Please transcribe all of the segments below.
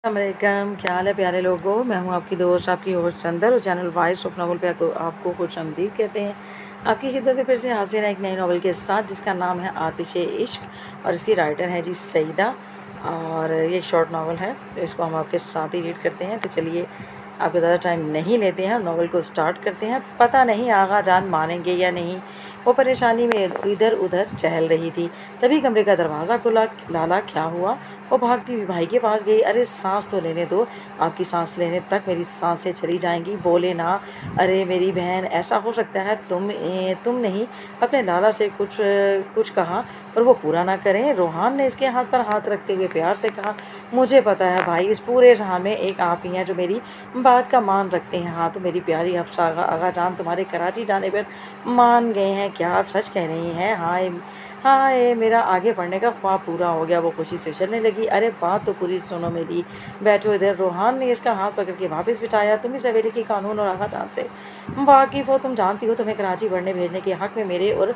अस्सलामुअलैकुम, क्या हाल है प्यारे लोगों। मैं हूं आपकी दोस्त, आपकी होस्ट संदर और चैनल वॉइस ऑफ नावल पे आपको खुशामदीद कहते हैं। आपकी खिदमत में फिर से हाजिर है एक नई नावल के साथ जिसका नाम है आतिशे इश्क और इसकी राइटर है जी सईदा। और ये एक शॉर्ट नावल है, तो इसको हम आपके साथ ही रीड करते हैं। तो चलिए, आपको ज़्यादा टाइम नहीं लेते हैं और नावल को स्टार्ट करते हैं। पता नहीं आगा जान मानेंगे या नहीं, वो परेशानी में इधर उधर चहल रही थी। तभी कमरे का दरवाज़ा खुला। लाला क्या हुआ, वो भागती हुई भाई के पास गई। अरे सांस तो लेने दो, आपकी सांस लेने तक मेरी सांसें चली जाएंगी, बोले ना। अरे मेरी बहन, ऐसा हो सकता है तुम नहीं अपने लाला से कुछ कहा और वो पूरा ना करें। रोहान ने इसके हाथ पर हाथ रखते हुए प्यार से कहा, मुझे पता है भाई, इस पूरे जहां में एक आप ही हैं जो मेरी बात का मान रखते हैं। हाँ तो मेरी प्यारी हफ्सा आगा जान तुम्हारे कराची जाने पर मान गए हैं। क्या आप सच कह रही हैं? हाय हाय, मेरा आगे बढ़ने का ख्वाब पूरा हो गया। वो खुशी से चलने लगी। अरे बात तो पूरी सुनो मेरी, बैठो इधर। रोहान ने इसका हाथ पकड़ के वापस बिठाया। तुम इस हवेली की कानून और आगा जान से वाकिफ हो, तुम जानती हो तुम्हें कराची बढ़ने भेजने के हक में मेरे और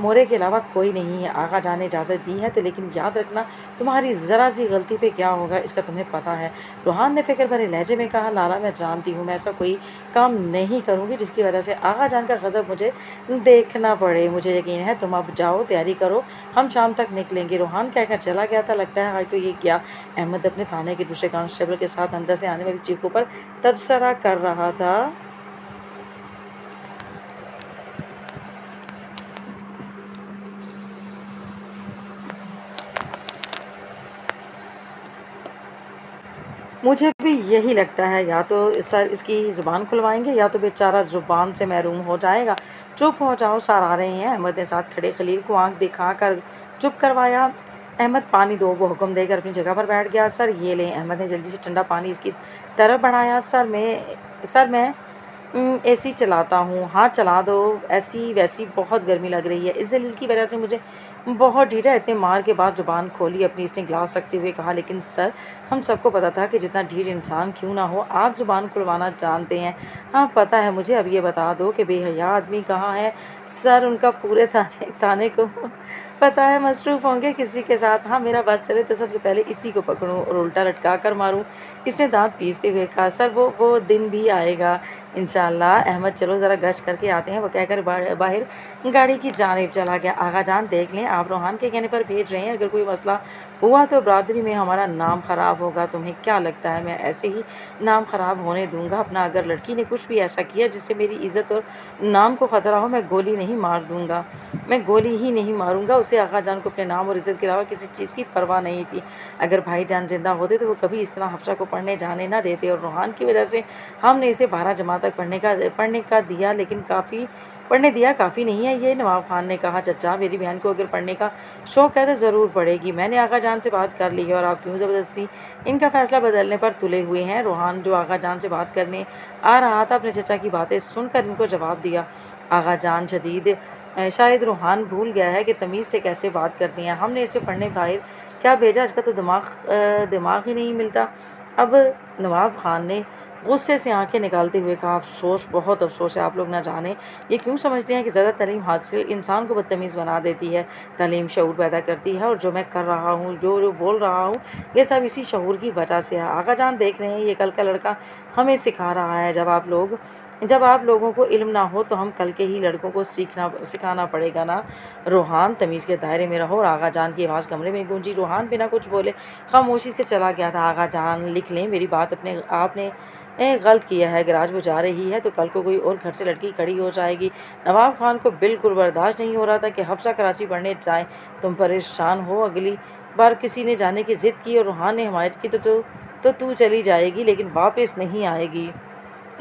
मोरे के अलावा कोई नहीं है। आगा जान ने इजाज़त दी है तो, लेकिन याद रखना तुम्हारी ज़रा सी गलती पे क्या होगा इसका तुम्हें पता है। रोहान ने फिक्र भरे लहजे में कहा, लाला मैं जानती हूँ, मैं ऐसा कोई काम नहीं करूँगी जिसकी वजह से आगा जान का गज़ब मुझे देखना पड़े। मुझे यकीन है, तुम अब जाओ, तैयारी करो, हम शाम तक निकलेंगे। रोहान कहकर चला गया था। लगता है आज तो ये क्या। अहमद अपने थाने के दूसरे कांस्टेबल के साथ अंदर से आने वाली चीखों पर तबसरा कर रहा था। मुझे भी यही लगता है, या तो सर इसकी ज़ुबान खुलवाएंगे या तो बेचारा ज़ुबान से महरूम हो जाएगा। चुप हो जाओ, सर आ रहे हैं। अहमद ने साथ खड़े खलील को आंख दिखाकर चुप करवाया। अहमद पानी दो, वो हुक्म देकर अपनी जगह पर बैठ गया। सर ये लें। अहमद ने जल्दी से ठंडा पानी इसकी तरफ बढ़ाया। सर मैं एसी चलाता हूँ। हाँ चला दो, ऐसी वैसी बहुत गर्मी लग रही है। इस जलील की वजह से मुझे बहुत ढीठ है। इतने मार के बाद जुबान खोली अपनी इसने गिलास रखते हुए कहा, लेकिन सर हम सबको पता था कि जितना ढीठ इंसान क्यों ना हो, आप जुबान खुलवाना जानते हैं। हाँ पता है मुझे। अब ये बता दो कि बेहया आदमी कहाँ है। सर उनका पूरे थाने को पता है, मसरूफ़ होंगे किसी के साथ। हाँ मेरा बस चले तो सबसे पहले इसी को पकड़ूं और उल्टा लटका कर मारूं। इसने दांत पीसते हुए कहा, सर वो दिन भी आएगा इंशाल्लाह। अहमद चलो ज़रा गश्त करके आते हैं, वो कहकर बाहर गाड़ी की जानिब चला गया। आगा जान देख लें, आप रोहान के कहने पर भेज रहे हैं। अगर कोई मसला हुआ तो बरादरी में हमारा नाम ख़राब होगा। तुम्हें क्या लगता है मैं ऐसे ही नाम ख़राब होने दूंगा अपना? अगर लड़की ने कुछ भी ऐसा किया जिससे मेरी इज़्ज़त और नाम को ख़तरा हो, मैं गोली नहीं मार दूंगा, मैं गोली ही नहीं मारूंगा उसे। आगा जान को अपने नाम और इज़्ज़त के अलावा किसी चीज़ की परवाह नहीं थी। अगर भाईजान जिंदा होते तो वो कभी इस तरह हफ्सा को पढ़ने जाने ना देते। और रोहान की वजह से हमने इसे 12 जमात तक पढ़ने का दिया, लेकिन पढ़ने दिया काफ़ी नहीं है ये। नवाब खान ने कहा, चचा मेरी बहन को अगर पढ़ने का शौक़ है तो ज़रूर पढ़ेगी। मैंने आगा जान से बात कर ली है और आप क्यों ज़बरदस्ती इनका फ़ैसला बदलने पर तुले हुए हैं? रोहान जो आगा जान से बात करने आ रहा था, अपने चचा की बातें सुनकर इनको जवाब दिया। आगा जान शदीद शायद रोहान भूल गया है कि तमीज़ से कैसे बात करती हैं। हमने इसे पढ़ने बाहर क्या भेजा, इसका तो दिमाग ही नहीं मिलता। अब नवाब खान ने गुस्से से आंखें निकालते हुए कहा, अफसोस, बहुत अफसोस है। आप लोग ना जाने ये क्यों समझते हैं कि ज़्यादा तालीम हासिल इंसान को बदतमीज़ बना देती है। तालीम शऊर पैदा करती है और जो मैं कर रहा हूँ, जो बोल रहा हूँ, ये सब इसी शऊर की वजह से है। आगा जान देख रहे हैं, ये कल का लड़का हमें सिखा रहा है। जब आप लोगों को इल्म ना हो तो हम कल के ही लड़कों को सिखाना पड़ेगा ना। रोहान तमीज़ के दायरे में रहो। और आगा जान की आवाज़ कमरे में गूंजी। रोहान बिना कुछ बोले खामोशी से चला गया था। आगा जान लिख लें मेरी बात, अपने आपने गलत किया है। अगर आज वो जा रही है तो कल को कोई और घर से लड़की खड़ी हो जाएगी। नवाब खान को बिल्कुल बर्दाश्त नहीं हो रहा था कि हफ्सा कराची पढ़ने जाए। तुम परेशान हो, अगली बार किसी ने जाने की ज़िद की और रोहान ने हिमायत की तो तू चली जाएगी, लेकिन वापस नहीं आएगी।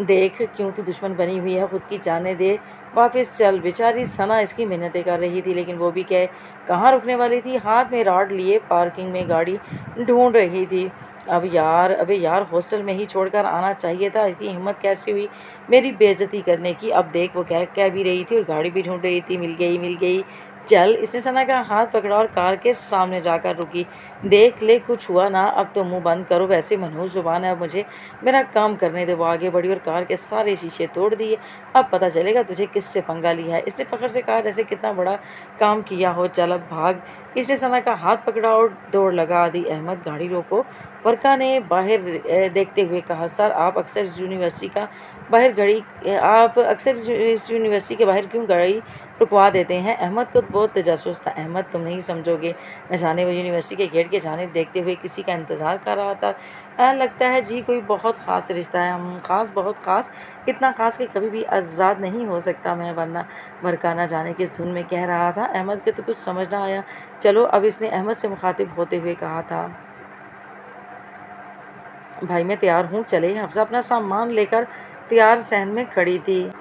देख क्यों तू दुश्मन बनी हुई है, खुद की जाने दे, वापस चल। बेचारी सना इसकी मिन्नतें कर रही थी, लेकिन वो भी कहाँ रुकने वाली थी। हाथ में रॉड लिए पार्किंग में गाड़ी ढूंढ रही थी। अबे यार हॉस्टल में ही छोड़कर आना चाहिए था। इसकी हिम्मत कैसे हुई मेरी बेइज्जती करने की। अब देख वो कह भी रही थी और गाड़ी भी ढूंढ रही थी। मिल गई चल। इसने सना का हाथ पकड़ा और कार के सामने जाकर रुकी। देख ले, कुछ हुआ ना, अब तो मुंह बंद करो, वैसे मनहूस जुबान है। अब मुझे मेरा काम करने दे। वो आगे बढ़ी और कार के सारे शीशे तोड़ दिए। अब पता चलेगा तुझे किससे पंगा लिया है। इसने फखर से कहा, जैसे कितना बड़ा काम किया हो। चल अब भाग। इसने सना का हाथ पकड़ा और दौड़ लगा दी। अहमद गाड़ी रोको, वर्का ने बाहर देखते हुए कहा, सर आप अक्सर इस यूनिवर्सिटी का बाहर घड़ी आप अक्सर इस यूनिवर्सिटी के बाहर क्यों गाड़ी रुकवा देते हैं? अहमद को बहुत तजस्सुस था। अहमद तुम नहीं समझोगे, न जाने वो यूनिवर्सिटी के गेट की जानिब देखते हुए किसी का इंतज़ार कर रहा था। लगता है जी कोई बहुत ख़ास रिश्ता है। हम ख़ास, बहुत ख़ास, इतना ख़ास कि कभी भी आज़ाद नहीं हो सकता मैं, वरना वर्का ना जाने किस धुन में कह रहा था। अहमद के तो कुछ समझ ना आया। चलो, अब इसने अहमद से मुखातिब होते हुए कहा था, भाई मैं तैयार हूँ, चले। हफ्सा अपना सामान लेकर तैयार सहन में खड़ी थी।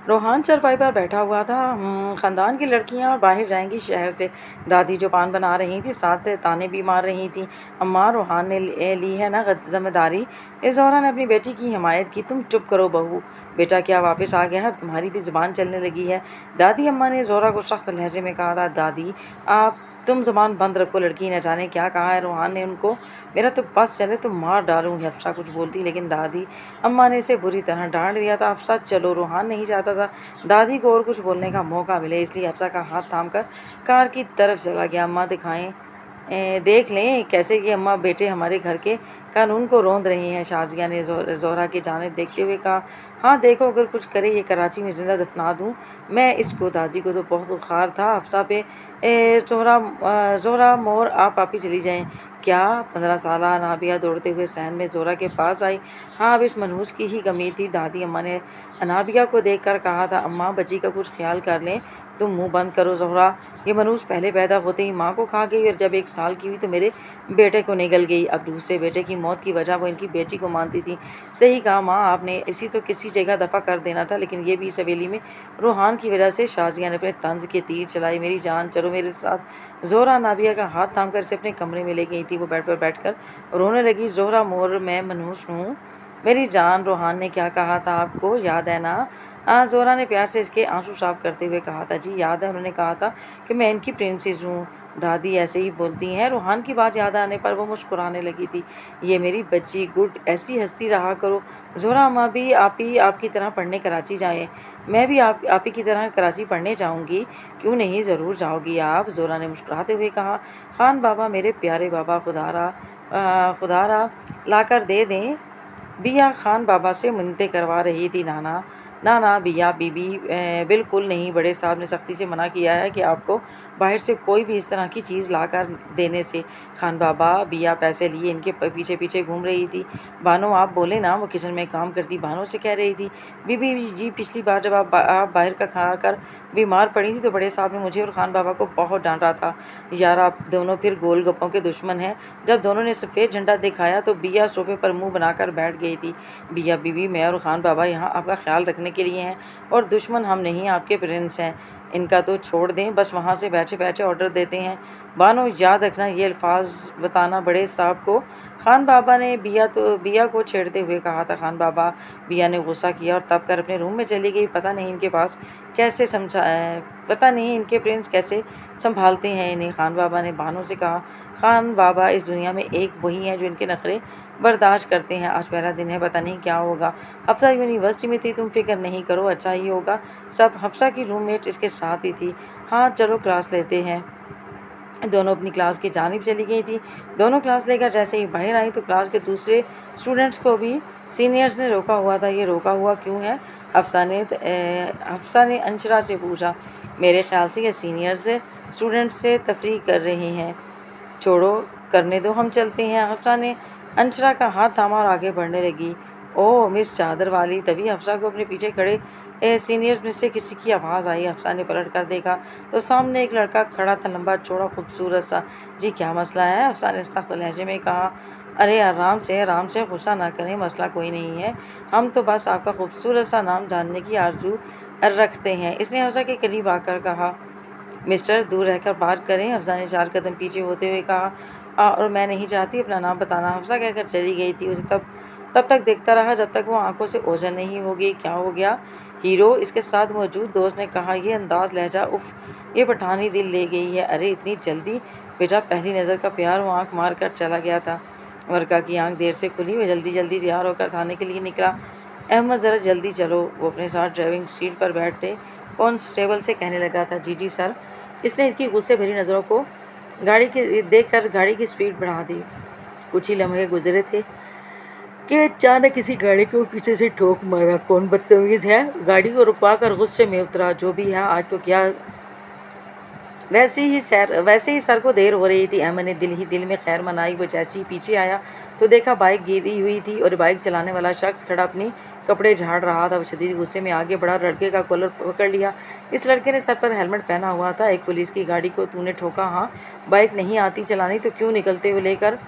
रोहान चारपाई पर बैठा हुआ था। ख़ानदान की लड़कियां बाहर जाएंगी शहर से। दादी जो पान बना रही थी, साथ ताने भी मार रही थी। अम्मा, रोहान ने ली है ना जिम्मेदारी। इस दौरान ने अपनी बेटी की हिमायत की। तुम चुप करो बहू, बेटा क्या वापस आ गया है? तुम्हारी भी ज़ुबान चलने लगी है। दादी अम्मा ने ज़ोरा को सख्त लहजे में कहा था। दादी आप तुम ज़ुबान बंद रखो, लड़की न जाने क्या कहा है रोहान ने उनको। मेरा तो बस चले तो मार डालूंगी। हफ्सा कुछ बोलती, लेकिन दादी अम्मा ने इसे बुरी तरह डांट दिया था। हफ्सा चलो, रोहान नहीं चाहता था दादी को और कुछ बोलने का मौका मिले, इसलिए हफ्सा का हाथ थामकर कार की तरफ चला गया। अम्मा दिखाएं, देख लें कैसे कि अम्मा बेटे हमारे घर के कानून को रौंद रही हैं। शाजिया ने जोहरा की जानिब देखते हुए कहा, हाँ देखो, अगर कुछ करे ये कराची में जिंदा दफना दूँ मैं इसको। दादी को तो बहुत बुखार था। हफ्सा पे जोहरा मोर आप पापी चली जाएं। क्या? 15 साल अनाबिया दौड़ते हुए सहन में जोहरा के पास आई। हाँ, अब इस मनहूस की ही कमी थी। दादी अम्मा ने अनाबिया को देखकर कहा था, अम्मा बच्ची का कुछ ख्याल कर लें। तुम मुंह बंद करो जोहरा, ये मनहूस पहले पैदा होते ही माँ को खा गई और जब 1 साल की हुई तो मेरे बेटे को निगल गई। अब दूसरे बेटे की मौत की वजह वो इनकी बेटी को मानती थी। सही कहा माँ आपने, इसी तो किसी जगह दफ़ा कर देना था, लेकिन ये भी इस हवेली में रूहान की वजह से। शाजिया ने अपने तंज के तीर चलाई। मेरी जान चलो मेरे साथ। जोहरा नाबिया का हाथ थाम कर इसे अपने कमरे में ले गई थी। वो बेड पर बैठकर रोने लगी। जोहरा मोर मैं मनहूस हूँ मेरी जान, रोहान ने क्या कहा था आपको याद है ना? जोहरा ने प्यार से इसके आंसू साफ करते हुए कहा था। जी याद है, उन्होंने कहा था कि मैं इनकी प्रिंसेस हूँ। दादी ऐसे ही बोलती हैं। रूहान की बात याद आने पर वो मुस्कुराने लगी थी। ये मेरी बच्ची, गुड, ऐसी हंसती रहा करो। जोहरा अम्मा भी आप ही आपकी तरह पढ़ने कराची जाए। मैं भी आप ही की तरह कराची पढ़ने जाऊंगी। क्यों नहीं, ज़रूर जाओगी आप। जोहरा ने मुस्कुराते हुए कहा। खान बाबा, मेरे प्यारे बाबा, खुदारा लाकर दे दें। बिया खान बाबा से मिन्नतें करवा रही थी। नाना ना ना बिया बीबी, बिल्कुल नहीं। बड़े साहब ने सख्ती से मना किया है कि आपको बाहर से कोई भी इस तरह की चीज़ लाकर देने से। खान बाबा, बिया पैसे लिए इनके पीछे पीछे घूम रही थी। बानो आप बोले ना, वो किचन में काम करती बानो से कह रही थी। बीबी जी, पिछली बार जब आप बाहर का खा कर बीमार पड़ी थी तो बड़े साहब ने मुझे और खान बाबा को बहुत डांटा था। यार आप दोनों फिर गोलगप्पों के दुश्मन हैं। जब दोनों ने सफ़ेद झंडा दिखाया तो बिया सोफे पर मुंह बनाकर बैठ गई थी। बिया बीबी, मैं और खान बाबा यहाँ आपका ख्याल रखने के लिए हैं और दुश्मन हम नहीं, आपके प्रिंस हैं। इनका तो छोड़ दें, बस वहाँ से बैठे बैठे ऑर्डर देते हैं। बानो याद रखना ये अल्फाज बताना बड़े साहब को। खान बाबा ने बिया को छेड़ते हुए कहा था। खान बाबा, बिया ने गुस्सा किया और तब कर अपने रूम में चली गई। पता नहीं इनके प्रिंस कैसे संभालते हैं इन्हें। खान बाबा ने बानो से कहा। खान बाबा, इस दुनिया में एक वही है जो इनके नखरे बर्दाश्त करते हैं। आज पहला दिन है, पता नहीं क्या होगा। हफ्सा यूनिवर्सिटी में थी, तुम फिक्र नहीं करो, अच्छा ही होगा सब। हफ्सा की रूममेट इसके साथ ही थी। हाँ चलो क्लास लेते हैं। दोनों अपनी क्लास की जानिब चली गई थी। दोनों क्लास लेकर जैसे ही बाहर आई तो क्लास के दूसरे स्टूडेंट्स को भी सीनियर्स ने रोका हुआ था। ये रोका हुआ क्यों है? हफ्सा ने अंशरा से पूछा। मेरे ख्याल से ये सीनियर्स स्टूडेंट्स से तफरीक कर रहे हैं। छोड़ो, करने दो, हम चलते हैं। हफ्सा ने अंशरा का हाथ थामा और आगे बढ़ने लगी। ओह मिस चादर वाली। तभी हफ्सा को अपने पीछे खड़े सीनियर्स में से किसी की आवाज़ आई। हफ्सा ने पलट कर देखा तो सामने एक लड़का खड़ा था, लंबा चौड़ा खूबसूरत सा। जी क्या मसला है? हफ्सा ने सख्त लहजे में कहा। अरे आराम से, गुस्सा ना करें, मसला कोई नहीं है। हम तो बस आपका खूबसूरत सा नाम जानने की आरजू रखते हैं। इसने हफ्सा के करीब आकर कहा। मिस्टर, दूर रहकर बात करें। हफ्सा ने 4 कदम पीछे होते हुए कहा। और मैं नहीं चाहती अपना नाम बताना। हफ्सा कहकर चली गई थी। उसे तब तक देखता रहा जब तक वो आंखों से ओझल नहीं हो गई। क्या हो गया हीरो? इसके साथ मौजूद दोस्त ने कहा। ये अंदाज, लहजा, उफ, ये पठानी दिल ले गई है। अरे इतनी जल्दी? बेटा पहली नज़र का प्यार। वो आंख मार कर चला गया था। वर्का की आंख देर से खुली। वह जल्दी जल्दी तैयार होकर थाने के लिए निकला। अहमद ज़रा जल्दी चलो। वो अपने साथ ड्राइविंग सीट पर बैठे कांस्टेबल से कहने लगा था। जी सर। इसने इसकी गुस्से भरी नज़रों को देखकर गाड़ी की स्पीड बढ़ा दी। कुछ ही लम्हे गुजरे थे कि अचानक किसी गाड़ी को पीछे से ठोक मारा। कौन बदतमीज़ है? गाड़ी को रुकवा कर गुस्से में उतरा। जो भी है आज तो क्या। वैसे ही सर को देर हो रही थी। अहमद ने दिल ही दिल में खैर मनाई। वो जैसे ही पीछे आया तो देखा बाइक गिरी हुई थी और बाइक चलाने वाला शख्स खड़ा अपनी कपड़े झाड़ रहा था। वो शदीद गुस्से में आगे बढ़ा, लड़के का कॉलर पकड़ लिया। इस लड़के ने सर पर हेलमेट पहना हुआ था। एक पुलिस की गाड़ी को तूने ठोका? हाँ। बाइक नहीं आती चलानी तो क्यों निकलते हुए लेकर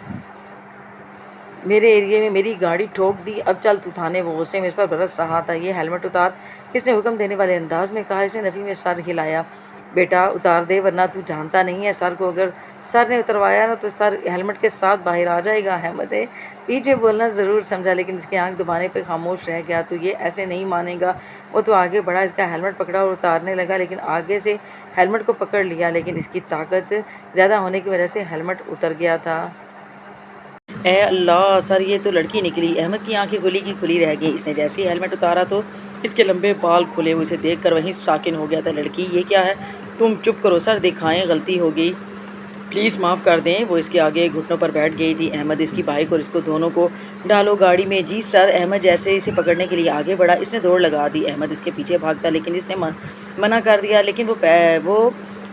मेरे एरिए में मेरी गाड़ी ठोक दी? अब चल तू थाने। वो गुस्से में इस पर बरस रहा था। ये हेलमेट उतार, इसने हुक्म देने वाले अंदाज में कहा। इसने नफ़ी में सर हिलाया। बेटा उतार दे वरना तू जानता नहीं है सर को अगर सर ने उतरवाया ना तो सर हेलमेट के साथ बाहर आ जाएगा। अहमद ने पीछे बोलना ज़रूर समझा लेकिन इसकी आंख दबाने पर खामोश रह गया। तो ये ऐसे नहीं मानेगा। वो तो आगे बढ़ा, इसका हेलमेट पकड़ा और उतारने लगा लेकिन आगे से हेलमेट को पकड़ लिया लेकिन इसकी ताकत ज़्यादा होने की वजह से हेलमेट उतर गया था। ए अल्लाह सर, ये तो लड़की निकली। अहमद की आंखें खुली की खुली रह गई। इसने जैसे ही हेलमेट उतारा तो इसके लंबे बाल खुले हुए से देख कर वहीं साकिन हो गया था। लड़की ये क्या है? तुम चुप करो सर, दिखाएं गलती हो गई, प्लीज़ माफ़ कर दें। वो इसके आगे घुटनों पर बैठ गई थी। अहमद इसकी बाइक और इसको दोनों को डालो गाड़ी में। जी सर। अहमद जैसे इसे पकड़ने के लिए आगे बढ़ा, इसने दौड़ लगा दी। अहमद इसके पीछे भागता लेकिन इसने मना कर दिया। लेकिन वो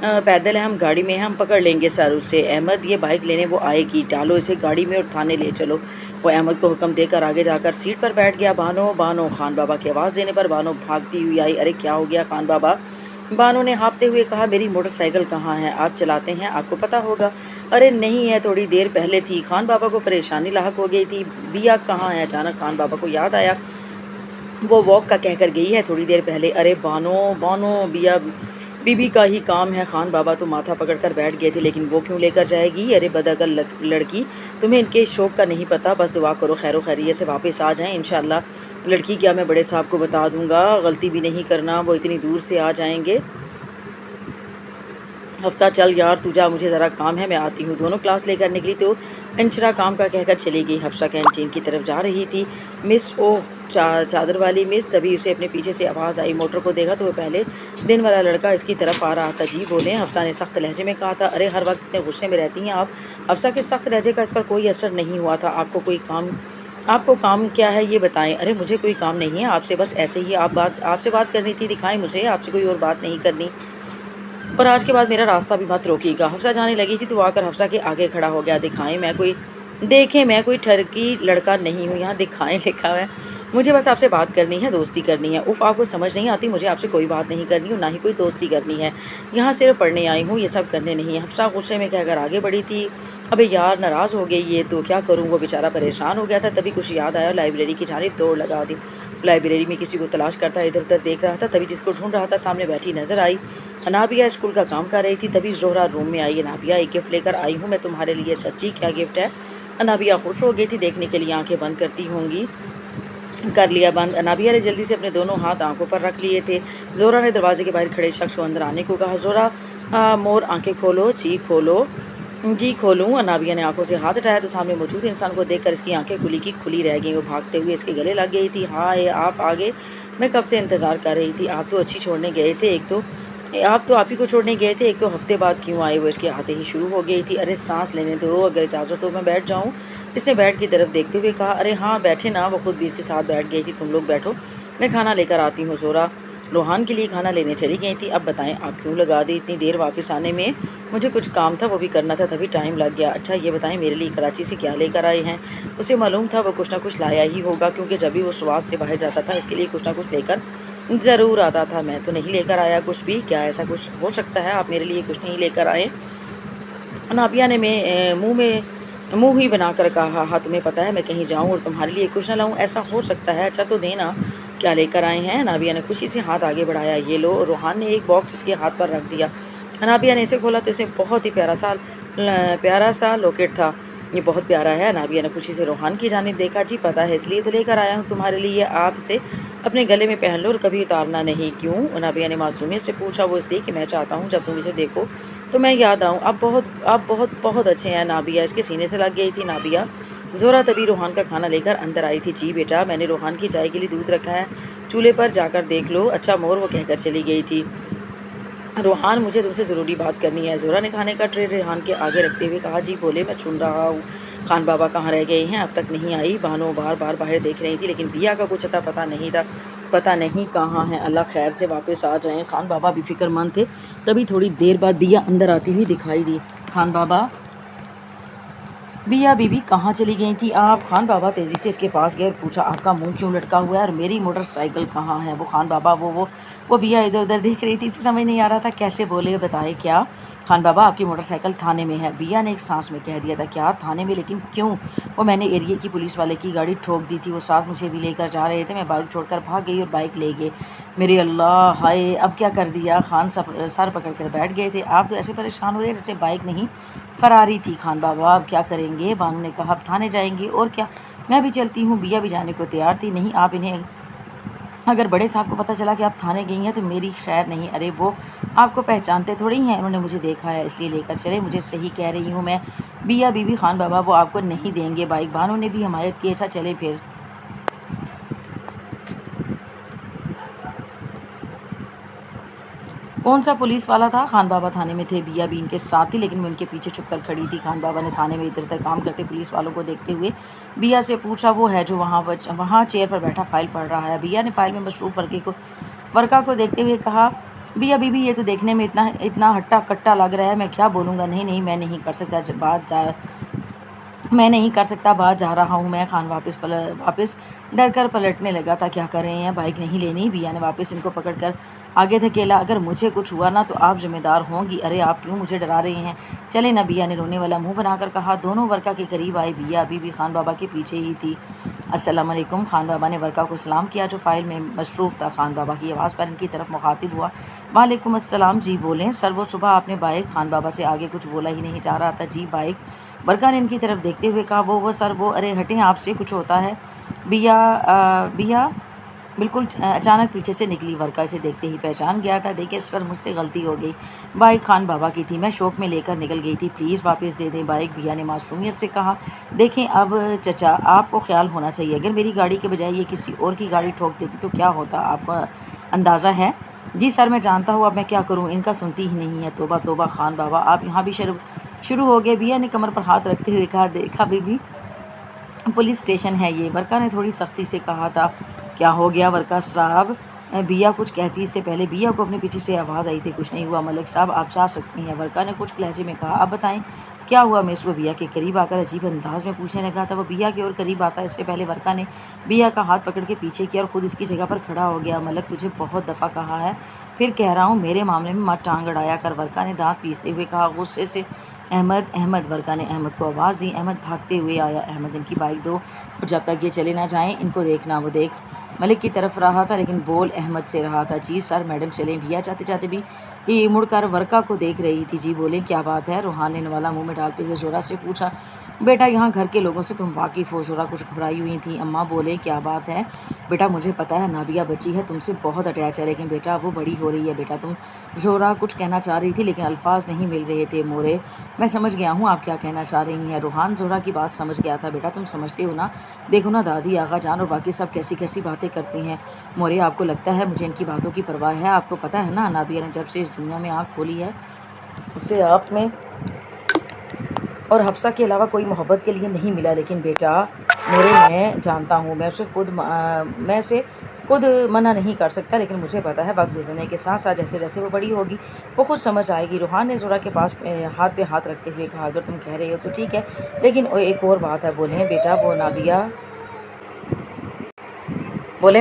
पैदल है, हम गाड़ी में हैं, हम पकड़ लेंगे सर उससे। अहमद ये बाइक लेने वो आएगी, डालो इसे गाड़ी में और थाने ले चलो। वो अहमद को हुक्म देकर आगे जाकर सीट पर बैठ गया। बानो बानो। खान बाबा की आवाज़ देने पर बानो भागती हुई आई। अरे क्या हो गया खान बाबा? बानो ने हाँफते हुए कहा, मेरी मोटरसाइकिल कहाँ है? आप चलाते हैं, आपको पता होगा। अरे नहीं है, थोड़ी देर पहले थी। खान बाबा को परेशानी लाहक हो गई थी। बिया कहाँ है? अचानक खान बाबा को याद आया, वो वॉक का कहकर गई है थोड़ी देर पहले। अरे बानो बानो, बिया बीबी का ही काम है। खान बाबा तो माथा पकड़कर बैठ गए थे, लेकिन वो क्यों लेकर जाएगी? अरे बदअकल लड़की, तुम्हें इनके शौक़ का नहीं पता। बस दुआ करो खैर खैरियत से वापस आ जाएं इंशाअल्लाह। लड़की क्या, मैं बड़े साहब को बता दूंगा, गलती भी नहीं करना, वो इतनी दूर से आ जाएंगे। हफ्सा चल यार तू जा, मुझे ज़रा काम है, मैं आती हूँ। दोनों क्लास लेकर निकली तो अंशरा काम का कहकर चली गई। हफ्सा कैंटीन की तरफ जा रही थी। मिस ओह चादर वाली मिस। तभी उसे अपने पीछे से आवाज़ आई। मोटर को देखा तो वो पहले दिन वाला लड़का इसकी तरफ आ रहा था। जी बोले? हफ्सा ने सख्त लहजे में कहा था। अरे हर वक्त इतने गुस्से में रहती हैं आप। हफ्सा के सख्त लहजे का इस पर कोई असर नहीं हुआ था। आपको काम क्या है ये बताएं। अरे मुझे कोई काम नहीं है, आपसे बस ऐसे ही आपसे बात करनी थी। दिखाएं मुझे, आपसे कोई और बात नहीं करनी और आज के बाद मेरा रास्ता भी मत रोकिएगा। हफ्सा जाने लगी थी तो आकर हफ्सा के आगे खड़ा हो गया। मैं कोई ठरकी लड़का नहीं हूँ। यहाँ दिखाएं लिखा हुआ है। मुझे बस आपसे बात करनी है, दोस्ती करनी है। उफ, आपको समझ नहीं आती, मुझे आपसे कोई बात नहीं करनी और ना ही कोई दोस्ती करनी है। यहाँ सिर्फ पढ़ने आई हूँ, ये सब करने नहीं है। हफ्सा गुस्से में कहकर आगे बढ़ी थी। अबे यार नाराज़ हो गई ये तो, क्या करूँ? वो बेचारा परेशान हो गया था। तभी कुछ याद आया, लाइब्रेरी की जानिब दौड़ लगा दी। लाइब्रेरी में किसी को तलाश करता इधर उधर देख रहा था। तभी जिसको ढूंढ रहा था सामने बैठी नजर आई। अनाबिया स्कूल का काम कर रही थी। तभी जोहरा रूम में आई। अनाबिया, एक गिफ्ट लेकर आई हूँ मैं तुम्हारे लिए। सच्ची? क्या गिफ्ट है? अनाबिया खुश हो गई थी, देखने के लिए आंखें बंद करती होंगी। कर लिया बंद। अनाबिया ने जल्दी से अपने दोनों हाथ आंखों पर रख लिए थे। जोहरा ने दरवाजे के बाहर खड़े शख्स को अंदर आने को कहा। जोहरा मोर आंखें खोलो। जी खोलो। जी खोलूँ? अनाबिया ने आंखों से हाथ हटाया तो सामने मौजूद इंसान को देखकर इसकी आंखें खुली की खुली रह गईं। वो भागते हुए इसके गले लग गई थी। हाय आप आ गए, मैं कब से इंतज़ार कर रही थी। आप तो आप ही को छोड़ने गए थे, एक तो हफ्ते बाद क्यों आए? वो इसके आते ही शुरू हो गई थी। अरे सांस लेने दो, अगर इजाज़त हो मैं बैठ जाऊँ। इसने बेड की तरफ देखते हुए कहा। अरे हाँ बैठे ना। वो खुद भी इसके साथ बैठ गई थी। तुम लोग बैठो, मैं खाना लेकर आती हूँ। जोरा रोहान के लिए खाना लेने चली गई थी। अब बताएं आप क्यों लगा दी इतनी देर वापस आने में? मुझे कुछ काम था, वो भी करना था, तभी टाइम लग गया। अच्छा ये बताएं मेरे लिए कराची से क्या लेकर आए हैं? उसे मालूम था वो कुछ ना कुछ लाया ही होगा, क्योंकि जब भी वो स्वाद से बाहर जाता था इसके लिए कुछ ना कुछ लेकर ज़रूर आता था। मैं तो नहीं लेकर आया कुछ भी। क्या ऐसा कुछ हो सकता है आप मेरे लिए कुछ नहीं लेकर आए? नाबिया ने मुँह ही बनाकर कहा। हाँ तुम्हें पता है मैं कहीं जाऊँ और तुम्हारे लिए कुछ ना लाऊँ, ऐसा हो सकता है? अच्छा तो देना, क्या लेकर आए हैं? नाबिया ने खुशी से हाथ आगे बढ़ाया। ये लो। रोहान ने एक बॉक्स इसके हाथ पर रख दिया। नाबिया ने इसे खोला तो इसमें बहुत ही प्यारा सा लॉकेट था। ये बहुत प्यारा है। नाबिया ने खुशी से रोहान की जानिब देखा। जी पता है, इसलिए तो लेकर आया हूँ तुम्हारे लिए, आपसे अपने गले में पहन लो और कभी उतारना नहीं। क्यों? नाबिया ने मासूमियत से पूछा। वो इसलिए कि मैं चाहता हूँ जब तुम इसे देखो तो मैं याद आऊँ। आप बहुत बहुत अच्छे हैं। नाबिया इसके सीने से लग गई थी। नाबिया जोरा तभी रोहान का खाना लेकर अंदर आई थी। जी बेटा, मैंने रोहान की चाय के लिए दूध रखा है, चूल्हे पर जाकर देख लो। अच्छा मोर, वो कहकर चली गई थी। रोहान मुझे तुमसे ज़रूरी बात करनी है। जोरा ने खाने का ट्रे रेहान के आगे रखते हुए कहा। जी बोले? मैं सुन रहा हूँ। खान बाबा कहाँ रह गए हैं, अब तक नहीं आई। बानो बार बार बाहर देख रही थी, लेकिन बिया का कुछ अता पता नहीं था, पता नहीं कहाँ हैं। अल्लाह खैर से वापस आ जाएं। खान बाबा भी फिक्रमंद थे। तभी थोड़ी देर बाद बिया अंदर आती हुई दिखाई दी। खान बाबा, बिया बीबी कहाँ चली गई थी आप? खान बाबा तेज़ी से इसके पास गए और पूछा, आपका मुंह क्यों लटका हुआ है और मेरी मोटरसाइकिल कहाँ है? वो खान बाबा वो बिया इधर उधर देख रही थी। इसे समझ नहीं आ रहा था कैसे बोले, बताए क्या? खान बाबा, आपकी मोटरसाइकिल थाने में है। बिया ने एक सांस में कह दिया था। क्या थाने में? लेकिन क्यों? वो मैंने एरिया की पुलिस वाले की गाड़ी ठोक दी थी, वो साथ मुझे भी लेकर जा रहे थे, मैं बाइक छोड़कर भाग गई और बाइक ले गए। मेरे अल्लाह, हाय अब क्या कर दिया? खान सर पकड़ कर बैठ गए थे। आप तो ऐसे परेशान हो रहे जैसे बाइक नहीं फरारी थी। खान बाबा, अब क्या करेंगे? बानू ने कहा, अब थाने जाएंगे और क्या, मैं भी चलती हूँ। बिया भी जाने को तैयार थी। नहीं, आप इन्हें, अगर बड़े साहब को पता चला कि आप थाने गई हैं तो मेरी खैर नहीं। अरे वो आपको पहचानते थोड़ी हैं, उन्होंने मुझे देखा है इसलिए लेकर चले। मुझे सही कह रही हूँ मैं। बिया बीबी, खान बाबा वो आपको नहीं देंगे बाइक। बानू ने भी हमायत की। अच्छा चले फिर। कौन सा पुलिस वाला था? खान बाबा थाने में थे, बिया भी इनके साथ थी, लेकिन मैं उनके पीछे छुप कर खड़ी थी। खान बाबा ने थाने में इधर उधर काम करते पुलिस वालों को देखते हुए बिया से पूछा, वो है जो वहाँ चेयर पर बैठा फाइल पढ़ रहा है? बिया ने फाइल में मसरूफ़ वर्का को देखते हुए कहा, बिया बीबी ये तो देखने में इतना इतना हट्टा कट्टा लग रहा है, मैं क्या बोलूँगा। नहीं नहीं, मैं नहीं कर सकता, मैं नहीं कर सकता, बाहर जा रहा हूँ मैं। खान वापस डर कर पलटने लगा था। क्या कर रहे हैं? बाइक नहीं लेनी। बिया ने वापस इनको पकड़ कर आगे धकेला। अगर मुझे कुछ हुआ ना तो आप जिम्मेदार होंगी। अरे आप क्यों मुझे डरा रहे हैं? चले ना, बिया ने रोने वाला मुंह बनाकर कहा। दोनों वर्का के करीब आए। बिया अभी भी खान बाबा के पीछे ही थी। अस्सलाम वालेकुम। खान बाबा ने वर्का को सलाम किया जो फाइल में मसरूफ़ था। खान बाबा की आवाज़ पर इनकी तरफ मुखातिब हुआ। वालेकुम अस्सलाम। जी बोलें सर। वो सुबह आपने बाइक, खान बाबा से आगे कुछ बोला ही नहीं जा रहा था। जी बाइक। वर्का ने इनकी तरफ देखते हुए कहा, वो सर वो, अरे हटें, आपसे कुछ होता है। बिया बिल्कुल अचानक पीछे से निकली। वर्का इसे देखते ही पहचान गया था। देखिए सर, मुझसे गलती हो गई, बाइक खान बाबा की थी, मैं शौक में लेकर निकल गई थी, प्लीज़ वापस दे दें बाइक। बिया ने मासूमियत से कहा। देखें अब चचा, आपको ख्याल होना चाहिए, अगर मेरी गाड़ी के बजाय ये किसी और की गाड़ी ठोक देती तो क्या होता, आपको अंदाज़ा है? जी सर, मैं जानता हूँ, अब मैं क्या करूँ, इनका सुनती ही नहीं है। तोबा तोबा खान बाबा, आप यहाँ भी शुरू हो गए। बिया ने कमर पर हाथ रखते हुए कहा, देखा बीबी, पुलिस स्टेशन है ये। वर्का ने थोड़ी सख्ती से कहा था। क्या हो गया वर्का साहब? बिया कुछ कहती इससे पहले बिया को अपने पीछे से आवाज़ आई थी, कुछ नहीं हुआ मलिक साहब, आप जा सकती हैं। वर्का ने कुछ लहजे में कहा। आप बताएं क्या हुआ मिस? वो बिया के करीब आकर अजीब अंदाज में पूछने लगा था। वो बिया के और करीब आता इससे पहले वर्का ने बिया का हाथ पकड़ के पीछे किया और ख़ुद इसकी जगह पर खड़ा हो गया। मलक, तुझे बहुत दफ़ा कहा है, फिर कह रहा हूँ, मेरे मामले में मत टांग अड़ाया कर। वर्का ने दांत पीसते हुए कहा। गुस्से से अहमद, अहमद। वर्का ने अहमद को आवाज़ दी। अहमद भागते हुए आया। अहमद, इनकी बाइक दो और जब तक ये चले ना जाएं इनको देखना। वो देख मलिक की तरफ रहा था, लेकिन बोल अहमद से रहा था। जी सर, मैडम चलें। बिया जाते जाते भी ये मुड़कर वर्का को देख रही थी। जी बोलें, क्या बात है? रूहान ने नवाला मुंह में डालते हुए ज़ोरा से पूछा। बेटा, यहाँ घर के लोगों से तुम वाकिफ़ हो? ज़ोरा कुछ घबराई हुई थी। अम्मा बोले, क्या बात है? बेटा, मुझे पता है नाबिया बच्ची है, तुमसे बहुत अटैच है, लेकिन बेटा वो बड़ी हो रही है। बेटा तुम, ज़ोरा कुछ कहना चाह रही थी लेकिन अल्फाज नहीं मिल रहे थे। मोरे, मैं समझ गया हूँ आप क्या कहना चाह रही हैं। रूहान ज़ोरा की बात समझ गया था। बेटा तुम समझते हो ना, देखो ना दादी, आगा जान और बाकी सब कैसी कैसी बातें करती हैं। मोरे, आपको लगता है मुझे इनकी बातों की परवाह है? आपको पता है ना, नाबिया ने जब से इस दुनिया में आँख खोली है उसे आप में और हफ्सा के अलावा कोई मोहब्बत के लिए नहीं मिला। लेकिन बेटा मोरे, मैं जानता हूँ, मैं उसे खुद मना नहीं कर सकता, लेकिन मुझे पता है वक्त गुजरने के साथ साथ जैसे जैसे वो बड़ी होगी वो खुद समझ आएगी। रूहान ने ज़ोरा के पास हाथ पे हाथ रखते हुए कहा। अगर तुम कह रहे हो तो ठीक है, लेकिन एक और बात है। बोले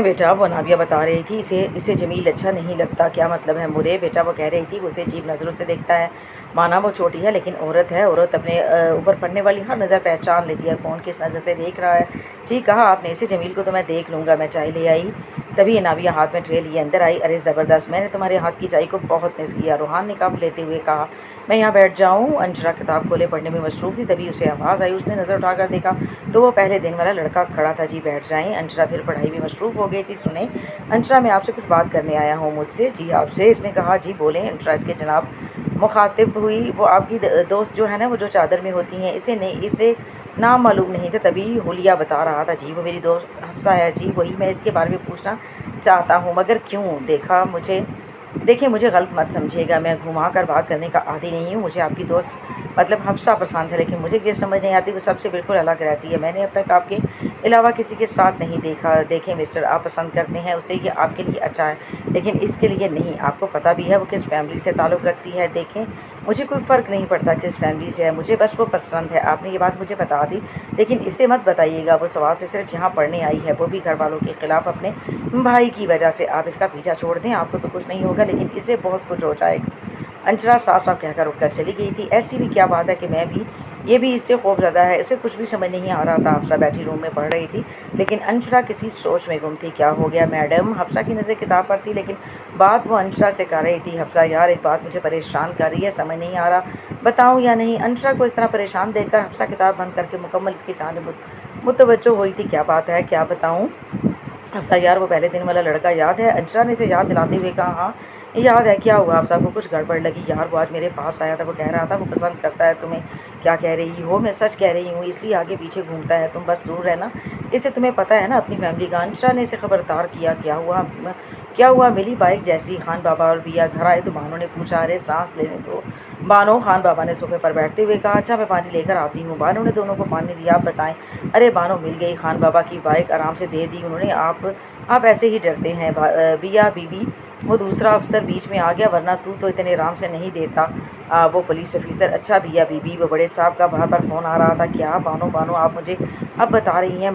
बेटा, वो नाबिया बता रही थी इसे जमील अच्छा नहीं लगता। क्या मतलब है मोरे? बेटा वो कह रही थी वो उसे अजीब नज़रों से देखता है। माना वो छोटी है लेकिन औरत है, औरत अपने ऊपर पड़ने वाली हर नज़र पहचान लेती है, कौन किस नज़र से देख रहा है। ठीक कहा आपने, इसे जमील को तो मैं देख लूँगा। मैं चाय ले आई। तभी नाबिया हाथ में ट्रे लिए अंदर आई। अरे ज़बरदस्त, मैंने तुम्हारे हाथ की चाय को बहुत मिस किया। रूहान ने कप लेते हुए कहा। मैं यहाँ बैठ जाऊँ? अंशरा किताब खोले पढ़ने में मसरूफ़ थी, तभी उसे आवाज़ आई। उसने नज़र उठाकर देखा तो वो पहले दिन वाला लड़का खड़ा था। जी बैठ जाएँ। अंशरा फिर पढ़ाई में मसरूफ़ हो गई थी। सुने अंशरा, मैं आपसे कुछ बात करने आया हूँ। मुझसे? जी आपसे। इसने कहा। जी बोलें। अंशरा इसके जनाब मुखातिब हुई। वो आपकी दोस्त जो है ना, वो जो चादर में होती हैं, इसे नाम मालूम नहीं था, तभी हुलिया बता रहा था। जी वो मेरी दोस्त हफ्सा है। जी वही, मैं इसके बारे में पूछना चाहता हूँ। मगर क्यों? देखा मुझे देखिए, मुझे गलत मत समझिएगा, मैं घुमा कर बात करने का आदी नहीं हूँ। मुझे आपकी दोस्त मतलब हफ्सा पसंद है, लेकिन मुझे ये समझ नहीं आती वो सबसे बिल्कुल अलग रहती है। मैंने अब तक आपके अलावा किसी के साथ नहीं देखा। देखें मिस्टर, आप पसंद करते हैं उसे, ये आपके लिए अच्छा है, लेकिन इसके लिए नहीं। आपको पता भी है वो किस फैमिली से ताल्लुक़ रखती है। देखें, मुझे कोई फ़र्क नहीं पड़ता किस फैमिली से है, मुझे बस वो पसंद है। आपने ये बात मुझे बता दी, लेकिन इसे मत बताइएगा। वो सवाल से सिर्फ यहाँ पढ़ने आई है, वो भी घर वालों के खिलाफ अपने भाई की वजह से। आप इसका पीछा छोड़ दें, आपको तो कुछ नहीं होगा, लेकिन इससे बहुत कुछ हो जाएगा। अंशरा साफ साफ कहकर उठकर चली गई थी। ऐसी भी क्या बात है कि मैं भी, ये भी इससे खौफज़दा है। इसे कुछ भी समझ नहीं आ रहा था। हफ्सा बैठी रूम में पढ़ रही थी, लेकिन अंशरा किसी सोच में गुम थी। क्या हो गया मैडम? हफ्सा की नज़र किताब पर थी, लेकिन बात वो अंशरा से कर रही थी। हफ्सा यार, एक बात मुझे परेशान कर रही है, समझ नहीं आ रहा बताऊँ या नहीं। अंशरा को इस तरह परेशान देखकर हफ्सा किताब बंद करके मुकम्मल इसकी जानिब मुतवज्जो हुई थी। क्या बात है, क्या बताऊँ? अफ़सा यार, वो पहले दिन वाला लड़का याद है? अंशरा ने इसे याद दिलाते हुए कहा, हाँ याद है। क्या हुआ? अफ़सा को कुछ गड़बड़ लगी। यार, वो आज मेरे पास आया था, वो कह रहा था वो पसंद करता है तुम्हें। क्या कह रही हो? मैं सच कह रही हूँ, इसलिए आगे पीछे घूमता है। तुम बस दूर रहना, इसे तुम्हें पता है ना अपनी फैमिली का। अंशरा ने इसे खबरदार किया। क्या हुआ? क्या हुआ? मिली बाइक जैसी। खान बाबा और बिया घर आए तो बानो ने पूछा, अरे सांस लेने दो बानो। खान बाबा ने सोफे पर बैठते हुए कहा, अच्छा मैं पानी लेकर आती हूँ। बानो ने दोनों को पानी दिया। आप बताएं। अरे बानो, मिल गई। खान बाबा की बाइक आराम से दे दी उन्होंने। आप ऐसे ही डरते हैं बिया बीबी। वो दूसरा अफसर बीच में आ गया, वरना तू तो इतने आराम से नहीं देता। वो पुलिस ऑफिसर। अच्छा बिया बीबी, वो बड़े साहब का बार बार फ़ोन आ रहा था। क्या बानो? बानो, आप मुझे अब बता रही हैं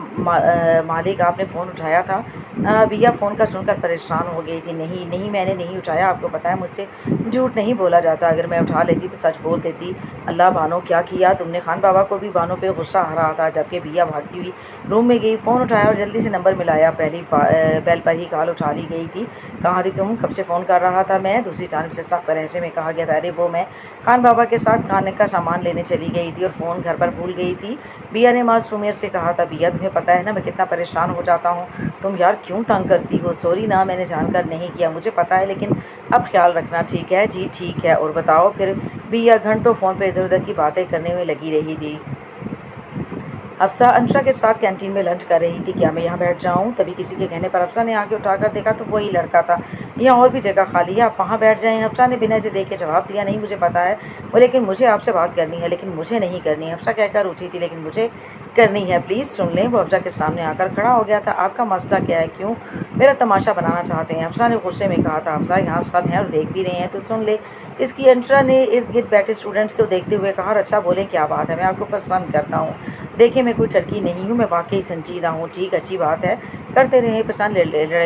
मालिक आपने फ़ोन उठाया था? बिया फ़ोन का सुनकर परेशान हो गई थी। नहीं नहीं, मैंने नहीं उठाया। आपको पता है मुझसे झूठ नहीं बोला जाता। अगर मैं उठा लेती तो सच बोल देती। अल्लाह बानो, क्या किया तुमने? खान बाबा को भी बानो पे गुस्सा आ रहा था, जबकि बिया भागती हुई रूम में गई, फ़ोन उठाया और जल्दी से नंबर मिलाया। पहली बेल पर ही कॉल उठा ली गई थी। कहाँ थी तुम? कब से फ़ोन कर रहा था मैं। दूसरी जानब से सख्त लहजे में कहा गया था, अरे वो मैं खान बाबा के साथ खाने का सामान लेने चली गई थी और फ़ोन घर पर भूल गई थी। बिया ने मासूमियत से कहा था। बिया, तुम्हें पता है ना मैं कितना परेशान हो जाता हूँ। तुम यार क्यों तंग करती हो? सॉरी ना, मैंने जानकर नहीं किया, मुझे पता है, लेकिन अब ख्याल रखना। ठीक है जी, ठीक है। और बताओ फिर? बिया घंटों फ़ोन पर इधर उधर की बातें करने में लगी रही थी। अफ़सा अंशरा के साथ कैंटीन में लंच कर रही थी। क्या मैं यहाँ बैठ जाऊँ? तभी किसी के कहने पर अफ़सा ने आके उठाकर देखा तो वही लड़का था। यहाँ और भी जगह खाली है, आप वहाँ बैठ जाएँ। अफ़सा ने बिना इसे देखे जवाब दिया, नहीं मुझे पता है वो, लेकिन मुझे आपसे बात करनी है। लेकिन मुझे नहीं करनी है, अफ़सा कहकर उठी थी, लेकिन मुझे करनी है, प्लीज़ सुन लें। वो अफ़सा के सामने आकर खड़ा हो गया था। आपका मसला क्या है? क्यों मेरा तमाशा बनाना चाहते हैं? अफ़सा ने गुस्से में कहा था। अफ़सा, यहाँ सब हैं और देख भी रहे हैं, तो सुन ले। इसकी अंशरा ने इर्द गिर्द बैठे स्टूडेंट्स को देखते हुए कहा, अच्छा बोलें क्या बात है? मैं आपको पसंद करता हूँ। देखिए, मैं कोई टर्की नहीं हूँ, मैं वाकई संजीदा हूँ। ठीक, अच्छी बात है, करते रहें पसंद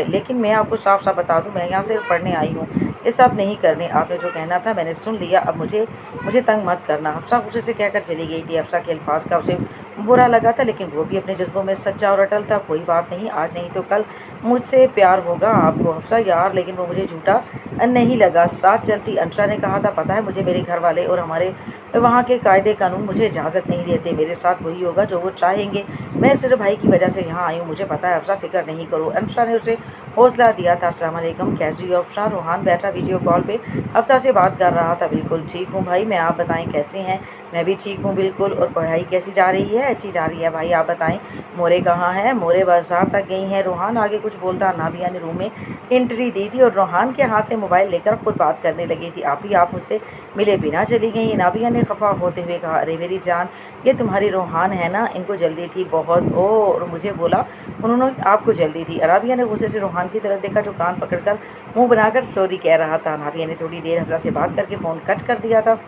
लेकिन मैं आपको साफ साफ बता दूँ, मैं यहाँ सिर्फ पढ़ने आई हूँ, ये सब नहीं करने। आपने जो कहना था मैंने सुन लिया, अब मुझे मुझे तंग मत करना। अफ़सा गुस्से से कहकर चली गई थी। अफ़सा के अल्फाज का उसे बुरा लगा था, लेकिन वो भी अपने जज्बों में सच्चा और अटल था। कोई बात नहीं, आज नहीं तो कल मुझसे प्यार होगा आपको। अफ़सा यार, लेकिन वो मुझे झूठा नहीं लगा। साथ चलती अंशरा ने कहा था, पता है मुझे, मेरे घर वाले और हमारे वहाँ के कायदे कानून मुझे इजाज़त नहीं देते। मेरे साथ वही होगा जो वो चाहेंगे। मैं सिर्फ भाई की वजह से यहाँ आई हूँ, मुझे पता है। अफ़सा फ़िक्र नहीं करो। अंशरा ने उसे हौसला दिया था। अस्सलाम वालेकुम, कैसी हो अफ़सा? रूहान बैठा वीडियो कॉल पे अफ़सा से बात कर रहा था। बिल्कुल ठीक हूँ भाई, मैं, आप बताएं कैसे हैं? मैं भी ठीक हूँ बिल्कुल। और पढ़ाई कैसी जा रही है? अच्छी जा रही है भाई, आप बताएं। मोरे कहाँ हैं? मोरे बाजार तक गई हैं। रूहान आगे कुछ बोलता, नाबिया ने रूम में एंट्री दी थी और रूहान के हाथ से मोबाइल लेकर खुद बात करने लगी थी। आप मुझसे मिले बिना चली गई? नाबिया ने खफा होते हुए कहा, अरे मेरी जान, ये तुम्हारी रूहान है ना, इनको जल्दी थी बहुत। ओ, और मुझे बोला उन्होंने आपको जल्दी थी। अराबिया ने गुस्से से रूहान की तरफ देखा, जो कान पकड़कर मुंह बनाकर सॉरी कह रहा था। नाबिया ने थोड़ी देर हफ्सा से बात करके फ़ोन कट कर दिया था।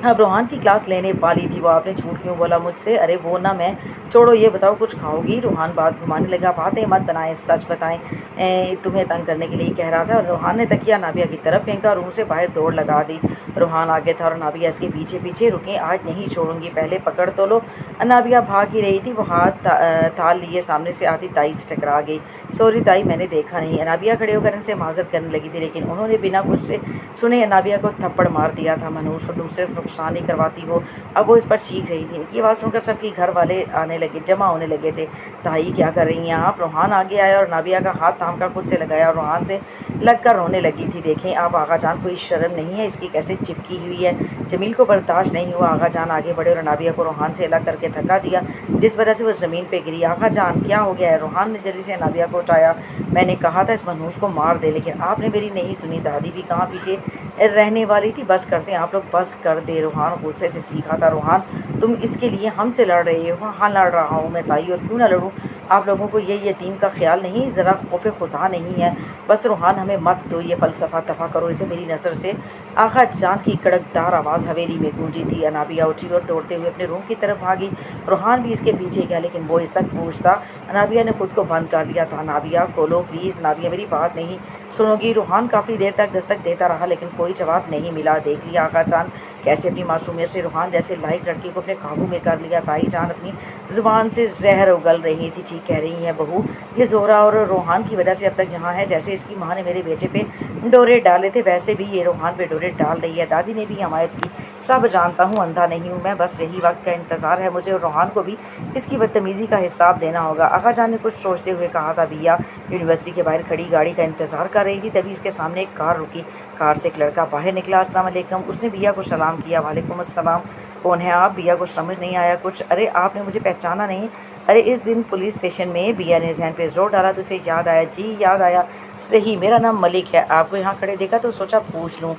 अब रोहान की क्लास लेने वाली थी वो, आपने झूठ क्यों बोला मुझसे? अरे वो ना, मैं, छोड़ो ये बताओ कुछ खाओगी? रोहान बात घुमाने लगा, बातें मत बनाएं, सच बताएं। तुम्हें तंग करने के लिए कह रहा था। रोहान ने तकिया नाबिया की तरफ फेंका, रूम से बाहर दौड़ लगा दी। रोहान आगे था और नाबिया इसके पीछे पीछे। रुके, आज नहीं छोड़ूंगी, पहले पकड़ तो लो। नाबिया भाग ही रही थी, वो हाथ थाल लिए सामने से आती ताई से टकरा गई। सॉरी ताई, मैंने देखा नहीं। नाबिया खड़े होकर इनसे माजरत करने लगी थी, लेकिन उन्होंने बिना कुछ से सुने नाबिया को थप्पड़ मार दिया था। मनहूस हो तुम, सिर्फ परेशान नहीं करवाती हो। अब वो इस पर चीख रही थी। इनकी आवाज़ सुनकर सबके घर वाले आने लगे, जमा होने लगे थे। ताई क्या कर रही हैं आप? रोहान आगे आया और नाबिया का हाथ थाम कर खुद से लगाया और रोहान से लग कर रोने लगी थी। देखें आप आगा जान, कोई शर्म नहीं है, इसकी कैसे चिपकी हुई है। जमील को बर्दाश्त नहीं हुआ। आगा जान आगे बढ़े और नाबिया को रोहान से अलग करके धक्का दिया, जिस वजह से वो ज़मीन पे गिरी। आगा जान क्या हो गया है? रोहान ने जल्दी से नाबिया को उठाया। मैंने कहा था इस मनहूस को मार दे, लेकिन आपने मेरी नहीं सुनी। दादी भी कहाँ पीछे रहने वाली थी। बस कर दें आप लोग, बस कर दे। रोहान गुस्से से चीखा था। रोहान तुम इसके लिए हमसे लड़ रहे हो? हाँ लड़ रहा हूँ मैं ताई, और क्यों ना लड़ूँ? आप लोगों को ये यतीम का ख्याल नहीं, ज़रा खौफ खुदा नहीं है? बस रोहान हमें मत दो ये फ़लसफ़ा, दफ़ा करो इसे मेरी नज़र से। आगा जान की कड़कदार आवाज़ हवेली में गूंजी थी। अनाबिया उठी और दौड़ते हुए अपने रूम की तरफ भागी। रोहान भी इसके पीछे गया, लेकिन वो इस तक पूछता। अनाबिया ने खुद को बंद कर लिया था। नाबिया खोलो प्लीज़। नाबिया मेरी बात नहीं सुनोगी। रोहान काफ़ी देर तक दस्तक देता रहा, लेकिन कोई जवाब नहीं मिला। देख लिया आगा जान कैसे अपनी मासूमियत से रोहान जैसे लायक लड़की को अपने काबू में कर लिया। ताई जान अपनी ज़ुबान से जहर उगल रही थी। ठीक कह रही हैं बहू, ये ज़ोहरा और रोहान की वजह से अब तक यहाँ है। जैसे इसकी माँ ने मेरे बेटे पे डोरे डाले थे, वैसे भी ये रोहान पे डोरे डाल रही है। दादी ने भी हमायत की। सब जानता हूँ, अंधा नहीं हूँ मैं। बस यही वक्त का इंतज़ार है मुझे, और रोहान को भी इसकी बदतमीज़ी का हिसाब देना होगा। आगा जान ने कुछ सोचते हुए कहा था। बिया यूनिवर्सिटी के बाहर खड़ी गाड़ी का इंतज़ार कर रही थी, तभी इसके सामने एक कार रुकी। कार से एक लड़का बाहर निकला। अस्सलाम वालेकुम। उसने बिया को सलाम किया। वालेकुम अस्सलाम। कौन है आप? बिया को समझ नहीं आया कुछ। अरे आपने मुझे पहचाना नहीं? अरे इस दिन पुलिस स्टेशन में। बिया ने जहन पे जोर डाला तो उसे याद आया। जी याद आया, सही मेरा नाम मलिक है। आपको यहाँ खड़े देखा तो सोचा पूछ लूँ,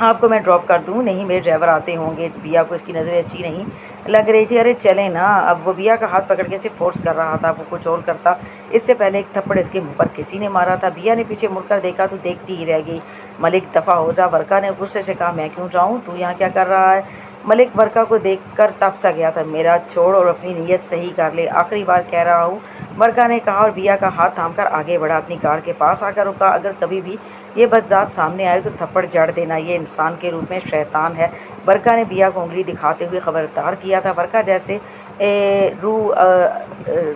आपको मैं ड्रॉप कर दूँ? नहीं मेरे ड्राइवर आते होंगे। बिया को इसकी नज़रें अच्छी नहीं लग रही थी। अरे चलें ना। अब वो बिया का हाथ पकड़ के इसे फोर्स कर रहा था। वो कुछ और करता, इससे पहले एक थप्पड़ इसके मुंह पर किसी ने मारा था। बिया ने पीछे मुड़कर देखा तो देखती ही रह गई। मलिक दफ़ा हो जा। वर्का ने गुस्से से कहा। मैं क्यों जाऊँ, तू यहाँ क्या कर रहा है? मलिक वर्का को देखकर तप सा गया था। मेरा छोड़ और अपनी नीयत सही कर ले, आखिरी बार कह रहा हूँ, वर्का ने कहा, और बिया का हाथ थामकर आगे बढ़ा। अपनी कार के पास आकर रुका। अगर कभी भी ये बदजात सामने आए तो थप्पड़ जड़ देना, ये इंसान के रूप में शैतान है। वर्का ने बिया को उंगली दिखाते हुए खबरदार किया था। वर्का जैसे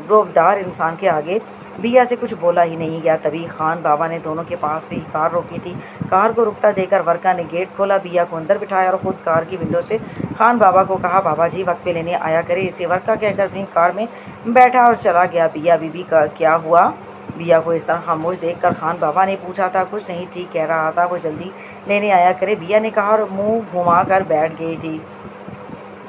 रोबदार इंसान के आगे बिया से कुछ बोला ही नहीं गया। तभी खान बाबा ने दोनों के पास से ही कार रोकी थी। कार को रुकता देकर वर्का ने गेट खोला, बिया को अंदर बिठाया और ख़ुद कार की विंडो से खान बाबा को कहा, बाबा जी वक्त पे लेने आया करे इसे। वर्का कहकर अपनी कार में बैठा और चला गया। बिया बीबी का क्या हुआ? बिया को इस तरह खामोश देखकर खान बाबा ने पूछा था। कुछ नहीं, ठीक कह रहा था, वो जल्दी लेने आया करे, बिया ने कहा और मुंह घुमा कर बैठ गई थी।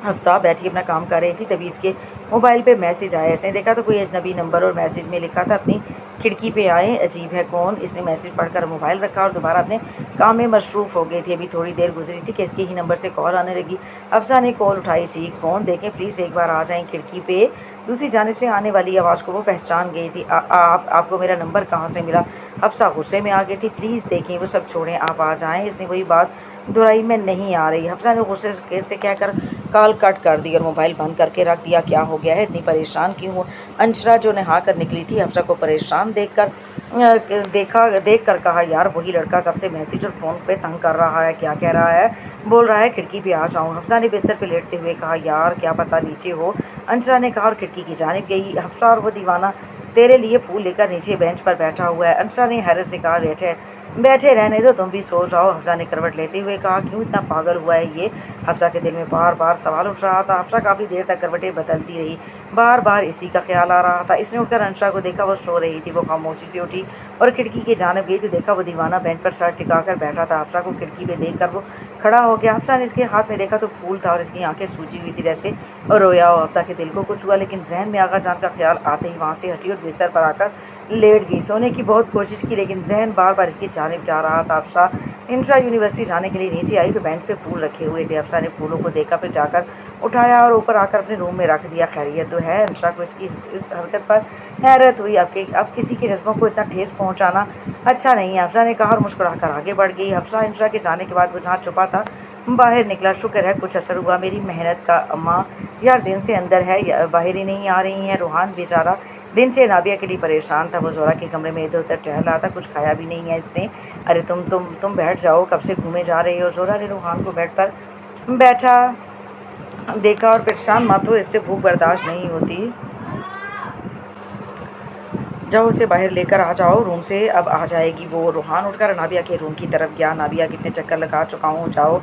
हफ्सा बैठी अपना काम कर रही थी, तभी इसके मोबाइल पे मैसेज आया। इसने देखा तो कोई अजनबी नंबर, और मैसेज में लिखा था, अपनी खिड़की पे आए, अजीब है कौन। इसने मैसेज पढ़कर मोबाइल रखा और दोबारा अपने काम में मसरूफ़ हो गई थी। अभी थोड़ी देर गुजरी थी कि इसके ही नंबर से कॉल आने लगी। हफ्सा ने कॉल उठाई। जी कौन? देखें प्लीज़ एक बार आ जाएं खिड़की पे। दूसरी जानिब से आने वाली आवाज़ को वो पहचान गई थी। आपको मेरा नंबर कहाँ से मिला? हफ्सा गुस्से में आ गई थी। प्लीज़ देखें, वो सब छोड़ें, आप आ जाएँ। इसने वही बात दोहराई, मैं नहीं आ रही। हफ्सा ने गुस्से से कहकर कॉल कट कर दी और मोबाइल बंद करके रख दिया। क्या हो गया है, इतनी परेशान क्यों हो? अंशरा जो नहा कर निकली थी, हफ्सा को परेशान देख कर कहा, यार वही लड़का कब से मैसेज और फ़ोन पे तंग कर रहा है। क्या कह रहा है? बोल रहा है खिड़की पे आ जाऊँ। हफ्सा ने बिस्तर पे लेटते हुए कहा, यार क्या पता नीचे हो। अंशरा ने कहा और खिड़की की जानिब गई। हफ्सा और वो दीवाना तेरे लिए फूल लेकर नीचे बेंच पर बैठा हुआ है। अंशरा ने हैरत से कहा, बैठे रहने दो, तुम भी सो जाओ। हफ्सा ने करवट लेते हुए कहा, क्यों इतना पागल हुआ है ये? हफ्सा के दिल में बार बार सवाल उठ रहा था। हफ्सा काफ़ी देर तक करवटें बदलती रही, बार बार इसी का ख्याल आ रहा था। इसने उठकर अंशरा को देखा, वो सो रही थी। वो खामोशी से उठी और खिड़की की जानिब गई तो देखा वो दीवाना बेंच पर सर टिकाकर बैठा था। हफ्सा को खिड़की पे देखकर वो खड़ा हो गया। हफ्सा ने इसके हाथ में देखा तो फूल था और इसकी आंखें सूजी हुई थी, जैसे रोया हो। हफ्सा के दिल को कुछ हुआ, लेकिन जहन में आगा जान का ख्याल आते ही वहाँ से हटी और बिस्तर पर आकर लेट गई। सोने की बहुत कोशिश की, लेकिन जहन बार बार इसकी जानिब जा रहा था। हफ्सा इंट्रा यूनिवर्सिटी जाने के लिए नीचे आई तो बेंच पे फूल रखे हुए थे। हफ्सा ने फूलों को देखा, फिर जाकर उठाया और ऊपर आकर अपने रूम में रख दिया। खैरियत तो है? अंशरा को इसकी इस हरकत पर हैरत हुई। अब किसी के जज्बों को इतना ठेस पहुंचाना अच्छा नहीं है, हफ्सा ने कहा और मुस्कुराकर आगे बढ़ गई। हफ्सा इंशरा के जाने के बाद वो जहाँ छुपा था बाहर निकला। शुक्र है कुछ असर हुआ मेरी मेहनत का। अम्मा यार दिन से अंदर है, बाहर ही नहीं आ रही हैं। रूहान बेचारा दिन से नाबिया के लिए परेशान था। वो जोरा के कमरे में इधर उधर टहल रहा था, कुछ खाया भी नहीं है इसने। अरे तुम बैठ जाओ, कब से घूमे जा रही हो। जोरा ने रूहान को बेड पर बैठा देखा और परेशान मत हो, इससे भूख बर्दाश्त नहीं होती, जाओ उसे बाहर लेकर आ जाओ रूम से, अब आ जाएगी वो। रूहान उठकर नाबिया के रूम की तरफ गया। नाबिया कितने चक्कर लगा चुका हूँ, जाओ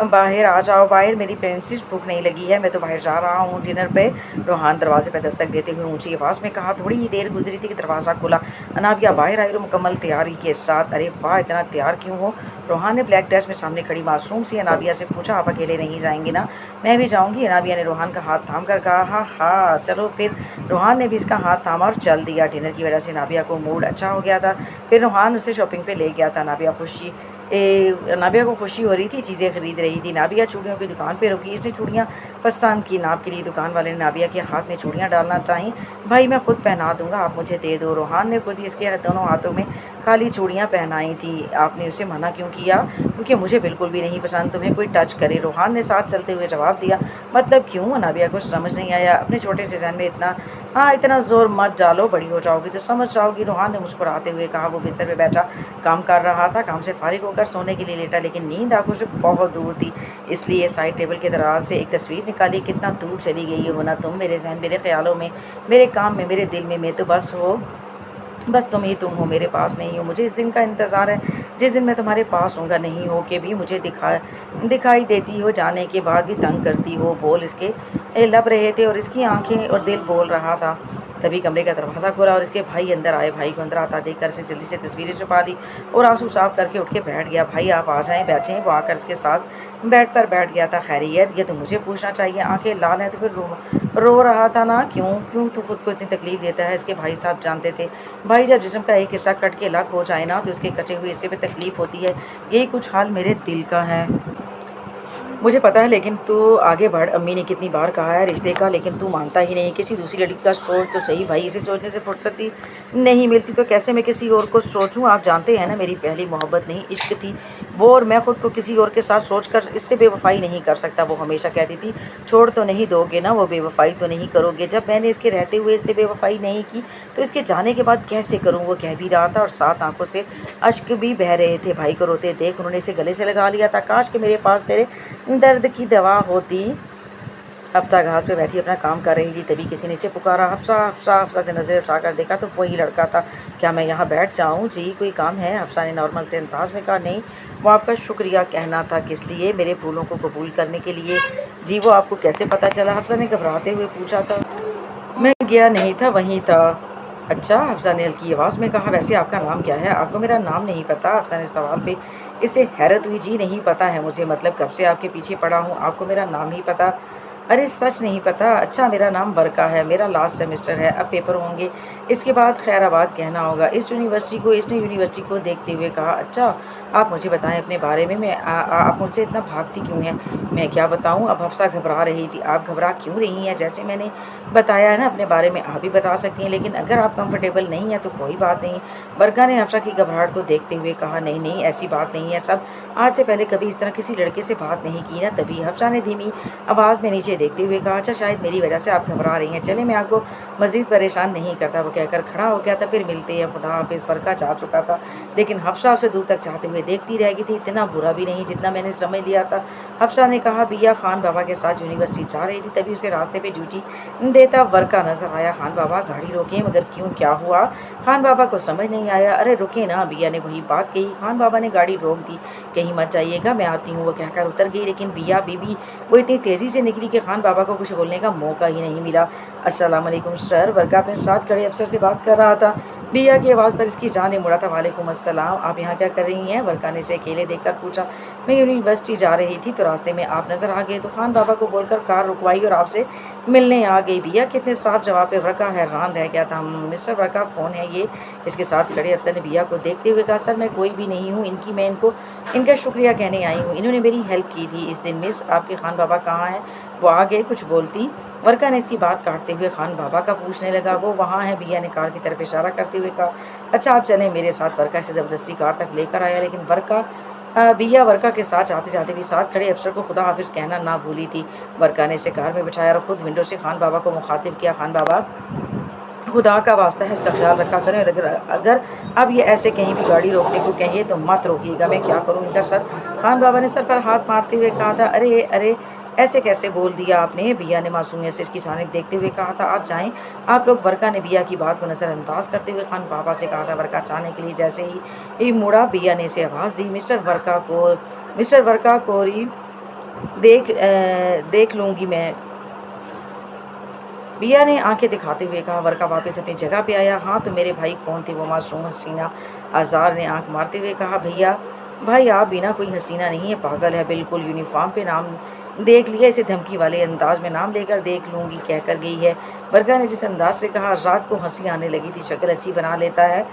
बाहर आ जाओ, बाहर मेरी प्रिंसेस, भूख नहीं लगी है, मैं तो बाहर जा रहा हूँ डिनर पे। रोहान दरवाजे पर दस्तक देते हुए ऊंची आवाज़ में कहा। थोड़ी ही देर गुजरी थी कि दरवाज़ा खुला। अनाबिया बाहर आई और मुकम्मल तैयारी के साथ। अरे वाह, इतना तैयार क्यों हो? रोहान ने ब्लैक ड्रेस में सामने खड़ी मासूम सी अनाबिया से पूछा। आप अकेले नहीं जाएंगी ना? मैं भी जाऊँगी, अनाबिया ने रोहान का हाथ थाम कर कहा। हाँ हाँ चलो फिर। रोहान ने भी इसका हाथ थामा और चल दिया। डिनर की वजह से अनाबिया को मूड अच्छा हो गया था। फिर रोहान उसे शॉपिंग पे ले गया था। नाबिया को खुशी हो रही थी, चीज़ें खरीद रही थी। नाबिया चूड़ियों की दुकान पे रुकी। इसने चूड़ियाँ पसंद की। नाप के लिए दुकान वाले ने नाबिया के हाथ में चूड़ियाँ डालना चाहीं। भाई मैं खुद पहना दूंगा, आप मुझे दे दो। रोहान ने खुद ही इसके दोनों हाथों में खाली चूड़ियाँ पहनाई थी। आपने उसे मना क्यों किया? क्योंकि मुझे बिल्कुल भी नहीं पसंद तुम्हें कोई टच करे, रोहान ने साथ चलते हुए जवाब दिया। मतलब क्यों? नाबिया को समझ नहीं आया। अपने छोटे से जहन में इतना ज़ोर मत डालो, बड़ी हो जाओगी तो समझ जाओगी, रोहान ने मुस्कुराते हुए कहा। वो बिस्तर पे बैठा काम कर रहा था। काम से फारिग होकर सोने के लिए लेटा, लेकिन नींद आंखों से बहुत दूर थी। इसलिए साइड टेबल के दराज से एक तस्वीर निकाली। कितना दूर चली गई हो ना तुम, मेरे जहन, मेरे ख्यालों में, मेरे काम में, मेरे दिल में। मैं तो बस तुम ही तुम हो, मेरे पास नहीं हो। मुझे इस दिन का इंतज़ार है जिस दिन मैं तुम्हारे पास होऊंगा। नहीं हो के भी मुझे दिखाई देती हो, जाने के बाद भी तंग करती हो। बोल इसके लब रहे थे और इसकी आंखें और दिल बोल रहा था। तभी कमरे का दरवाज़ा खुला और इसके भाई अंदर आए। भाई को अंदर आता देखकर इसे जल्दी से तस्वीरें छुपा ली और आंसू साफ करके उठ के बैठ गया। भाई आप आ जाएं, बैठें। वो आकर इसके साथ बेड पर बैठ गया था। खैरियत? ये तो मुझे पूछना चाहिए। आंखें लाल हैं तो फिर रो रहा था ना? क्यों क्यों तू खुद को इतनी तकलीफ देता है? इसके भाई साहब जानते थे, भाई जब जिस्म का एक हिस्सा कट के अलग हो जाए ना तो उसके कटे हुए हिस्से पे तकलीफ होती है। यही कुछ हाल मेरे दिल का है। मुझे पता है, लेकिन तू आगे बढ़। अम्मी ने कितनी बार कहा है रिश्ते का, लेकिन तू मानता ही नहीं। किसी दूसरी लड़की का सोच तो सही भाई, इसे सोचने से फुर्सत ही नहीं मिलती तो कैसे मैं किसी और को सोचूं? आप जानते हैं ना मेरी पहली मोहब्बत नहीं इश्क थी वो, और मैं खुद को किसी और के साथ सोचकर इससे बेवफाई नहीं कर सकता। वो हमेशा कहती थी छोड़ तो नहीं दोगे ना, वो बेवफाई तो नहीं करोगे। जब मैंने इसके रहते हुए इससे बेवफाई नहीं की तो इसके जाने के बाद कैसे करूँ? वो कह भी रहा था और साथ आंखों से अश्क भी बह रहे थे। भाई को रोते देख उन्होंने इसे गले से लगा लिया था। काश कि मेरे पास तेरे दर्द की दवा होती। हफ्सा घास पे बैठी अपना काम कर रही थी, तभी किसी ने इसे पुकारा। हफ्सा हफ्सा हफ्सा से नज़रें उठाकर देखा तो वही लड़का था। क्या मैं यहाँ बैठ जाऊँ? जी कोई काम है? हफ्सा ने नॉर्मल से अंदाज में कहा। नहीं, वो आपका शुक्रिया कहना था। किस लिए? मेरे फूलों को कबूल करने के लिए। जी वो आपको कैसे पता चला? हफ्सा ने घबराते हुए पूछा था। मैं गया नहीं था, वहीं था। अच्छा, हफ्सा ने हल्की आवाज़ में कहा। वैसे आपका नाम क्या है? आपको मेरा नाम नहीं पता? हफ्सा ने सवाल पे इससे हैरत हुई। जी नहीं पता है मुझे, मतलब कब से आपके पीछे पड़ा हूँ, आपको मेरा नाम ही पता? अरे सच नहीं पता? अच्छा, मेरा नाम बरका है, मेरा लास्ट सेमेस्टर है, अब पेपर होंगे, इसके बाद खैराबाद कहना होगा। इसने यूनिवर्सिटी को देखते हुए कहा। अच्छा, आप मुझे बताएं अपने बारे में। आप मुझसे इतना भागती क्यों हैं? मैं क्या बताऊं? अब हफ्सा घबरा रही थी। आप घबरा क्यों रही हैं? जैसे मैंने बताया है ना अपने बारे में, आप भी बता सकती हैं, लेकिन अगर आप कंफर्टेबल नहीं हैं तो कोई बात नहीं। बरका ने हफ्सा की घबराहट को देखते हुए कहा। नहीं नहीं, ऐसी बात नहीं है। सब आज से पहले कभी इस तरह किसी लड़के से बात नहीं की ना। तभी हफ्सा ने धीमी आवाज़ में नीचे देखते हुए कहा। अच्छा, शायद मेरी वजह से आप घबरा रही हैं। चले, मैं आपको मज़ीद परेशान नहीं करता। वो कहकर खड़ा हो गया था। फिर मिलते हैं, खुदा हाफिज़। बरका जा चुका था, लेकिन हफ्सा उसे दूर तक जाते हुए देखती रह गई थी। इतना बुरा भी नहीं जितना मैंने समझ लिया था, हफ्सा ने कहा। बिया खान बाबा के साथ यूनिवर्सिटी जा रही थी, तभी उसे रास्ते पे ड्यूटी देता बरका नजर आया। खान बाबा गाड़ी रोके, मगर क्यों, क्या हुआ? खान बाबा को समझ नहीं आया। अरे रुके ना, बिया ने वही बात कही। खान बाबा ने गाड़ी रोक दी। कहीं मत जाइएगा, मैं आती हूँ, वो कहकर उतर गई। लेकिन बिया बीबी वो इतनी तेज़ी से निकली कि खान बाबा को कुछ बोलने का मौका ही नहीं मिला। अस्सलाम वालेकुम सर, बरका अपने साथ खड़े अफसर से बात कर रहा था। बिया की आवाज़ पर इसकी जान ने मुड़ा था। वालेकुम अस्सलाम, आप यहाँ क्या कर रही हैं? बरका ने इसे अकेले देखकर पूछा। मैं यूनिवर्सिटी जा रही थी तो रास्ते में आप नज़र आ गए तो खान बाबा को बोलकर कार रुकवाई और आपसे मिलने आ गई। बिया कितने साफ जवाब पे बरका हैरान रह गया था। मिस्टर बरका कौन है ये? इसके साथ खड़े अफसर ने बिया को देखते हुए कहा। सर मैं कोई भी नहीं हूँ, मैं इनको इनका शुक्रिया कहने आई हूँ, इन्होंने मेरी हेल्प की थी इस दिन। मिस आपके खान बाबा कहाँ हैं? वो आ गए, कुछ बोलती? वर्का ने इसकी बात काटते हुए खान बाबा का पूछने लगा। वो वहाँ है, बिया ने कार की तरफ इशारा करते हुए कहा। अच्छा आप चलें मेरे साथ। वर्का इसे ज़बरदस्ती कार तक लेकर आया, लेकिन बिया वर्का के साथ जाते जाते भी साथ खड़े अफसर को खुदा हाफिज़ कहना ना भूली थी। वर्का ने इसे कार में बिठाया और खुद विंडो से खान बाबा को मुखातिब किया। खान बाबा, खुदा का वास्ता है इसका ख्याल रखा करें, और अगर अब ये ऐसे कहीं भी गाड़ी रोकने को कहिए तो मत रोकिएगा। मैं क्या करूं इनका सर? खान बाबा ने सर पर हाथ मारते हुए कहा था। अरे अरे, ऐसे कैसे बोल दिया आपने? बिया ने मासूमियत से इसकी जानिब देखते हुए कहा था। आप जाएं आप लोग। वर्का ने बिया की बात को नज़रअंदाज करते हुए खान बाबा से कहा था। वर्का चाहने के लिए जैसे ही मुड़ा, बिया ने इसे आवाज़ दी। मिस्टर वर्का कोरी, देख लूँगी मैं। बिया ने आंखें दिखाते हुए कहा। वर्का वापस अपनी जगह पे आया। हाँ, तो मेरे भाई कौन थे वो मासूम हसीना? आज़ार ने आंख मारते हुए कहा। भैया, भाई आप बिना कोई हसीना नहीं है, पागल है बिल्कुल। यूनिफॉर्म पे नाम देख लिया, इसे धमकी वाले अंदाज में नाम लेकर देख लूँगी कहकर गई है। वर्का ने जिस अंदाज से कहा, रात को हंसी आने लगी थी। शक्ल अच्छी बना लेता है,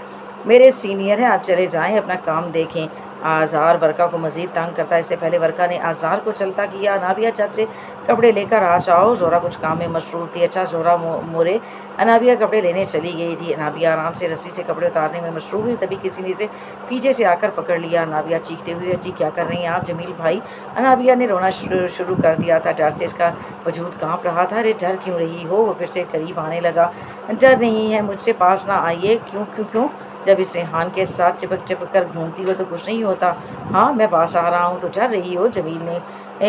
मेरे सीनियर हैं, आप चले जाएं, अपना काम देखें। आज़ार वर्का को मज़ीद तंग करता है। इससे पहले वर्का ने आज़ार को चलता किया। अनाबिया चाचे कपड़े लेकर आ जाओ। ज़ोरा कुछ काम में मशरूफ़ थी। अच्छा ज़ोरा मोरे। अनाबिया कपड़े लेने चली गई थी। अनाबिया आराम से रस्सी से कपड़े उतारने में मशरूफ़ हुई, तभी किसी ने इसे पीछे से आकर पकड़ लिया। अनाबिया चीखते हुए, जी क्या कर रही हैं आप जमील भाई? अनाबिया ने रोना शुरू कर दिया था। डर से इसका वजूद काँप रहा था। अरे डर क्यों रही हो? वो फिर से करीब आने लगा। डर नहीं है, मुझसे पास ना आइए। क्यों क्यों क्यों? जब इस रेहान के साथ चिपक कर घूमती हो तो कुछ नहीं होता। हाँ, मैं पास आ रहा हूँ तो डर रही हो? जमील ने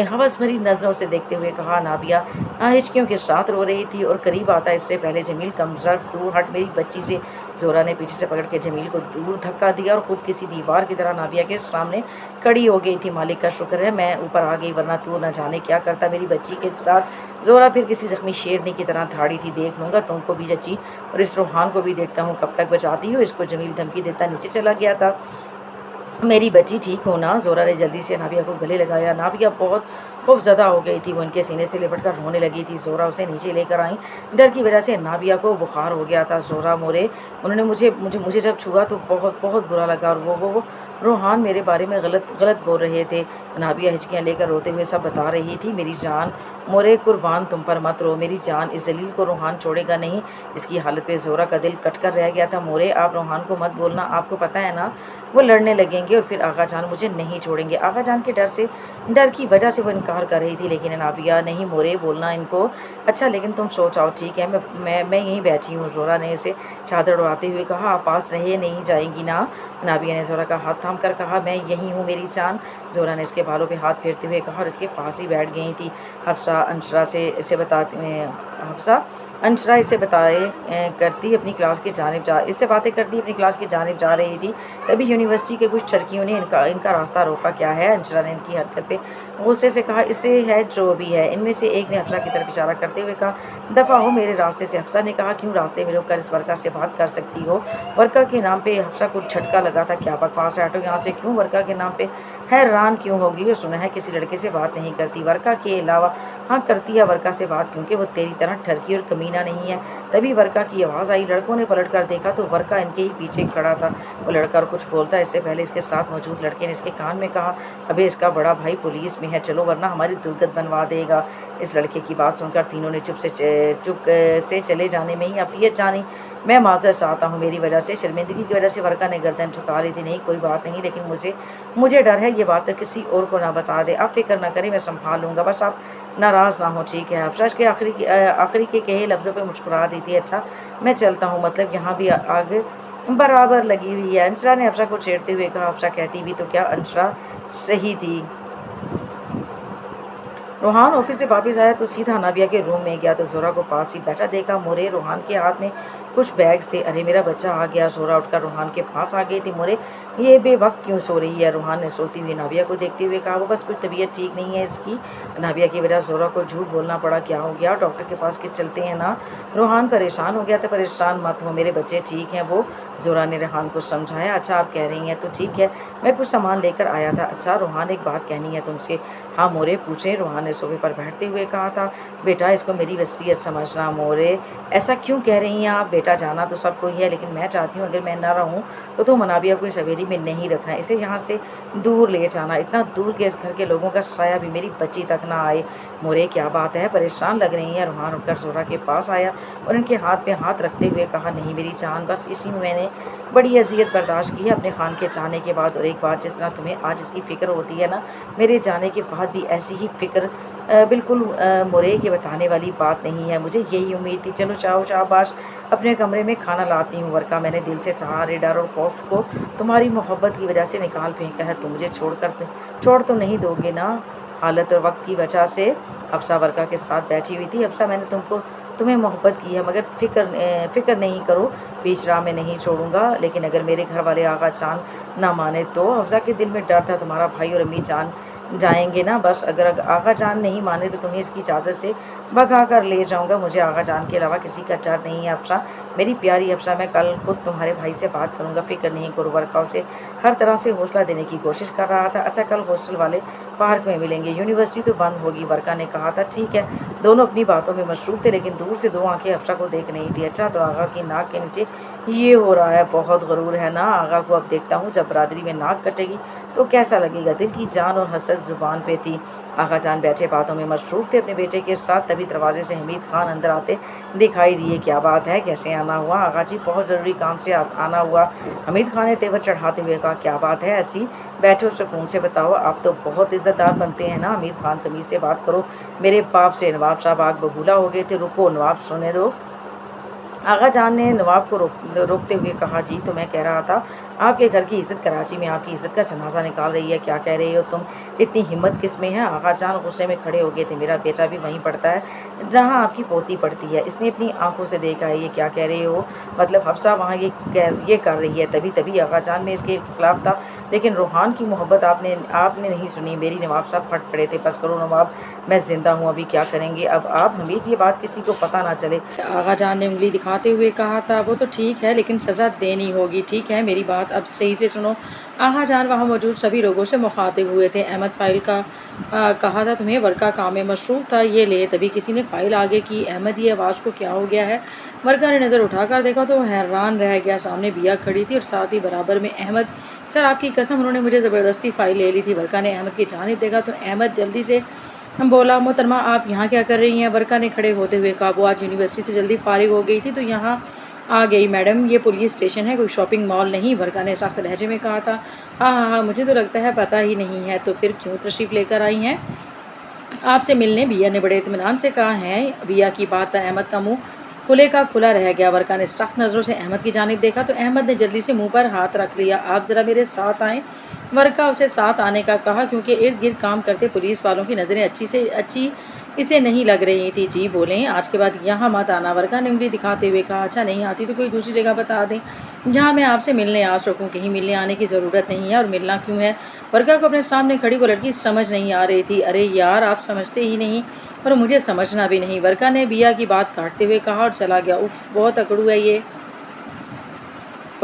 हवस भरी नज़रों से देखते हुए कहा। नाबिया हिचकियों के साथ रो रही थी और करीब आता इससे पहले जमील, कमजोर दूर हट मेरी बच्ची से। जोरा ने पीछे से पकड़ के जमील को दूर धक्का दिया और खुद किसी दीवार की तरह नाबिया के सामने खड़ी हो गई थी। मालिक का शुक्र है मैं ऊपर आ गई, वरना तू न जाने क्या करता मेरी बच्ची के साथ। जोरा फिर किसी जख्मी शेरनी की तरह धाड़ी थी। देख लूँगा तुमको भी जच्ची, और इस रूहान को भी देखता हूँ, कब तक बचाती हो इसको? जमील धमकी देता नीचे चला गया था। मेरी बच्ची ठीक हो ना? ज़ोरा ने जल्दी से नाबिया को गले लगाया। नाबिया बहुत खौफज़दा हो गई थी। वो उनके सीने से लिपट कर रोने लगी थी। ज़ोरा उसे नीचे लेकर आई। डर की वजह से नाबिया को बुखार हो गया था। ज़ोरा मोरे, उन्होंने मुझे जब छुआ तो बहुत बहुत बुरा लगा, और वो रूहान मेरे बारे में गलत बोल रहे थे। नाबिया हिचकियाँ लेकर रोते हुए सब बता रही थी। मेरी जान मोरे, कुर्बान तुम पर मत रो मेरी जान, इस जलील को रूहान छोड़ेगा नहीं। इसकी हालत पे ज़ोरा का दिल कट कर रह गया था। मोरे, आप रूहान को मत बोलना, आपको पता है ना वो लड़ने लगेंगे और फिर आगा जान मुझे नहीं छोड़ेंगे। आगा जान के डर की वजह से वो इनकार कर रही थी, लेकिन नाबिया, नहीं मोरे, बोलना इनको। अच्छा, लेकिन तुम सो जाओ, ठीक है, मैं यहीं बैठी हूँ। ज़ोरा ने इसे चादर उड़ाते हुए कहा। आप पास रहे नहीं जाएंगी ना? नाबिया ने ज़ोरा का हाथ थाम कर कहा। मैं यहीं हूँ मेरी जान। ज़ोरा ने इसके बालों पे हाथ फेरते हुए कहा और इसके पास ही बैठ गई थी। हफ्सा अंशरा से इसे बताते हफ्सा अंशरा इसे बताए करती अपनी क्लास की जानिब जा इससे बातें करती अपनी क्लास की जानिब जा रही थी। तभी यूनिवर्सिटी के कुछ लड़कियों ने इनका रास्ता रोका। क्या है? अंशरा ने इनकी हरकत पे गुस्से से कहा। इससे है जो भी है। इनमें से एक ने हफ्सा की तरफ इशारा करते हुए कहा, दफ़ा हो मेरे रास्ते से। हफ्सा ने कहा, क्यों? रास्ते में रुक कर इस वर्का से बात कर सकती हो। वर्का के नाम पे हफ्सा को झटका लगा था। क्या बकवास है, हटो यहाँ से। क्यों? वर्का के नाम पे हैरान क्यों होगी? और सुना है किसी लड़के से बात नहीं करती वर्का के अलावा। हाँ, करती है वर्का से बात, क्योंकि वो तेरी तरह ठरकी और कमीना नहीं है। तभी वर्का की आवाज़ आई। लड़कों ने पलट कर देखा तो वर्का इनके ही पीछे खड़ा था। वो लड़का और कुछ बोलता इससे पहले इसके साथ मौजूद लड़के ने इसके कान में कहा, अबे इसका बड़ा भाई पुलिस में है, चलो वरना हमारी दुर्गत बनवा देगा। इस लड़के की बात सुनकर तीनों ने चुप से चले जाने में ही अफियत जानी। मैं माजरत चाहता हूँ, मेरी वजह से, शर्मिंदगी की वजह से। वर्का ने गर्दन झुका ली थी। नहीं, कोई बात नहीं, लेकिन मुझे डर है, ये बात तो किसी और को ना बता दे। आप फिक्र ना करें, मैं संभाल लूँगा, बस आप नाराज़ ना हो, ठीक है? अफसर के आखिरी के कहे लफ्ज़ों पे मुस्कुरा दी थी। अच्छा, मैं चलता हूँ, मतलब यहाँ भी आग बराबर लगी हुई है। अंशरा ने अफसर को छेड़ते हुए कहा। अफसर कहती भी तो क्या अंशरा सही थी। रूहान ऑफिस से वापस आया तो सीधा नाबिया के रूम में गया तो जोरा को पास ही बैठा देखा। मोरे, रूहान के हाथ में कुछ बैग्स थे। अरे मेरा बच्चा आ गया। जोरा उठकर रूहान के पास आ गई थी। मोरे, ये बेवक्त क्यों सो रही है? रूहान ने सोती हुई नाबिया को देखते हुए कहा। वो बस कुछ तबीयत ठीक नहीं है इसकी। नाबिया की वजह जोरा को झूठ बोलना पड़ा। क्या हो गया? डॉक्टर के पास के चलते हैं ना? रूहान परेशान हो गया था। परेशान मत हो, मेरे बच्चे ठीक हैं वो। जोरा ने रूहान को समझाया। अच्छा, आप कह रही हैं तो ठीक है, मैं कुछ सामान लेकर आया था। अच्छा रूहान, एक बात कहनी है तुमसे। हाँ मोरे, पूछें। रूहान ने सोफे पर बैठते हुए कहा था। बेटा, इसको मेरी वसीयत समझना। मोरे, ऐसा क्यों कह रही हैं आप? बेटा, जाना तो सबको ही है, लेकिन मैं चाहती हूँ अगर मैं ना रहूँ तो तुम मनाबिया को इस हवेली में नहीं रखना, इसे यहाँ से दूर ले जाना, इतना दूर कि इस घर के लोगों का साया भी मेरी बच्ची तक ना आए। मोरे, क्या बात है, परेशान लग रही हैं? रूहान उठकर जोरा के पास आया और इनके हाथ पे हाथ रखते हुए कहा, नहीं मेरी जान, बस इसी में मैंने बड़ी अजियत बर्दाश्त की है अपने खान के जाने के बाद। और एक बात, जिस तरह तुम्हें आज इसकी फ़िक्र होती है ना, मेरे जाने के बाद भी ऐसी ही फ़िक्र बिल्कुल मोरे, ये बताने वाली बात नहीं है, मुझे यही उम्मीद थी। चलो जाओ, शाबाश, अपने कमरे में खाना लाती हूँ। वर्का, मैंने दिल से सारे डर और खौफ को तुम्हारी मोहब्बत की वजह से निकाल फेंका है। तुम मुझे छोड़ तो नहीं दोगे ना? हालत और वक्त की वजह से हफ्सा वर्का के साथ बैठी हुई थी। हफ्सा, मैंने तुम्हें मोहब्बत की है, मगर फ़िक्र नहीं करो, बीच राह में नहीं छोड़ूंगा। लेकिन अगर मेरे घर वाले आगा जान ना माने तो? हफ्सा के दिल में डर था। तुम्हारा भाई और अम्मी जान जाएंगे ना बस, अगर आगा जान नहीं माने तो तुम्हें इसकी इजाज़त से भगा कर ले जाऊंगा। मुझे आगा जान के अलावा किसी का डर नहीं है अफसा, मेरी प्यारी अफसा। मैं कल खुद तुम्हारे भाई से बात करूंगा, फिक्र नहीं करो। वर्का उसे हर तरह से हौसला देने की कोशिश कर रहा था। अच्छा, कल हॉस्टल वाले पार्क में मिलेंगे, यूनिवर्सिटी तो बंद होगी, वर्का ने कहा था। ठीक है। दोनों अपनी बातों में मसरूफ़ थे, लेकिन दूर से दो आंखें अफसा को देख रही थी। अच्छा, तो आगा की नाक के नीचे ये हो रहा है, बहुत गरूर है ना। आगा को अब देखता हूँ, जब बरादरी में नाक कटेगी तो कैसा लगेगा। दिल की जान और हसरत ज़ुबान पे थी। आगा जान बैठे बातों में मसरूफ़ थे अपने बेटे के साथ, तभी दरवाजे से हमीद खान अंदर आते दिखाई दिए। क्या बात है, कैसे आना हुआ? आगा जी, बहुत ज़रूरी काम से आना हुआ। हमीद खान ने तेवर चढ़ाते हुए कहा। क्या बात है ऐसी? बैठो, सुकून से बताओ। आप तो बहुत इज़्ज़तदार बनते हैं ना। हमीद खान, तमीज़ से बात करो, मेरे बाप से नवाब साहब आग बबूला हो गए थे। रुको नवाब, सुने दो। आगा जान ने नवाब को रोकते हुए कहा। जी, तो मैं कह रहा था, आपके घर की इज़्ज़त कराची में आपकी इज़्ज़त का जनाजा निकाल रही है। क्या कह रही हो तुम? इतनी हिम्मत किस में है? आगा जान गुस्से में खड़े हो गए थे। मेरा बेटा भी वहीं पढ़ता है जहाँ आपकी पोती पढ़ती है, इसने अपनी आंखों से देखा है। ये क्या कह रहे हो? मतलब हफ्सा वहाँ ये कर रही है। तभी तभी आगा जान में इसके खिलाफ था, लेकिन रूहान की मोहब्बत आपने नहीं सुनी। मेरी नवाब साहब फट पड़े थे। बस करो नवाब, मैं ज़िंदा हूँ, अभी क्या करेंगे अब आप? हमीद, ये बात किसी को पता ना चले, आगा जान ने उंगली दिखाते हुए कहा था। वो तो ठीक है, लेकिन सज़ा देनी होगी। ठीक है, मेरी बात अब सही से सुनो। आगा जान वहाँ मौजूद सभी लोगों से मुखातिब हुए थे। अहमद फ़ाइल का कहा था तुम्हें? वर्का काम में मसरूफ़ था, ये ले। तभी किसी ने फ़ाइल आगे की। अहमद, ये आवाज़ को क्या हो गया है? वर्का ने नज़र उठाकर देखा तो हैरान रह गया। सामने बिया खड़ी थी और साथ ही बराबर में अहमद। सर, आपकी कसम, उन्होंने मुझे ज़बरदस्ती फ़ाइल ले ली थी। वर्का ने अहमद की जानिब देखा तो अहमद जल्दी से बोला। मोहतरमा, आप यहाँ क्या कर रही हैं? वर्का ने खड़े होते हुए कहा। वो आज यूनिवर्सिटी से जल्दी फारिग हो गई थी तो यहाँ आ गई। मैडम, ये पुलिस स्टेशन है, कोई शॉपिंग मॉल नहीं। वर्का ने सख्त लहजे में कहा था। हाँ हाँ हाँ, मुझे तो लगता है पता ही नहीं है। तो फिर क्यों तशरीफ़ लेकर आई हैं? आपसे मिलने। बिया ने बड़े इत्मीनान से कहा है। बिया की बात पर अहमद का मुंह खुले का खुला रह गया। वर्का ने सख्त नज़रों से अहमद की जानिब देखा तो अहमद ने जल्दी से मुंह पर हाथ रख लिया। आप ज़रा मेरे साथ आएँ। वर्का उसे साथ आने का कहा, क्योंकि इर्द गिर्द काम करते पुलिस वालों की नज़रें अच्छी इसे नहीं लग रही थी। जी बोलें, आज के बाद यहाँ मत आना। वर्का ने उंगली दिखाते हुए कहा। अच्छा, नहीं आती तो कोई दूसरी जगह बता दें जहाँ मैं आपसे मिलने आ सकूँ। कहीं मिलने आने की ज़रूरत नहीं है। और मिलना क्यों है? वर्का को अपने सामने खड़ी वो लड़की समझ नहीं आ रही थी। अरे यार, आप समझते ही नहीं और मुझे समझना भी नहीं। वर्का ने बिया की बात काटते हुए कहा और चला गया। उफ, बहुत अकड़ू है ये।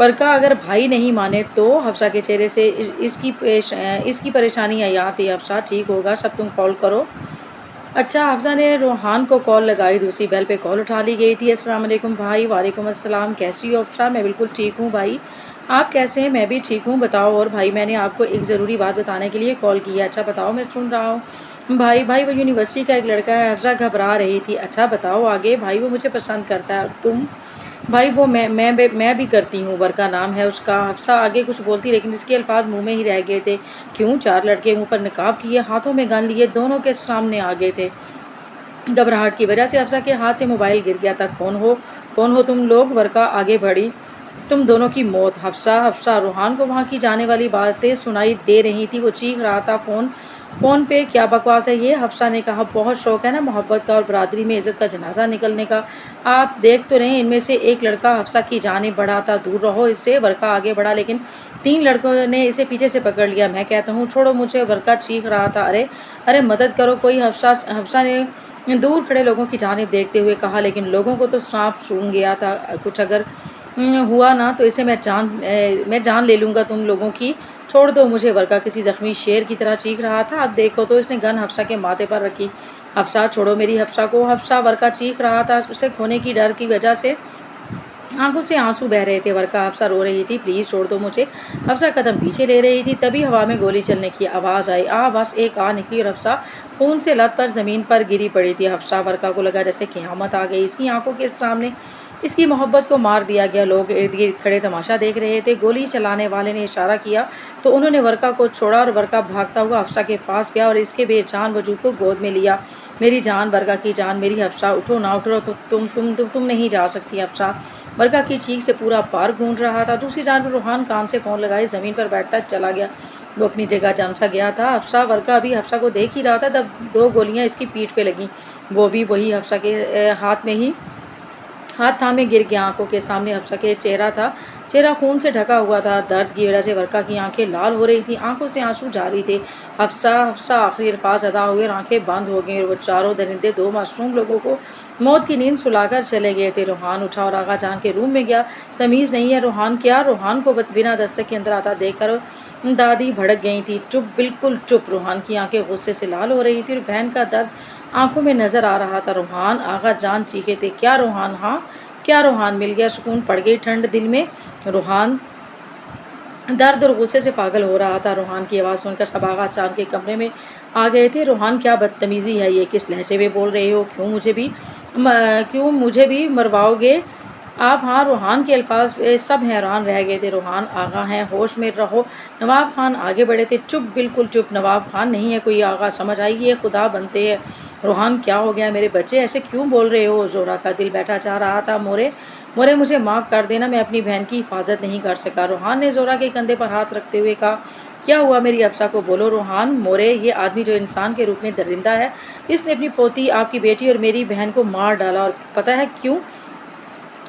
वर्का अगर भाई नहीं माने तो? हफ्सा के चेहरे से इसकी परेशानी याद थी। हफ्सा, ठीक होगा सब, तुम कॉल करो। अच्छा, हफ्सा ने रोहान को कॉल लगाई। दूसरी बेल पे कॉल उठा ली गई थी। अस्सलाम वालेकुम भाई। वालेकुम अस्सलाम। कैसी हो हफ्सा? मैं बिल्कुल ठीक हूँ भाई, आप कैसे हैं? मैं भी ठीक हूँ। बताओ। और भाई, मैंने आपको एक ज़रूरी बात बताने के लिए कॉल किया। अच्छा बताओ, मैं सुन रहा हूँ। भाई वो यूनिवर्सिटी का एक लड़का है। हफ्सा घबरा रही थी। अच्छा बताओ आगे। भाई, वो मुझे पसंद करता है। तुम? भाई, वो मैं भी करती हूँ। वर्का नाम है उसका। हफ्सा आगे कुछ बोलती, लेकिन इसके अल्फाज मुंह में ही रह गए थे। क्यों? चार लड़के मुंह पर निकाब किए, हाथों में गन लिए, दोनों के सामने आ गए थे। घबराहट की वजह से हफ्सा के हाथ से मोबाइल गिर गया था। कौन हो तुम लोग? वर्का आगे बढ़ी। तुम दोनों की मौत। हफ्सा रूहान को वहाँ की जाने वाली बातें सुनाई दे रही थी। वो चीख रहा था। फ़ोन पे क्या बकवास है ये? हफ्सा ने कहा। बहुत शौक है ना मोहब्बत का और बरादरी में इज़्ज़त का जनाजा निकलने का। आप देख तो रहे, इनमें से एक लड़का हफ्सा की जानिब बढ़ा था। दूर रहो इससे। वर्का आगे बढ़ा, लेकिन तीन लड़कों ने इसे पीछे से पकड़ लिया। मैं कहता हूँ छोड़ो मुझे। वर्का चीख रहा था। अरे अरे, मदद करो कोई। हफ्सा ने दूर खड़े लोगों की जानिब देखते हुए कहा। लेकिन लोगों को तो सांप सूंघ गया था। कुछ अगर हुआ ना तो इसे मैं जान ले लूँगा तुम लोगों की। छोड़ दो मुझे। वर्का किसी ज़ख्मी शेर की तरह चीख रहा था। अब देखो तो इसने गन हफ्सा के माथे पर रखी। हफ्सा, छोड़ो मेरी हफ्सा को। हफ्सा, वर्का चीख रहा था। उसे खोने की डर की वजह से आंखों से आंसू बह रहे थे। वर्का, हफ्सा रो रही थी। प्लीज़ छोड़ दो मुझे। हफ्सा कदम पीछे ले रही थी। तभी हवा में गोली चलने की आवाज़ आई। बस एक निकली और हफ्सा खून से लत पर ज़मीन पर गिरी पड़ी थी। हफ्सा, वर्का को लगा जैसे क़यामत आ गई। इसकी आंखों के सामने इसकी मोहब्बत को मार दिया गया। लोग इर्द गिर्द खड़े तमाशा देख रहे थे। गोली चलाने वाले ने इशारा किया तो उन्होंने वर्का को छोड़ा और वर्का भागता हुआ हफ्सा के पास गया और इसके बेजान वजूद को गोद में लिया। मेरी जान, वर्का की जान, मेरी हफ्सा, उठो ना उठो तो तुम नहीं जा सकती हफ्सा। वर्का की चीख से पूरा पार गूंज रहा था। दूसरी जान पर रूहान कान से फ़ोन लगाए ज़मीन पर बैठता चला गया। वो अपनी जगह जम सा गया था। हफ्सा, वर्का अभी हफ्सा को देख ही रहा था तब दो गोलियां इसकी पीठ पे लगीं। वो भी वही हफ्सा के हाथ में ही हाथ थामे गिर गया। आंखों के सामने हफ्सा के चेहरा खून से ढका हुआ था। दर्द की वजह से वर्का की आंखें लाल हो रही थी, आंखों से आंसू जारी थे। हफ्सा हफ्सा आखिरी अल्फाज अदा हुए और आंखें बंद हो गईं और वो चारों दरिंदे दो मासूम लोगों को मौत की नींद सुलाकर चले गए थे। रूहान उठा और आगा जान के रूम में गया। तमीज़ नहीं है रूहान क्या? रूहान को बिना दस्तक के अंदर आता देखकर दादी भड़क गई थी। चुप, बिल्कुल चुप। रूहान की आंखें गुस्से से लाल हो रही थी और बहन का दर्द आंखों में नजर आ रहा था। रूहान, आगा जान चीखे थे। क्या रूहान? हाँ क्या रूहान? मिल गया सुकून, पड़ गई ठंड दिल में। रूहान दर्द और गुस्से से पागल हो रहा था। रूहान की आवाज़ सुनकर सब आगा चांद के कमरे में आ गए थे। रूहान, क्या बदतमीज़ी है ये? किस लहजे में बोल रहे हो? क्यों मुझे भी मरवाओगे आप? हाँ, रूहान के अल्फाज पे सब हैरान रह गए थे। रूहान, आगा हैं, होश में रहो। नवाब खान आगे बढ़े थे। चुप, बिल्कुल चुप। नवाब खान नहीं है कोई आगा, समझ आई? ये खुदा बनते हैं। रूहान, क्या हो गया मेरे बच्चे? ऐसे क्यों बोल रहे हो? जोरा का दिल बैठा चाह रहा था। मोरे मोरे मुझे माफ़ कर देना, मैं अपनी बहन की हिफाजत नहीं कर सका। रूहान ने जोरा के कंधे पर हाथ रखते हुए कहा। क्या हुआ मेरी अफसा को? बोलो रूहान। मोरे, ये आदमी जो इंसान के रूप में दरिंदा है, इसने अपनी पोती, आपकी बेटी और मेरी बहन को मार डाला। और पता है क्यों?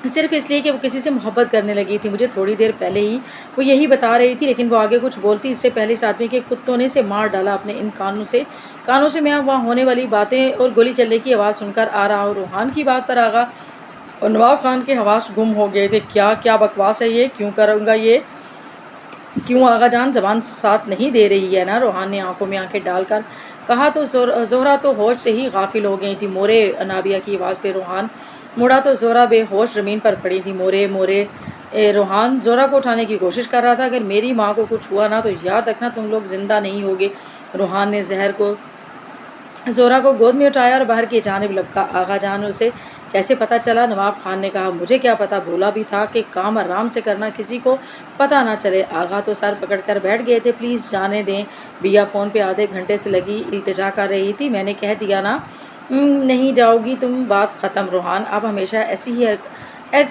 सिर्फ इसलिए कि वो किसी से मोहब्बत करने लगी थी। मुझे थोड़ी देर पहले ही वो यही बता रही थी, लेकिन वो आगे कुछ बोलती इससे पहले इस आदमी के कुत्तों ने इसे मार डाला अपने इन कानों से मैं वहाँ होने वाली बातें और गोली चलने की आवाज़ सुनकर आ रहा हूँ। रूहान की बात पर आगा और नवाब खान के हवास गुम हो गए थे। क्या क्या बकवास है ये? क्यों करूँगा ये? क्यों आगा जान ज़बान साथ नहीं दे रही है ना? रूहान ने आंखों में आंखें डालकर कहा। तो जोहरा तो होश से ही गाफिल हो गई थी। मोरे, अनाबिया की आवाज़ पे रूहान मुड़ा तो जोहरा बेहोश ज़मीन पर पड़ी थी। मोरे मोरे। रूहान जोहरा को उठाने की कोशिश कर रहा था। अगर मेरी माँ को कुछ हुआ ना तो याद रखना तुम लोग जिंदा नहीं होगे। रूहान ने जहर को जोरा को गोद में उठाया और बाहर की जानिब लपका। आगा जान, उसे कैसे पता चला? नवाब खान ने कहा। मुझे क्या पता, बोला भी था कि काम आराम से करना, किसी को पता ना चले। आगा तो सर पकड़कर बैठ गए थे। प्लीज़ जाने दें। बिया फ़ोन पे आधे घंटे से लगी इल्तिजा कर रही थी। मैंने कह दिया ना नहीं जाओगी तुम, बात ख़त्म। रूहान, आप हमेशा ऐसी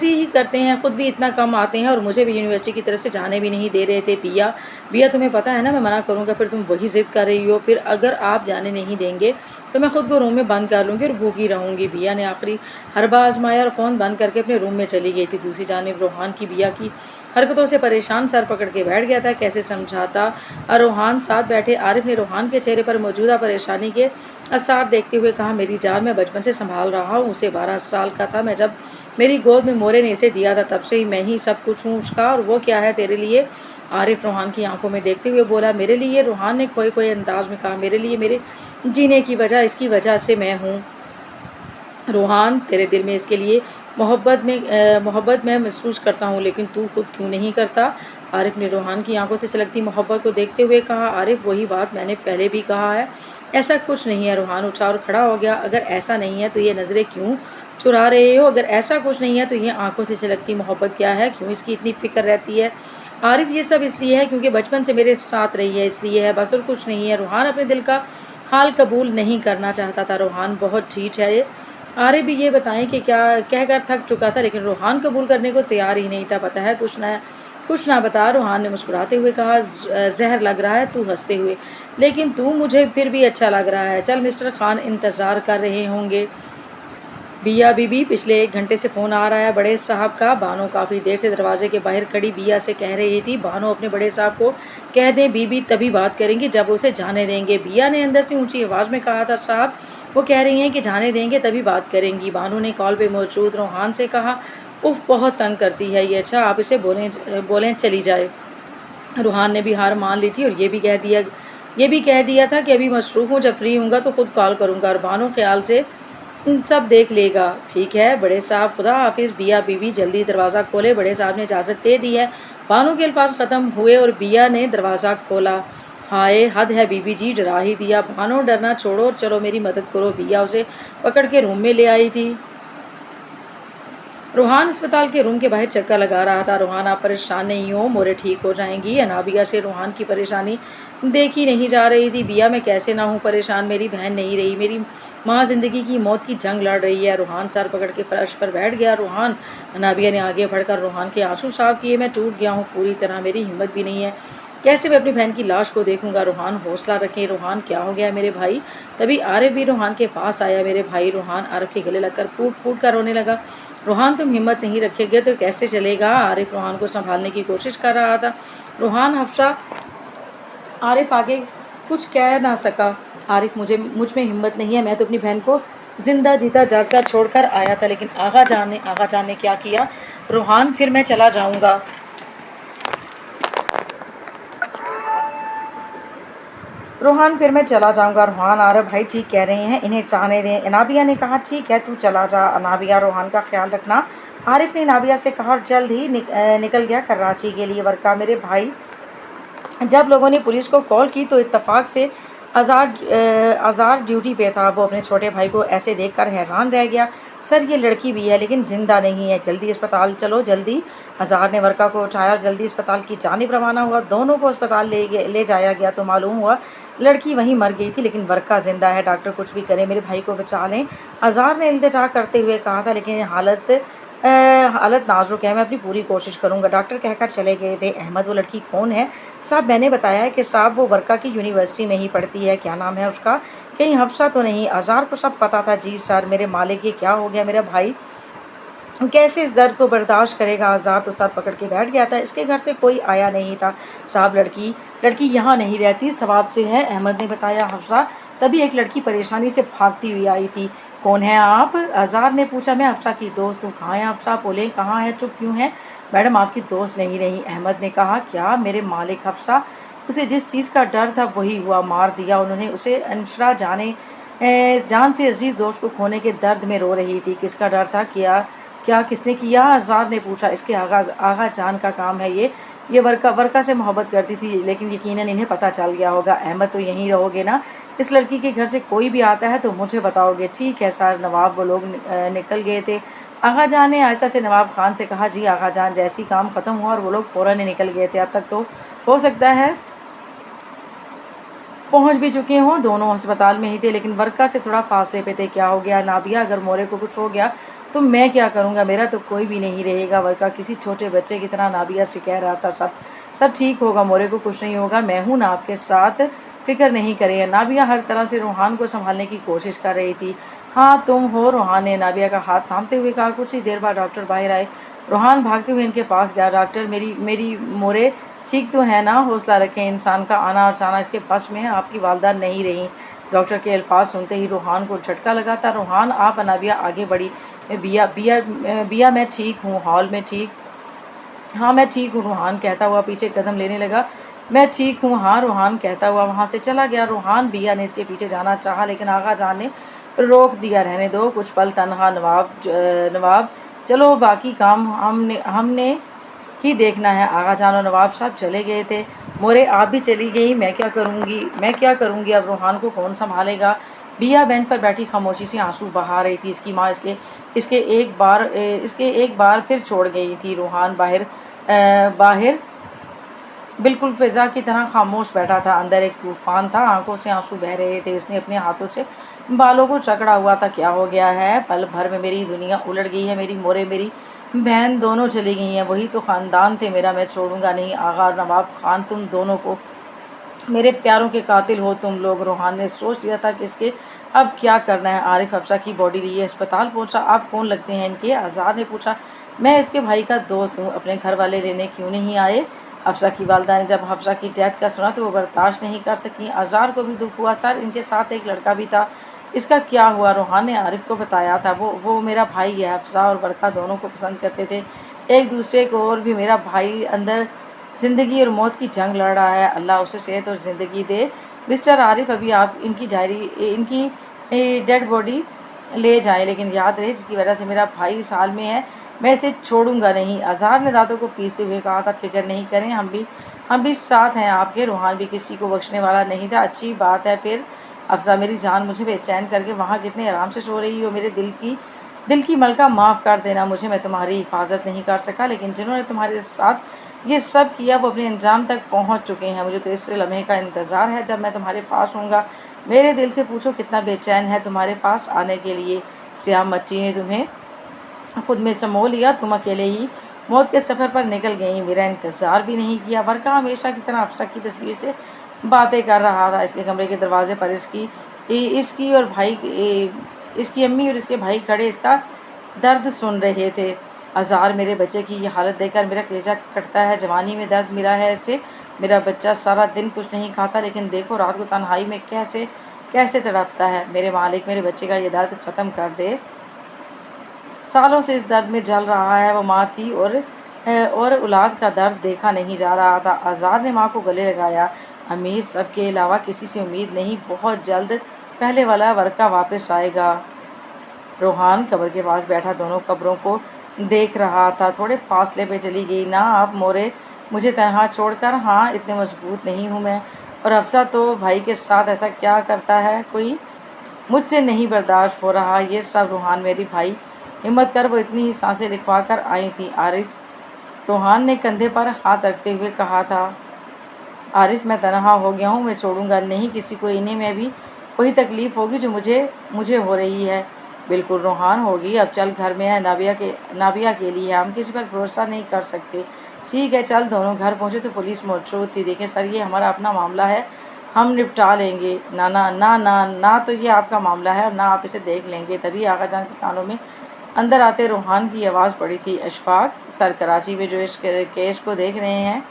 ही करते हैं, ख़ुद भी इतना कम आते हैं और मुझे भी यूनिवर्सिटी की तरफ से जाने भी नहीं दे रहे थे। बिया तुम्हें पता है ना मैं मना करूँगा, फिर तुम वही ज़िद कर रही हो। फिर अगर आप जाने नहीं देंगे तो मैं ख़ुद को रूम में बंद कर लूँगी और भूखी रहूँगी। बिया ने आखिरी हरबा आजमाया और फ़ोन बंद करके अपने रूम में चली गई थी। दूसरी जानिब रूहान की बिया की हरकतों से परेशान सर पकड़ के बैठ गया था। कैसे समझाता? रूहान साथ बैठे आरिफ ने रूहान के चेहरे पर मौजूदा परेशानी के आसार देखते हुए कहा। मेरी जान, मैं बचपन से संभाल रहा हूँ उसे। 12 साल का था मैं जब मेरी गोद में मोरे ने इसे दिया था, तब से ही मैं ही सब कुछ हूँ उसका। और वो क्या है तेरे लिए? आरिफ रूहान की आंखों में देखते हुए बोला। मेरे लिए? रूहान ने खोए खोए अंदाज में कहा। मेरे लिए, मेरे जीने की वजह, इसकी वजह से मैं हूँ। रूहान, तेरे दिल में इसके लिए मोहब्बत मैं महसूस करता हूँ, लेकिन तू खुद क्यों नहीं करता? आरिफ ने रूहान की आंखों से छलकती मोहब्बत को देखते हुए कहा। आरिफ, वही बात मैंने पहले भी कहा है, ऐसा कुछ नहीं है। रूहान उठा और खड़ा हो गया। अगर ऐसा नहीं है तो ये नज़रें क्यों चुरा रहे हो? अगर ऐसा कुछ नहीं है तो ये आंखों से छलकती मोहब्बत क्या है? क्यों इसकी इतनी फ़िक्र रहती है? आरिफ, ये सब इसलिए है क्योंकि बचपन से मेरे साथ रही है, इसलिए है, बस और कुछ नहीं है। रूहान अपने दिल का हाल कबूल नहीं करना चाहता था। रूहान बहुत ढीठ है। आरिफ भी ये बताएं कि क्या कहकर थक चुका था, लेकिन रूहान कबूल करने को तैयार ही नहीं था। पता है, कुछ ना बता। रूहान ने मुस्कुराते हुए कहा। जहर लग रहा है? तू हंसते हुए। लेकिन तू मुझे फिर भी अच्छा लग रहा है। चल, मिस्टर खान इंतज़ार कर रहे होंगे। बिया बीबी, पिछले 1 घंटे से फ़ोन आ रहा है बड़े साहब का। बानो काफ़ी देर से दरवाजे के बाहर खड़ी बिया से कह रही थी। बानो, अपने बड़े साहब को कह दें बीबी तभी बात करेंगी जब उसे जाने देंगे। बिया ने अंदर से ऊंची आवाज़ में कहा था। साहब, वो कह रही हैं कि जाने देंगे तभी बात करेंगी। बानो ने कॉल पे मौजूद रूहान से कहा। उफ, बहुत तंग करती है ये। अच्छा, आप इसे बोलें चली जाए। रूहान ने भी हार मान ली थी और ये भी कह दिया था कि अभी मसरूफ़ हूँ, जब फ्री हूँगा तो ख़ुद कॉल करूँगा और बानो ख्याल से सब देख लेगा। ठीक है बड़े साहब, खुदा हाफिज़। बिया बीवी जल्दी दरवाज़ा खोले। बड़े साहब ने इजाज़त दे दी है। बानो के अल्फाज ख़त्म हुए और बिया ने दरवाज़ा खोला। हाय हद है बीबी जी, डरा ही दिया। बानो, डरना छोड़ो और चलो मेरी मदद करो। बिया उसे पकड़ के रूम में ले आई थी। रूहान अस्पताल के रूम के बाहर चक्कर लगा रहा था। रूहान, आप परेशान नहीं हो, मोरे ठीक हो जाएंगी। अनाबिया से रूहान की परेशानी देखी नहीं जा रही थी। बिया, मैं कैसे ना हूँ परेशान, मेरी बहन नहीं रही, मेरी माँ ज़िंदगी की मौत की जंग लड़ रही है। रूहान सर पकड़ के फर्श पर बैठ गया। रूहान, अनाबिया ने आगे बढ़कर रूहान के आंसू साफ किए। मैं टूट गया हूँ पूरी तरह, मेरी हिम्मत भी नहीं है। कैसे मैं अपनी बहन की लाश को देखूंगा? रूहान, हौसला रखें। रूहान, क्या हो गया मेरे भाई? तभी आरिफ भी रूहान के पास आया। मेरे भाई। रूहान आरिफ के गले लगकर फूट फूट कर रोने लगा। रूहान तुम हिम्मत नहीं रखेगे तो कैसे चलेगा। आरिफ रूहान को संभालने की कोशिश कर रहा था। रूहान हफ्सा आरिफ आगे कुछ कह ना सका। आरिफ मुझ में हिम्मत नहीं है, मैं तो अपनी बहन को जिंदा जीता जागता छोड़कर आया था। लेकिन आगा जान ने क्या किया। रूहान फिर मैं चला जाऊंगा। रूहान फिर मैं चला जाऊंगा। रूहान आरब भाई ठीक कह रहे हैं, इन्हें जाने दें। नाबिया ने कहा ठीक है तू चला जा। नाबिया रूहान का ख्याल रखना। आरिफ ने नाबिया से कहा और जल्द ही निकल गया कराची के लिए। वर्का मेरे भाई जब लोगों ने पुलिस को कॉल की तो इत्तेफाक से आज़ाद ड्यूटी पे था। वो अपने छोटे भाई को ऐसे देखकर हैरान रह गया। सर ये लड़की भी है लेकिन ज़िंदा नहीं है, जल्दी अस्पताल चलो जल्दी। आज़ाद ने वर्का को उठाया और जल्दी अस्पताल की जानिब रवाना हुआ। दोनों को अस्पताल ले जाया गया तो मालूम हुआ लड़की वहीं मर गई थी लेकिन वर्का ज़िंदा है। डॉक्टर कुछ भी करें मेरे भाई को बचा लें, आज़ाद ने इल्तिजा करते हुए कहा था। लेकिन हालत नाजुक है, मैं अपनी पूरी कोशिश करूंगा। डॉक्टर कहकर चले गए थे। अहमद वो लड़की कौन है साहब। मैंने बताया है कि साहब वो वर्का की यूनिवर्सिटी में ही पढ़ती है। क्या नाम है उसका, कहीं हफ्सा तो नहीं। आज़ार को सब पता था। जी सर मेरे मालिक ये क्या हो गया, मेरा भाई कैसे इस दर्द को बर्दाश्त करेगा। आज़ाद तो सर पकड़ के बैठ गया था। इसके घर से कोई आया नहीं था साहब। लड़की यहाँ नहीं रहती, सवाद से है। अहमद ने बताया। हफ्सा तभी एक लड़की परेशानी से भागती हुई आई थी। कौन है आप, आज़ाद ने पूछा। मैं हफ्सा की दोस्त हूँ। कहाँ है हफ्सा, बोले कहाँ है, चुप क्यों है। मैडम आपकी दोस्त नहीं रही, अहमद ने कहा। क्या मेरे मालिक हफ्सा, उसे जिस चीज़ का डर था वही हुआ, मार दिया उन्होंने उसे। अनशरा जान से अजीज़ दोस्त को खोने के दर्द में रो रही थी। किसका डर था, क्या किसने किया, आज़ाद ने पूछा। इसके आगा जान का काम है ये वर्का से मोहब्बत करती थी लेकिन यकीनन इन्हें पता चल गया होगा। अहमद तो यहीं रहोगे ना, इस लड़की के घर से कोई भी आता है तो मुझे बताओगे। ठीक है सर। नवाब वो लोग निकल गए थे। आगा जान ने आयशा से नवाब खान से कहा। जी आगा जान, जैसी काम ख़त्म हुआ और वो लोग फ़ौरन निकल गए थे। अब तक तो हो सकता है पहुंच भी चुके हों। दोनों अस्पताल में ही थे लेकिन वर्का से थोड़ा फासले पे थे। क्या हो गया नाबिया, अगर मोरे को कुछ हो गया तो मैं क्या करूँगा, मेरा तो कोई भी नहीं रहेगा। वर्का किसी छोटे बच्चे की तरह नाबिया से कह रहा था। सब ठीक होगा, मोरे को कुछ नहीं होगा, मैं हूँ ना आपके साथ, फिक्र नहीं करें। नाबिया हर तरह से रूहान को संभालने की कोशिश कर रही थी। हाँ तुम हो, रूहान ने नाबिया का हाथ थामते हुए कहा। कुछ ही देर बाद डॉक्टर बाहर आए। रूहान भागते हुए इनके पास गया। डॉक्टर मेरी मोरे ठीक तो है ना, हौसला रखें, इंसान का आना और जाना इसके बस में है, आपकी वालदा नहीं रही। डॉक्टर के अल्फाज सुनते ही रूहान को झटका लगा था। रूहान आप। नाबिया आगे बढ़ी। बिया मैं ठीक हूँ, हॉल में ठीक। हाँ मैं ठीक हूँ, रूहान कहता हुआ पीछे कदम लेने लगा। मैं ठीक हूँ हाँ, रूहान कहता हुआ वहाँ से चला गया। रूहान बिया ने इसके पीछे जाना चाहा लेकिन आगा जान ने रोक दिया। रहने दो कुछ पल तनहा नवाब चलो, बाकी काम हमने ही देखना है। आगा जान और नवाब साहब चले गए थे। मोरे आप भी चली गई, मैं क्या करूँगी अब, रूहान को कौन संभालेगा। बिया बेंच पर बैठी खामोशी से आंसू बहा रही थी। इसकी माँ इसके एक बार फिर छोड़ गई थी। रूहान बाहर बिल्कुल फ़िज़ा की तरह खामोश बैठा था। अंदर एक तूफ़ान था, आंखों से आंसू बह रहे थे। इसने अपने हाथों से बालों को जकड़ा हुआ था। क्या हो गया है, पल भर में मेरी दुनिया उलट गई है। मेरी मोरे मेरी बहन दोनों चली गई हैं। वही तो ख़ानदान थे मेरा, मैं छोड़ूंगा नहीं। आगा और नवाब खान तुम दोनों को मेरे प्यारों के कातिल हो तुम लोग। रूहान ने सोच लिया था कि इसके अब क्या करना है। आरिफ हफ्सा की बॉडी लिए अस्पताल पहुंचा। आप कौन लगते हैं इनके, आज़ाद ने पूछा। मैं इसके भाई का दोस्त हूँ, अपने घर वाले लेने क्यों नहीं आए। हफ्सा की वालदा ने जब हफ्सा की डेथ का सुना तो वो बर्दाश्त नहीं कर सकी। आज़ाद को भी दुख हुआ। सर इनके साथ एक लड़का भी था, इसका क्या हुआ। रूहान ने आरिफ को बताया था। वो मेरा भाई है, हफ्सा और बरखा दोनों को पसंद करते थे एक दूसरे को। और भी मेरा भाई अंदर ज़िंदगी और मौत की जंग लड़ रहा है, अल्लाह उसे सेहत और ज़िंदगी दे। मिस्टर आरिफ अभी आप इनकी डेड बॉडी ले जाएं, लेकिन याद रहे जिसकी वजह से मेरा भाई इस हाल में है मैं इसे छोड़ूंगा नहीं। अज़ार ने दांतों को पीसते हुए कहा था। फिक्र नहीं करें, हम भी साथ हैं आपके। रूहान भी किसी को बख्शने वाला नहीं था। अच्छी बात है फिर। अफजा मेरी जान, मुझे बेचैन करके वहाँ कितने आराम से सो रही हो। मेरे दिल की मलका, माफ़ कर देना मुझे, मैं तुम्हारी हिफाजत नहीं कर सका। लेकिन जिन्होंने तुम्हारे साथ ये सब किया वो अपने अंजाम तक पहुंच चुके हैं। मुझे तो इस लम्हे का इंतज़ार है जब मैं तुम्हारे पास होऊंगा। मेरे दिल से पूछो कितना बेचैन है तुम्हारे पास आने के लिए। सियाह मच्छी ने तुम्हें खुद में समो लिया, तुम अकेले ही मौत के सफ़र पर निकल गई, मेरा इंतज़ार भी नहीं किया। वर्का हमेशा की तरह अफसा की तस्वीर से बातें कर रहा था। इसके कमरे के दरवाजे पर इसकी और भाई इसकी अम्मी और इसके भाई खड़े इसका दर्द सुन रहे थे। अज़ार, मेरे बच्चे की ये हालत देखकर मेरा कलेजा कटता है। जवानी में दर्द मिला है इसे। मेरा बच्चा सारा दिन कुछ नहीं खाता, लेकिन देखो रात को तन्हाई में कैसे कैसे तड़पता है। मेरे मालिक, मेरे बच्चे का ये दर्द ख़त्म कर दे। सालों से इस दर्द में जल रहा है। वो माँ थी और औलाद का दर्द देखा नहीं जा रहा था। अज़ार ने माँ को गले लगाया। अमीर सब के अलावा किसी से उम्मीद नहीं, बहुत जल्द पहले वाला वर्का वापस आएगा। रोहान कब्र के पास बैठा दोनों कब्रों को देख रहा था। थोड़े फासले पे चली गई। ना आप मोरे, मुझे तनहा छोड़कर। हाँ, इतने मजबूत नहीं हूँ मैं। और अफसा तो भाई के साथ ऐसा क्या करता है कोई, मुझसे नहीं बर्दाश्त हो रहा ये सब। रूहान मेरी भाई, हिम्मत कर। वो इतनी ही सांसें लिखवा कर आई थी। आरिफ, रूहान ने कंधे पर हाथ रखते हुए कहा था। आरिफ, मैं तनहा हो गया हूँ, मैं छोड़ूंगा नहीं किसी को। इन्हें में भी वही तकलीफ़ होगी जो मुझे मुझे हो रही है। बिल्कुल रूहान होगी। अब चल, घर में है नाबिया के लिए हम किसी पर भरोसा नहीं कर सकते। ठीक है चल। दोनों घर पहुँचे तो पुलिस मौजूद थी। देखें सर, ये हमारा अपना मामला है, हम निपटा लेंगे। ना ना ना ना ना, तो ये आपका मामला है और ना आप इसे देख लेंगे। तभी आगा जान के कानों में अंदर आते रूहान की आवाज़ पड़ी थी। अशफाक सर, कराची में जो इस केस को देख रहे हैं,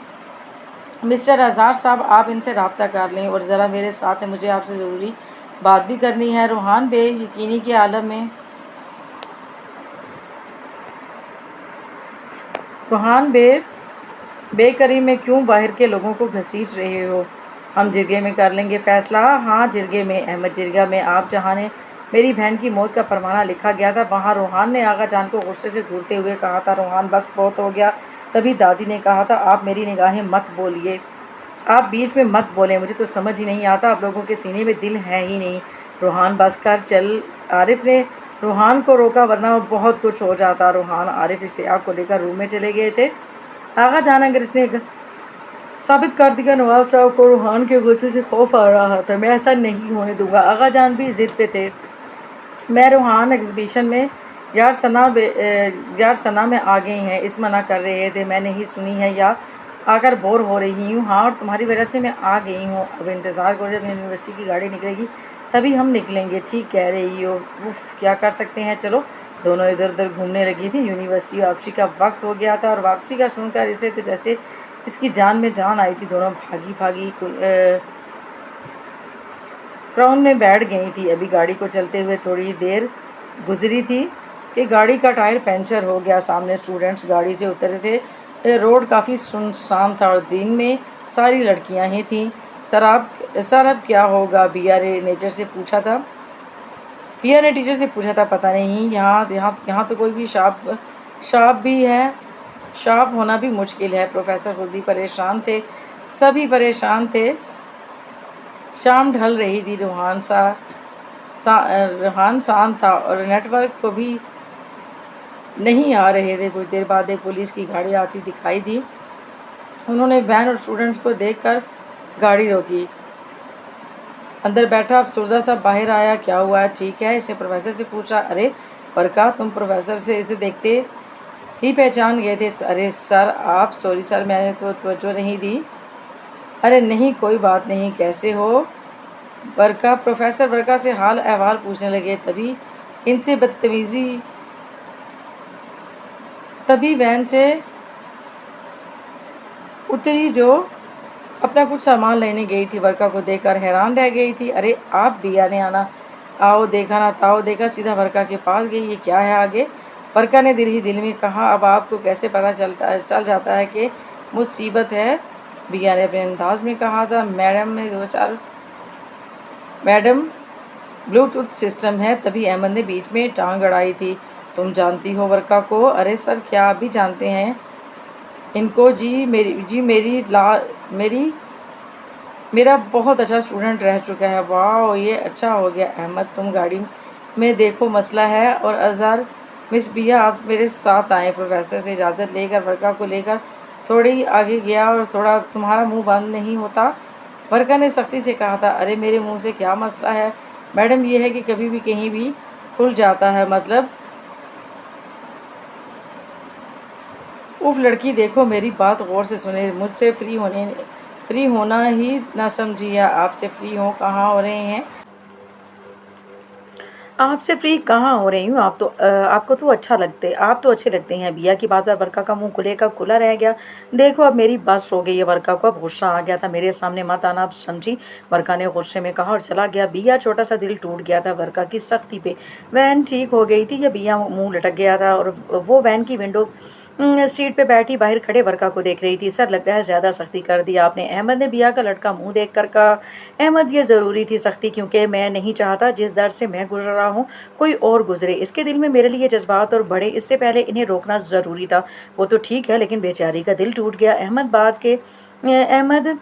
मिस्टर अज़ार साहब, आप इनसे रब्ता कर लें और ज़रा मेरे साथ है, मुझे आपसे ज़रूरी बात भी करनी है। रूहान बेयकीनी के आलम में रूहान बेकरी में क्यों बाहर के लोगों को घसीट रहे हो? हम जिरगे में कर लेंगे फ़ैसला। हाँ, जिरगे में, अहमद जिरगा में। आप जहाँ ने मेरी बहन की मौत का परवाना लिखा गया था, वहाँ। रूहान ने आगा जान को गुस्से से घूरते हुए कहा था। रूहान, बस बहुत हो गया। तभी दादी ने कहा था, आप मेरी निगाहें मत बोलिए, आप बीच में मत बोलें, मुझे तो समझ ही नहीं आता, आप लोगों के सीने में दिल है ही नहीं। रूहान, बस कर चल। आरिफ ने रूहान को रोका, वरना बहुत कुछ हो जाता। रूहान आरिफ इश्तियाक को लेकर रूम में चले गए थे। आगा जान अगर इसने साबित कर दिया नवाब साहब को, रूहान के गुस्से से खौफ आ रहा था। मैं ऐसा नहीं होने दूंगा। आगा जान भी ज़िद पे थे। मैं रूहान एग्जीबिशन में यार सना में आ गई हैं, इस मना कर रहे थे, मैं नहीं सुनी है या आकर बोर हो रही हूँ। हाँ, और तुम्हारी वजह से मैं आ गई हूँ। अब इंतज़ार करो, जब यूनिवर्सिटी की गाड़ी निकलेगी तभी हम निकलेंगे। ठीक कह रही हो। उफ, क्या कर सकते हैं, चलो। दोनों इधर उधर घूमने लगी थी। यूनिवर्सिटी वापसी का वक्त हो गया था और वापसी का सुनकर इसे तो जैसे इसकी जान में जान आई थी। दोनों भागी भागी क्राउन में बैठ गई थी। अभी गाड़ी को चलते हुए थोड़ी देर गुजरी थी कि गाड़ी का टायर पंचर हो गया। सामने स्टूडेंट्स गाड़ी से उतरे थे। रोड काफ़ी सुनसान था और दिन में सारी लड़कियां ही थीं। सर अब क्या होगा? बिया ने टीचर से पूछा था। पता नहीं, यहाँ तो कोई भी शॉप भी है। शॉप होना भी मुश्किल है। प्रोफेसर खुद भी परेशान थे, सभी परेशान थे। शाम ढल रही थी। रूहान शांत था और नेटवर्क को भी नहीं आ रहे थे। कुछ देर बाद एक पुलिस की गाड़ी आती दिखाई दी। उन्होंने वैन और स्टूडेंट्स को देखकर गाड़ी रोकी। अंदर बैठा अफसरदा सा बाहर आया। क्या हुआ है, ठीक है? इसने प्रोफेसर से पूछा। अरे बरका, तुम प्रोफेसर से इसे देखते ही पहचान गए थे। अरे सर आप, सॉरी सर, मैंने तो तवज्जो नहीं दी। अरे नहीं, कोई बात नहीं। कैसे हो? प्रोफेसर बरका से हाल अहवाल पूछने लगे। तभी वैन से उतरी जो अपना कुछ सामान लेने गई थी। बरका को देखकर हैरान रह गई थी। अरे आप भी आने आना, आओ देखा ना ताओ देखा। सीधा बरका के पास गई। ये क्या है आगे? बरका ने दिल ही दिल में कहा। अब आपको कैसे पता चल जाता है कि मुसीबत है? बिया ने अपने अंदाज में कहा था। मैडम ब्लूटूथ सिस्टम है। तभी अहमद ने बीच में टांग अड़ाई थी। तुम जानती हो वर्का को? अरे सर, क्या आप भी जानते हैं इनको? मेरा बहुत अच्छा स्टूडेंट रह चुका है। वाह, ये अच्छा हो गया। अहमद, तुम गाड़ी में देखो, मसला है। और अज़हर, मिस बिया आप मेरे साथ आए। प्रोफेसर से इजाज़त लेकर वर्का को लेकर थोड़ी आगे गया। और थोड़ा, तुम्हारा मुंह बंद नहीं होता? वर्का ने सख्ती से कहा था। अरे मेरे मुंह से क्या मसला है मैडम? ये है कि कभी भी कहीं भी खुल जाता है। मतलब? उफ लड़की, देखो मेरी बात गौर से सुने। मुझसे फ्री होना ही ना समझिए। आपसे फ्री हो कहाँ हो रहे हैं? आपसे फ्री कहाँ हो रही हूँ, आपको तो आप तो अच्छे लगते हैं। बिया की बात पर वर्षा का मुँह खुले का खुला रह गया। देखो अब मेरी बस हो गई है, वर्षा को अब गुस्सा आ गया था। मेरे सामने मत आना, अब समझी, वर्षा ने गुस्से में कहा और चला गया। बिया छोटा-सा दिल टूट गया था वर्षा की सख्ती पे। वैन ठीक हो गई थी, ये बिया मुँह लटक गया था और वो वैन की विंडो सीट पे बैठी बाहर खड़े वर्षा को देख रही थी। सर लगता है ज़्यादा सख्ती कर दी आपने। अहमद ने बिया का लटका मुँह देख कर कहा, अहमद ये ज़रूरी थी सख्ती, क्योंकि मैं नहीं चाहता जिस दर्द से मैं गुज़र रहा हूँ कोई और गुज़रे। इसके दिल में मेरे लिए जज़्बात और बढ़े, इससे पहले इन्हें रोकना ज़रूरी था। वो तो ठीक है, लेकिन बेचारी का दिल टूट गया। अहमद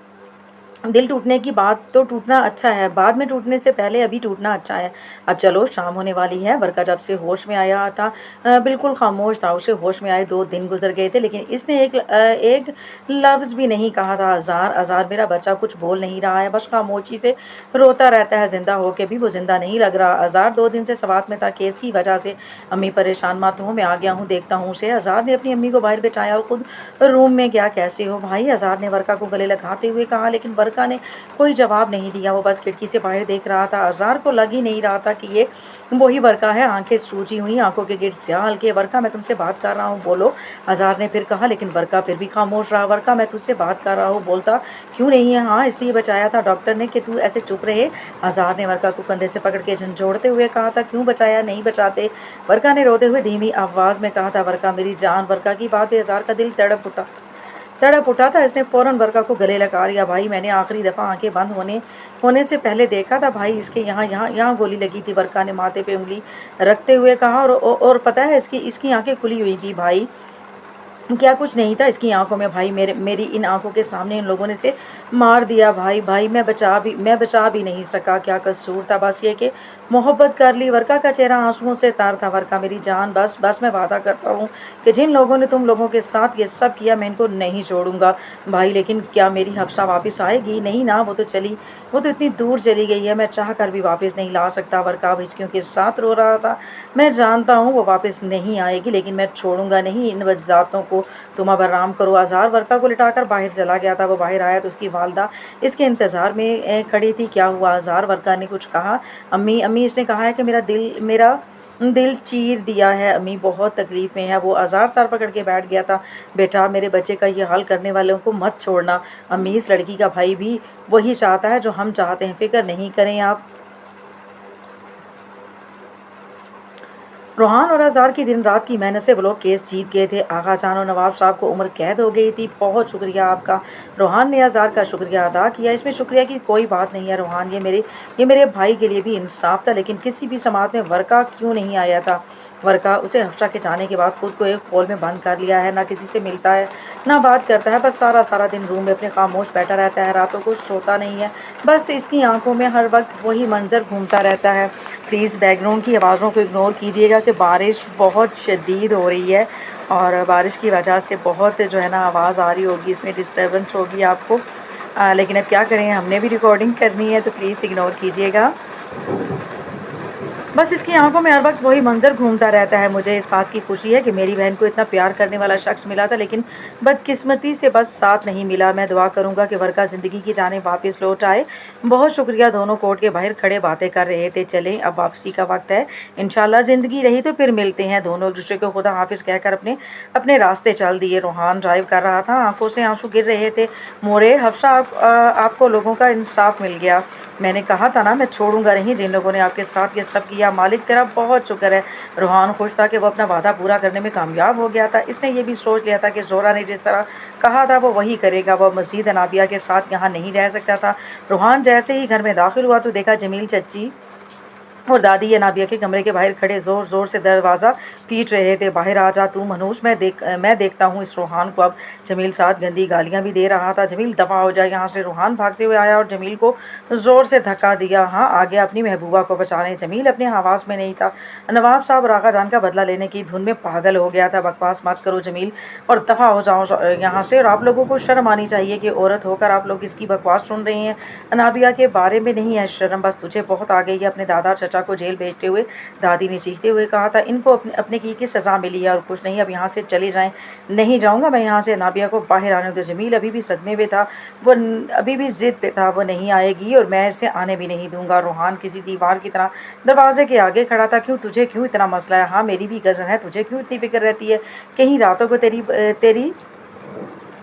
दिल टूटने की बात तो टूटना अच्छा है, बाद में टूटने से पहले अभी टूटना अच्छा है। अब चलो शाम होने वाली है। वर्षा जब से होश में आया था बिल्कुल खामोश था। उसे होश में आए 2 दिन गुजर गए थे, लेकिन इसने एक लफ्ज़ भी नहीं कहा था। अज़ार मेरा बच्चा कुछ बोल नहीं रहा है, बस खामोशी से रोता रहता है। जिंदा होके भी वो जिंदा नहीं लग रहा। अज़ार 2 दिन से सवात में था, केस की वजह से। अम्मी परेशान मत हो, मैं आ गया हूँ, देखता हूँ उसे। अज़ार ने अपनी अम्मी को बाहर बिठाया और खुद रूम में गया। कैसे हो भाई, अज़ार ने वर्षा को गले लगाते हुए कहा, लेकिन वर्षा ने कोई जवाब नहीं दिया। वो बस खिड़की से बाहर देख रहा था। अज़ार को लग ही नहीं रहा था कि ये वही वर्षा है। आंखें सूजी हुई, आंखों के गिर्द स्याह हल्के। वर्षा मैं तुमसे बात कर रहा हूँ, बोलो, अज़ार ने फिर कहा, लेकिन वर्षा फिर भी खामोश रहा। वर्षा मैं तुझसे बात कर रहा हूँ, बोलता क्यों नहीं है? हाँ इसलिए बचाया था डॉक्टर ने कि तू ऐसे चुप रहे। अज़ार ने वर्षा को कंधे से पकड़ के झंझोड़ते हुए कहा था, क्यों बचाया? नहीं बचाते। वर्षा ने रोते हुए धीमी आवाज़ में कहा था, वर्षा मेरी जान। वर्षा की बात पे अज़ार का दिल तड़प उठा था। इसने फौरन वर्षा को गले लगा लिया। भाई मैंने आखिरी दफ़ा आंखें बंद होने से पहले देखा था भाई, इसके यहाँ यहाँ यहाँ गोली लगी थी। वर्षा ने माथे पे उंगली रखते हुए कहा, और पता है इसकी आंखें खुली हुई थी भाई, क्या कुछ नहीं था इसकी आंखों में भाई। मेरी इन आंखों के सामने इन लोगों ने से मार दिया भाई मैं बचा भी नहीं सका। क्या कसूर था? बस ये कि मोहब्बत कर ली। वर्षा का चेहरा आंसुओं से तर था। वर्षा मेरी जान, बस मैं वादा करता हूँ कि जिन लोगों ने तुम लोगों के साथ ये सब किया, मैं इनको नहीं छोड़ूंगा भाई। लेकिन क्या मेरी हफ्सा वापस आएगी? नहीं ना, वो तो इतनी दूर चली गई है, मैं चाह कर भी वापस नहीं ला सकता। वर्षा हिचकियों के साथ रो रहा था। मैं जानता हूँ वो वापस नहीं आएगी, लेकिन मैं छोड़ूंगा नहीं इन बदजातों को। तुम अब आराम करो। अज़ार वर्षा को लिटाकर बाहर चला गया था। वो बाहर आया तो उसकी वालदा इसके इंतज़ार में खड़ी थी। क्या हुआ अज़ार? वर्षा ने कुछ कहा? अम्मी इसने कहा है कि मेरा दिल चीर दिया है। अम्मी बहुत तकलीफ़ में है। वो अज़ार सर पकड़ के बैठ गया था। बेटा मेरे बच्चे का ये हाल करने वालों को मत छोड़ना। अम्मी इस लड़की का भाई भी वही चाहता है जो हम चाहते हैं, फ़िक्र नहीं करें आप। रोहान और अज़ार की दिन रात की मेहनत से वो लोग केस जीत गए थे। आगा जान और नवाब साहब को उम्र कैद हो गई थी। बहुत शुक्रिया आपका। रोहान ने अज़ार का शुक्रिया अदा किया। इसमें शुक्रिया की कोई बात नहीं है रोहान, ये मेरे भाई के लिए भी इंसाफ था। लेकिन किसी भी समाज में वर्षा क्यों नहीं आया था? वर्षा उसे हफ्सा के जाने के बाद खुद को एक हॉल में बंद कर लिया है, ना किसी से मिलता है ना बात करता है। बस सारा दिन रूम में अपने खामोश बैठा रहता है। रातों को सोता नहीं है, बस इसकी आंखों में हर वक्त वही मंजर घूमता रहता है। प्लीज़ बैकग्राउंड की आवाज़ों को इग्नोर कीजिएगा कि बारिश बहुत शदीद हो रही है और बारिश की वजह से बहुत जो है ना आवाज़ आ रही होगी, इसमें डिस्टर्बेंस होगी आपको। लेकिन अब क्या करें, हमने भी रिकॉर्डिंग करनी है, तो प्लीज़ इग्नोर कीजिएगा। बस इसकी आंखों में हर वक्त वही मंजर घूमता रहता है। मुझे इस बात की खुशी है कि मेरी बहन को इतना प्यार करने वाला शख्स मिला था, लेकिन बदकिस्मती से बस साथ नहीं मिला। मैं दुआ करूंगा कि वर्षा ज़िंदगी की जानेब वापस लौट आए। बहुत शुक्रिया। दोनों कोर्ट के बाहर खड़े बातें कर रहे थे। चलें अब वापसी का वक्त है। इंशाल्लाह ज़िंदगी रही तो फिर मिलते हैं। दोनों एक दूसरे को खुदा हाफिज़ कहकर अपने अपने रास्ते चल दिए। रोहान ड्राइव कर रहा था, आंखों से आंसू गिर रहे थे। मोरे हफ्सा आपको लोगों का इंसाफ मिल गया। मैंने कहा था ना, मैं छोड़ूंगा नहीं जिन लोगों ने आपके साथ ये सब किया। मालिक तेरा बहुत शुक्र है। रोहान खुश था कि वो अपना वादा पूरा करने में कामयाब हो गया था। इसने ये भी सोच लिया था कि जोहरा ने जिस तरह कहा था वो वही करेगा। वो मज़ीद अनाबिया के साथ यहाँ नहीं रह सकता था। रोहान जैसे ही घर में दाखिल हुआ तो देखा जमील चच्ची और दादी ये नाबिया के कमरे के बाहर खड़े ज़ोर ज़ोर से दरवाज़ा पीट रहे थे। बाहर आ जा तू मनहूस, मैं देखता हूँ इस रूहान को। अब जमील साथ गंदी गालियाँ भी दे रहा था। जमील दफ़ा हो जाए यहाँ से। रूहान भागते हुए आया और जमील को ज़ोर से धक्का दिया। हाँ आ गया अपनी महबूबा को बचाने। जमील अपने हवास में नहीं था। नवाब साहब रागा जान का बदला लेने की धुन में पागल हो गया था। बकवास मत करो जमील और दफ़ा हो जाओ यहाँ से। और आप लोगों को शर्म आनी चाहिए कि औरत होकर आप लोग इसकी बकवास सुन रहे हैं। अनाबिया के बारे में नहीं है शर्म, बस तुझे बहुत आ गई है अपने दादा चचा को जेल भेजते हुए दादी ने चीखते हुए कहा था, इनको अपने की सज़ा मिली है और कुछ नहीं, अब यहाँ से चले जाएं। नहीं जाऊँगा मैं यहाँ से, नाबिया को बाहर आने दो। जमील अभी भी सदमे में था, वो अभी भी ज़िद पे था, वो नहीं आएगी और मैं इसे आने भी नहीं दूंगा। रूहान किसी दीवार की तरह दरवाजे के आगे खड़ा था। क्यों, तुझे क्यों इतना मसला है? हाँ, मेरी भी गज़न है, तुझे क्यों इतनी फिक्र रहती है? कहीं रातों को तेरी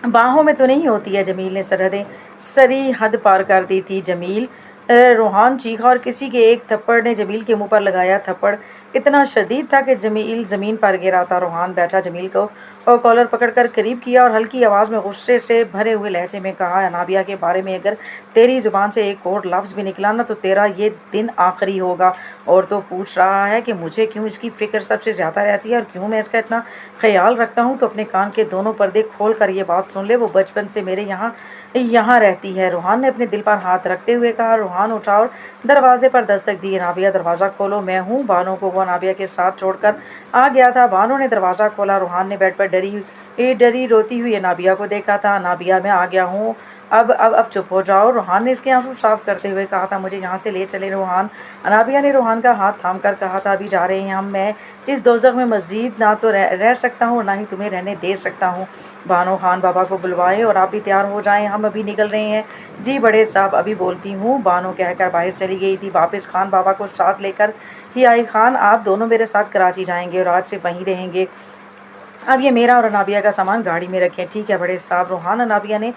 बाहों में तो नहीं होती है? जमील ने सरहदें सरी हद पार कर दी थी। जमील, रूहान चीखा और किसी के एक थप्पड़ ने जमील के मुंह पर लगाया। थप्पड़ इतना शदीद था कि जमील ज़मीन पर गिरा था। रूहान बैठा जमील को और कॉलर पकड़कर करीब किया और हल्की आवाज़ में गुस्से से भरे हुए लहजे में कहा, नाबिया के बारे में अगर तेरी ज़ुबान से एक और लफ्ज़ भी निकला ना तो तेरा ये दिन आखिरी होगा। और तो पूछ रहा है कि मुझे क्यों इसकी फ़िक्र सबसे ज़्यादा रहती है और क्यों मैं इसका इतना ख्याल रखता हूँ, तो अपने कान के दोनों पर्दे खोल कर ये बात सुन ले। वो बचपन से मेरे यहाँ रहती है। रूहान ने अपने दिल पर हाथ रखते हुए कहा। रूहान उठा और दरवाजे पर दस्तक दी। नाबिया, दरवाज़ा खोलो, मैं हूँ। बानो को वो नाबिया के साथ छोड़कर आ गया था। बानो ने दरवाज़ा खोला। रूहान ने बेड पर डरी रोती हुई नाबिया को देखा था। नाबिया, मैं आ गया हूँ, अब चुप हो जाओ। रूहान ने इसके आंसू साफ करते हुए कहा था, मुझे यहाँ से ले चले रूहान। नाबिया ने रूहान का हाथ थाम कर कहा था, अभी जा रहे हैं हम। मैं इस दोज़ख में मज़ीद ना तो रह सकता हूँ, ना ही तुम्हें रहने दे सकता हूँ। बानो, खान बाबा को बुलवाएं और आप भी तैयार हो जाएं, हम अभी निकल रहे हैं। जी बड़े साहब, अभी बोलती हूँ। बानो कहकर बाहर चली गई थी। वापस खान बाबा को साथ लेकर ही आई। खान, आप दोनों मेरे साथ कराची जाएंगे और आज से वहीं रहेंगे। अब ये मेरा और अनाबिया का सामान गाड़ी में रखें। ठीक है बड़े साहब। रूहान अनाबिया ने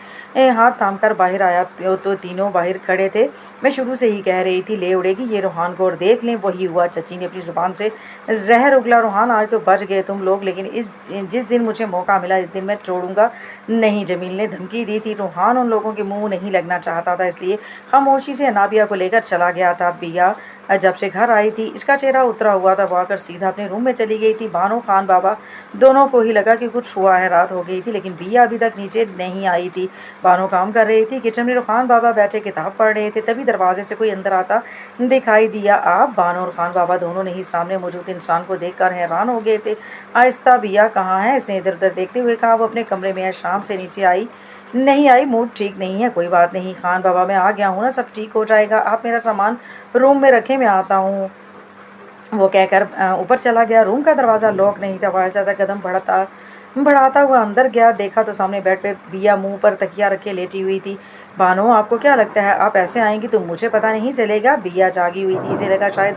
हाथ थाम कर बाहर आया तो तीनों बाहर खड़े थे। मैं शुरू से ही कह रही थी ले उड़ेगी ये रूहान को, और देख लें वही हुआ। चची ने अपनी ज़ुबान से जहर उगला। रूहान, आज तो बच गए तुम लोग, लेकिन जिस दिन मुझे मौका मिला इस दिन मैं छोड़ूंगा नहीं। जमील ने धमकी दी थी। रूहान उन लोगों के मुँह नहीं लगना चाहता था, इसलिए खामोशी से अनाबिया को लेकर चला गया था। बिया जब से घर आई थी इसका चेहरा उतरा हुआ था। वो आकर सीधा अपने रूम में चली गई थी। बानो, खान बाबा दोनों को ही लगा कि कुछ हुआ है। रात हो गई थी लेकिन बिया अभी तक नीचे नहीं आई थी। बानो काम कर रही थी किचन में। खान बाबा बैठे किताब पढ़ रहे थे। तभी दरवाजे से कोई अंदर आता दिखाई दिया। आप? बानो और खान बाबा दोनों ने ही सामने मौजूद इंसान को देखकर हैरान हो गए थे। आहिस्ता, बिया कहाँ है? इसने इधर उधर देखते हुए कहा। वो अपने कमरे में है, शाम से नीचे आई नहीं आई, मूड ठीक नहीं है। कोई बात नहीं खान बाबा, मैं आ गया हूँ ना, सब ठीक हो जाएगा। आप मेरा सामान रूम में रखें, मैं आता हूँ। वो कहकर ऊपर चला गया। रूम का दरवाज़ा लॉक नहीं था। वाहिद चाचा कदम बढ़ाता हुआ अंदर गया। देखा तो सामने बेड पे बिया मुंह पर तकिया रखे लेटी हुई थी। बानो, आपको क्या लगता है आप ऐसे आएंगी तो मुझे पता नहीं चलेगा? बिया जागी हुई थी। इसे लगा शायद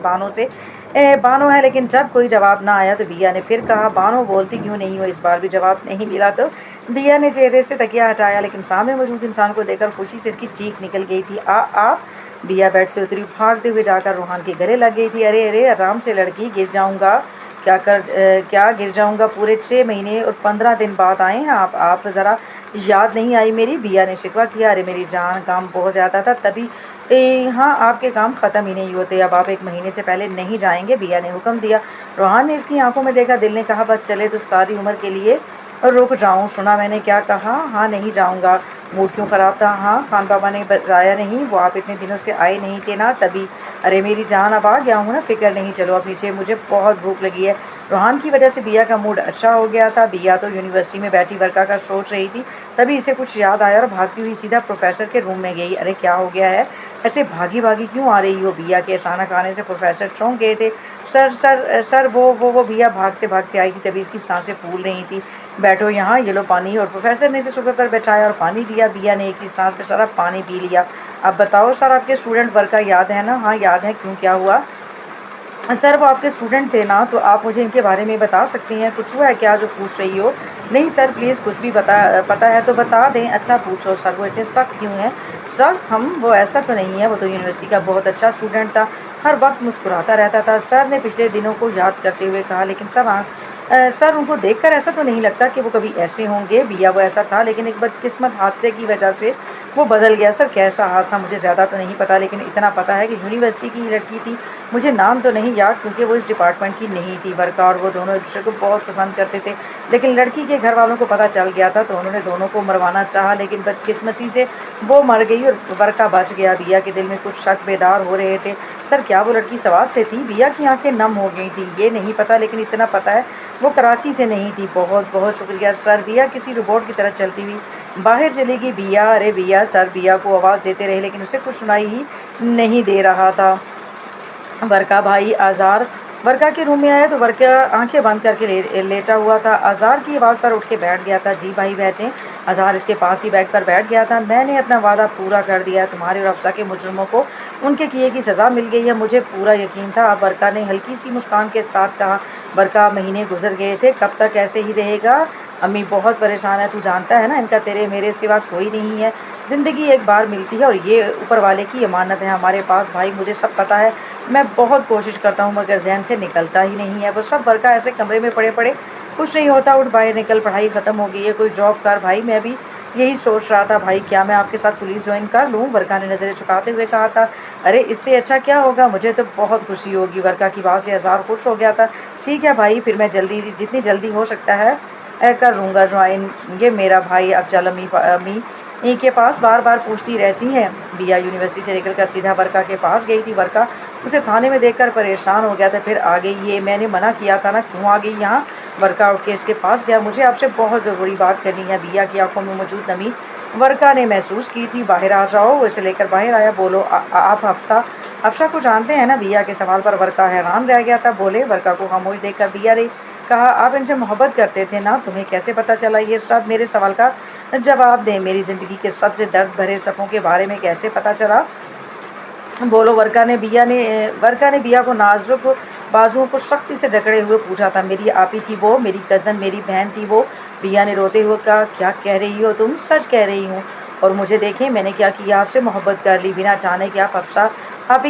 बानो है, लेकिन जब कोई जवाब ना आया तो बिया ने फिर कहा, बानो बोलती क्यों नहीं हो? इस बार भी जवाब नहीं मिला तो बिया ने चेहरे से तकिया हटाया, लेकिन सामने मौजूद इंसान को देखकर खुशी से इसकी चीख निकल गई थी। आप? बिया बेड से उतरी, भागते हुए जाकर रूहान के गले लग गई थी। अरे अरे, आराम से लड़की, गिर जाऊंगा। क्या गिर जाऊंगा? पूरे 6 महीने और 15 दिन बाद आए हैं आप ज़रा याद नहीं आई मेरी? बिया ने शिकवा किया। अरे मेरी जान, काम बहुत ज़्यादा था तभी। हाँ, आपके काम ख़त्म ही नहीं होते। अब आप 1 महीने से पहले नहीं जाएंगे? बिया ने हुक्म दिया। रूहान ने इसकी आंखों में देखा। दिल ने कहा बस चले तो सारी उम्र के लिए रुक जाऊं। सुना मैंने क्या कहा? हाँ, नहीं जाऊंगा। मूड क्यों ख़राब था? हाँ, खान बाबा ने बताया नहीं? वो आप इतने दिनों से आए नहीं थे ना, तभी। अरे मेरी जान, अब आ गया हूँ ना, फिक्र नहीं। चलो अब नीचे, मुझे बहुत भूख लगी है। रूहान की वजह से बिया का मूड अच्छा हो गया था। बिया तो यूनिवर्सिटी में बैठी वर्का का सोच रही थी, तभी इसे कुछ याद आया और भागती हुई सीधा प्रोफेसर के रूम में गई। अरे क्या हो गया है? ऐसे भागी भागी क्यों आ रही हो? बिया के अचानक आने से प्रोफेसर चौंक गए थे। सर वो बिया भागते भागते आई थी, तभी इसकी सांसें फूल रही थी। बैठो यहाँ, ये लो पानी। और प्रोफेसर ने इसे सोफे पर बैठाया और पानी दिया। बिया ने एक ही सांस में सारा पानी पी लिया। अब बताओ सर, आपके स्टूडेंट वर्का याद है ना? हाँ याद है। क्यों, क्या हुआ? सर वो आपके स्टूडेंट थे ना, तो आप मुझे इनके बारे में बता सकती हैं? कुछ हुआ है क्या जो पूछ रही हो? नहीं सर, प्लीज़ कुछ भी पता है तो बता दें। अच्छा पूछो सर, वो इतने सख्त क्यों हैं? सर वो ऐसा तो नहीं है, वो तो यूनिवर्सिटी का बहुत अच्छा स्टूडेंट था, हर वक्त मुस्कुराता रहता था। सर ने पिछले दिनों को याद करते हुए कहा। लेकिन सर उनको देखकर ऐसा तो नहीं लगता कि वो कभी ऐसे होंगे। बिया, वो ऐसा था, लेकिन एक बदकिस्मत हादसे की वजह से वो बदल गया। सर कैसा हादसा? मुझे ज़्यादा तो नहीं पता, लेकिन इतना पता है कि यूनिवर्सिटी की लड़की थी, मुझे नाम तो नहीं याद क्योंकि वो इस डिपार्टमेंट की नहीं थी। वर्का और वो दोनों एक दूसरे को बहुत पसंद करते थे, लेकिन लड़की के घर वालों को पता चल गया था तो उन्होंने दोनों को मरवाना चाहा, लेकिन बदकिस्मती से वो मर गई और वर्का बच गया। बिया के दिल में कुछ शक बेदार हो रहे थे। सर क्या वो लड़की सवाद से थी? बिया की आंखें नम हो गई थी। ये नहीं पता, लेकिन इतना पता है वो कराची से नहीं थी। बहुत बहुत शुक्रिया सर। बिया किसी रोबोट की तरह चलती हुई बाहर चली गई। बिया, अरे बिया। सर बिया को आवाज़ देते रहे, लेकिन उसे कुछ सुनाई ही नहीं दे रहा था। वर्का भाई आज़ार वर्का के रूम में आया तो वर्का आंखें बंद करके लेटा हुआ था। आज़ार की आवाज़ पर उठ के बैठ गया था। जी भाई बैठें। आज़ार इसके पास ही बैठ कर बैठ गया था। मैंने अपना वादा पूरा कर दिया है। तुम्हारे और अफसा के मुजरिमों को उनके किए की सज़ा मिल गई है। मुझे पूरा यकीन था। अब वर्का ने हल्की सी मुस्कान के साथ कहा। वर्का महीने गुजर गए थे, कब तक ऐसे ही रहेगा? अम्मी बहुत परेशान है, तू जानता है ना इनका तेरे मेरे सिवा कोई नहीं है। ज़िंदगी एक बार मिलती है और ये ऊपर वाले की अमानत है हमारे पास। भाई मुझे सब पता है, मैं बहुत कोशिश करता हूँ मगर जहन से निकलता ही नहीं है। वो सब वर्का ऐसे कमरे में पड़े पड़े कुछ नहीं होता, उठ बाहर निकल, पढ़ाई ख़त्म हो गई है, कोई जॉब कर। भाई मैं भी यही सोच रहा था। भाई क्या मैं आपके साथ पुलिस ज्वाइन कर लूँ? वर्का ने नज़रें झुकाते हुए कहा था। अरे इससे अच्छा क्या होगा, मुझे तो बहुत खुशी होगी। वर्का की बात से आज़ार खुश हो गया था। ठीक है भाई, फिर मैं जल्दी जितनी जल्दी हो सकता है कर लूँगा ज्वाइन। ये मेरा भाई अब चल अम्मी अम्मी के पास बार बार पूछती रहती है। बिया यूनिवर्सिटी से निकल कर सीधा वर्का के पास गई थी। वर्का उसे थाने में देखकर परेशान हो गया था। फिर आ गई, ये मैंने मना किया था ना, क्यों आ गई यहाँ? वर्का उठ के इसके पास गया। मुझे आपसे बहुत ज़रूरी बात करनी है। बिया की आंखों में मौजूद नमी वर्का ने महसूस की थी। बाहर आ जाओ। वो इसे लेकर बाहर आया। बोलो आप अफसा को जानते हैं ना? बिया के सवाल पर वर्का हैरान रह गया था। बोले। वर्का को खामोश देखकर बिया ने कहा, आप इनसे मोहब्बत करते थे ना? तुम्हें कैसे पता चला ये सब? मेरे सवाल का जवाब दें। मेरी ज़िंदगी के सबसे दर्द भरे सफ़ों के बारे में कैसे पता चला? बोलो। वर्का ने बिया को नाजुक बाजुओं को सख्ती से जकड़े हुए पूछा था। मेरी आपी थी वो, मेरी कज़न, मेरी बहन थी वो। बिया ने रोते हुए कहा, क्या कह रही हो तुम? सच कह रही हूँ। और मुझे देखें मैंने क्या किया, आपसे मोहब्बत कर ली बिना चाहने कि आप अफसा आप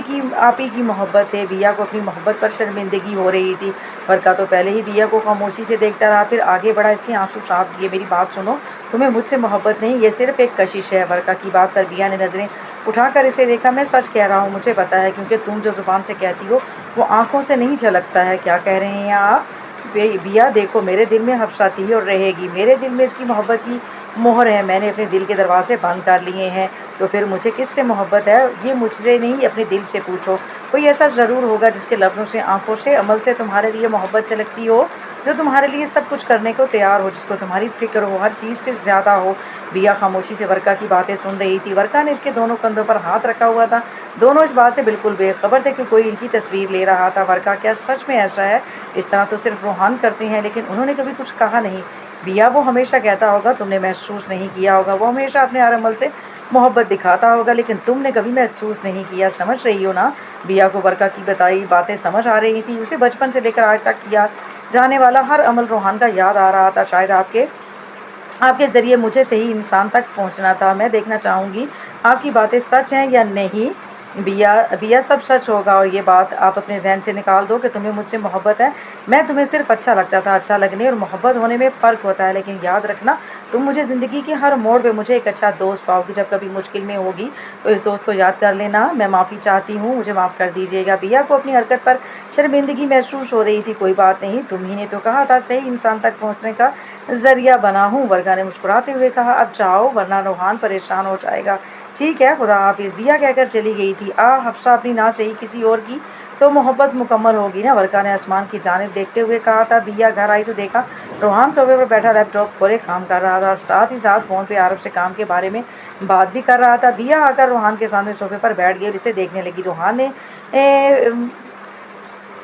ही की मोहब्बत है। बिया को अपनी मोहब्बत पर शर्मिंदगी हो रही थी। वर्का तो पहले ही बिया को खामोशी से देखता रहा, फिर आगे बढ़ा। इसके आंसू साफ किए। मेरी बात सुनो, तुम्हें मुझसे मोहब्बत नहीं, ये सिर्फ एक कशिश है। वर्का की बात पर बिया ने नज़रें उठाकर इसे देखा। मैं सच कह रहा हूँ, मुझे पता है, क्योंकि तुम जो ज़ुबान से कहती हो वो आंखों से नहीं झलकता है। क्या कह रहे हैं आप? बिया देखो, मेरे दिल में हफ्सा थी और रहेगी। मेरे दिल में इसकी मोहब्बत की मोहर है। मैंने अपने दिल के दरवाजे बंद कर लिए हैं। तो फिर मुझे किससे मोहब्बत है? ये मुझसे नहीं, अपने दिल से पूछो। कोई ऐसा ज़रूर होगा जिसके लफ्ज़ों से, आंखों से, अमल से तुम्हारे लिए मोहब्बत झलकती हो, जो तुम्हारे लिए सब कुछ करने को तैयार हो, जिसको तुम्हारी फ़िक्र हो, हर चीज़ से ज़्यादा हो। बिया खामोशी से वर्का की बातें सुन रही थी। वर्का ने इसके दोनों कंधों पर हाथ रखा हुआ था। दोनों इस बात से बिल्कुल बेखबर थे कि कोई इनकी तस्वीर ले रहा था। वर्का, क्या सच में ऐसा है? इस तरह तो सिर्फ रूहान करते हैं, लेकिन उन्होंने कभी कुछ कहा नहीं। बिया, वो हमेशा कहता होगा, तुमने महसूस नहीं किया होगा। वो हमेशा अपने हर अमल से मोहब्बत दिखाता होगा, लेकिन तुमने कभी महसूस नहीं किया। समझ रही हो ना? बिया को वर्का की बताई बातें समझ आ रही थी। उसे बचपन से लेकर आज तक किया जाने वाला हर अमल रूहान का याद आ रहा था। शायद आपके ज़रिए मुझे सही इंसान तक पहुंचना था। मैं देखना चाहूँगी आपकी बातें सच हैं या नहीं। बिया सब सच होगा, और ये बात आप अपने जहन से निकाल दो कि तुम्हें मुझसे मोहब्बत है। मैं तुम्हें सिर्फ अच्छा लगता था। अच्छा लगने और मोहब्बत होने में फ़र्क होता है, लेकिन याद रखना, तुम मुझे ज़िंदगी के हर मोड़ पे मुझे एक अच्छा दोस्त पाओगी। जब कभी मुश्किल में होगी तो इस दोस्त को याद कर लेना। मैं माफ़ी चाहती हूँ, मुझे माफ़ कर दीजिएगा। बिया को अपनी हरकत पर शर्मिंदगी महसूस हो रही थी। कोई बात नहीं, तुम ही ने तो कहा था सही इंसान तक पहुँचने का ज़रिया बना हूँ। वर्गा ने मुस्कुराते हुए कहा, अब जाओ वरना रूहान परेशान हो जाएगा। ठीक है, खुदा हाफिज़। बिया कहकर चली गई थी। हफ्सा अपनी ना सही किसी और की तो मोहब्बत मुकम्मल होगी ना? वर्का ने आसमान की जानिब देखते हुए कहा था। बिया घर आई तो देखा रूहान सोफे पर बैठा लैपटॉप खोले काम कर रहा था, और साथ ही साथ फ़ोन पे आरब से काम के बारे में बात भी कर रहा था। बिया आकर रूहान के सामने सोफे पर बैठ गई और इसे देखने लगी। रूहान ने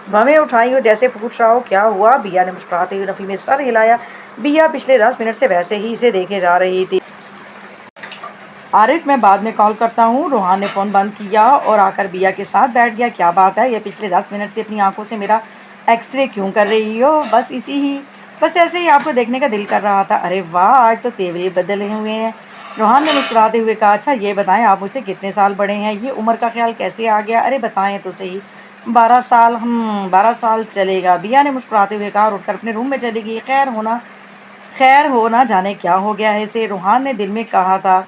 भवें उठाई और जैसे पूछ रहा हो क्या हुआ। बिया ने मुस्कुराते हुए नफ़ी में सर हिलाया। बिया पिछले 10 मिनट से वैसे ही इसे देखे जा रही थी। आरिफ, मैं बाद में कॉल करता हूँ। रूहान ने फ़ोन बंद किया और आकर बिया के साथ बैठ गया। क्या बात है, ये पिछले 10 मिनट से अपनी आंखों से मेरा एक्सरे क्यों कर रही हो? बस ऐसे ही आपको देखने का दिल कर रहा था। अरे वाह, आज तो तेवरे बदले हुए हैं। रूहान ने मुस्कुराते हुए कहा, अच्छा ये बताएं आप मुझसे कितने साल बड़े हैं? ये उम्र का ख्याल कैसे आ गया? अरे बताएं तो सही। 12 साल। 12 साल चलेगा, बिया ने मुस्कुराते हुए कहा और उठकर अपने रूम में चली गई। खैर हो ना जाने क्या हो गया है इसे, रूहान ने दिल में कहा था।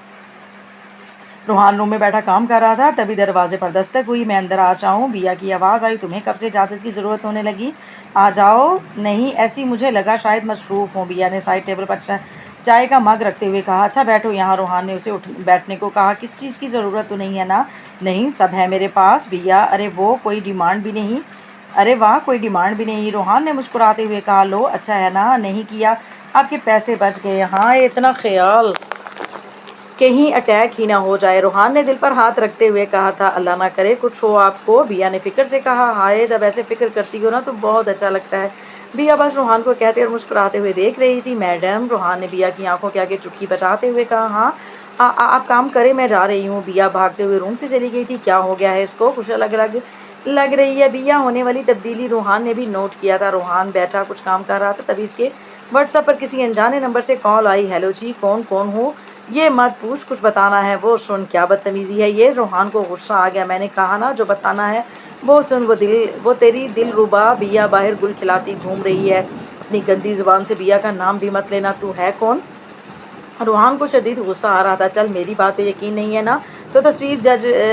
रूहान रूम में बैठा काम कर रहा था, तभी दरवाजे पर दस्तक हुई। मैं अंदर आ जाऊँ? बिया की आवाज़ आई। तुम्हें कब से इजाज़त की ज़रूरत होने लगी? आ जाओ। नहीं, ऐसी मुझे लगा शायद मसरूफ़ हूँ। बिया ने साइड टेबल पर चाय का मग रखते हुए कहा, अच्छा बैठो यहाँ। रूहान ने उसे बैठने को कहा। किस चीज़ की ज़रूरत तो नहीं है ना? नहीं, सब है मेरे पास। बिया, अरे वो कोई डिमांड भी नहीं? अरे वाह, कोई डिमांड भी नहीं? रूहान ने मुस्कुराते हुए कहा, लो अच्छा है ना, नहीं किया आपके पैसे बच गए। हाँ, इतना ख्याल कहीं अटैक ही ना हो जाए। रूहान ने दिल पर हाथ रखते हुए कहा था, अल्लाह ना करे कुछ हो आपको। बिया ने फिक्र से कहा, हाय जब ऐसे फिक्र करती हो ना तो बहुत अच्छा लगता है। बिया बस रूहान को कहते और मुस्कुराते हुए देख रही थी। मैडम, रूहान ने बिया की आंखों के आगे चुटकी बजाते हुए कहा, हाँ आप काम करें, मैं जा रही हूँ। बिया भागते हुए रूम से चली गई थी। क्या हो गया है इसको, कुछ अलग अलग लग रही है। बिया होने वाली तब्दीली रूहान ने भी नोट किया था। रूहान बैठा कुछ काम कर रहा था, तभी इसके व्हाट्सएप पर किसी अनजाने नंबर से कॉल आई। हेलो जी, कौन कौन हो, ये मत पूछ, कुछ बताना है वो सुन। क्या बदतमीजी है ये। रूहान को गुस्सा आ गया। मैंने कहा ना जो बताना है वो सुन। वो तेरी दिल रुबा बिया बाहर गुल खिलाती घूम रही है। अपनी गंदी जुबान से बिया का नाम भी मत लेना। तू है कौन। रूहान को शदीद गुस्सा आ रहा था। चल मेरी बात पे यकीन नहीं है ना तो तस्वीर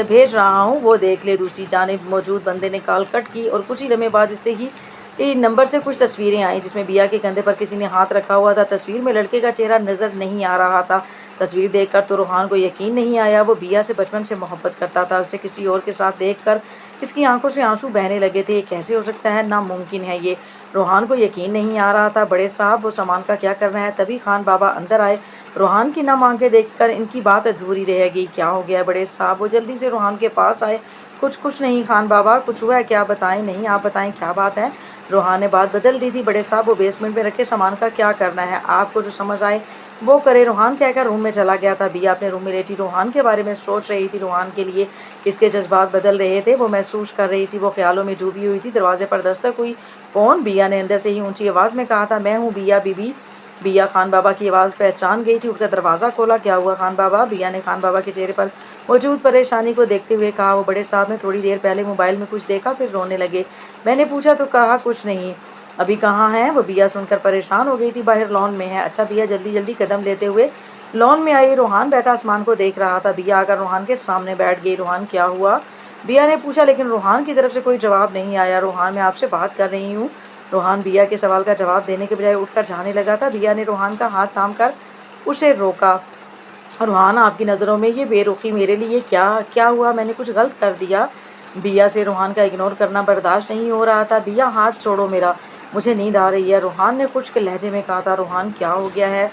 भेज रहा हूँ, वो देख ले। दूसरी जानिब मौजूद बंदे ने कॉल कट की और कुछ ही लम्हे बाद इससे ही नंबर से कुछ तस्वीरें आई जिसमें बिया के कंधे पर किसी ने हाथ रखा हुआ था। तस्वीर में लड़के का चेहरा नज़र नहीं आ रहा था। तस्वीर देखकर तो रूहान को यकीन नहीं आया। वो बिया से बचपन से मोहब्बत करता था। उसे किसी और के साथ देखकर इसकी आंखों से आंसू बहने लगे थे। कैसे हो सकता है, नामुमकिन है ये। रूहान को यकीन नहीं आ रहा था। बड़े साहब, वो सामान का क्या करना है। तभी खान बाबा अंदर आए। रूहान की नम आंखें देखकर इनकी बात अधूरी रह गई। क्या हो गया बड़े साहब। वो जल्दी से रूहान के पास आए। कुछ नहीं खान बाबा, कुछ हुआ है क्या, बताएं। नहीं आप बताएं क्या बात है। रूहान ने बात बदल दी थी। बड़े साहब, वो बेसमेंट में रखे सामान का क्या करना है, आपको जो समझ आए वो करे। रूहान कहकर रूम में चला गया था। बिया अपने रूम में लेटी रूहान के बारे में सोच रही थी। रूहान के लिए इसके जज्बात बदल रहे थे। वो महसूस कर रही थी। वो ख्यालों में डूबी हुई थी। दरवाजे पर दस्तक हुई। कौन। बिया ने अंदर से ही ऊंची आवाज़ में कहा था, मैं हूँ बिया बीबी। बिया खान बाबा की आवाज़ पहचान गई थी। उठकर दरवाज़ा खोला। क्या हुआ खान बाबा। बिया ने खान बाबा के चेहरे पर मौजूद परेशानी को देखते हुए कहा। वो बड़े साहब ने थोड़ी देर पहले मोबाइल में कुछ देखा फिर रोने लगे। मैंने पूछा तो कहा कुछ नहीं। अभी कहाँ हैं वो। बिया सुनकर परेशान हो गई थी। बाहर लॉन में है। अच्छा। बिया जल्दी जल्दी कदम लेते हुए लॉन में आई। रूहान बैठा आसमान को देख रहा था। बिया आकर रूहान के सामने बैठ गई। रूहान क्या हुआ, बिया ने पूछा, लेकिन रूहान की तरफ से कोई जवाब नहीं आया। रूहान, मैं आपसे बात कर रही हूँ। रूहान बिया के सवाल का जवाब देने के बजाय उठकर जाने लगा था। बिया ने रूहान का हाथ थाम कर उसे रोका। रूहान, आपकी नज़रों में ये बेरुखी मेरे लिए क्या क्या हुआ, मैंने कुछ गलत कर दिया। बिया से रूहान का इग्नोर करना बर्दाश्त नहीं हो रहा था। बिया, हाथ छोड़ो मेरा, मुझे नींद आ रही है। रूहान ने कुछ के लहजे में कहा था। रूहान, क्या हो गया है।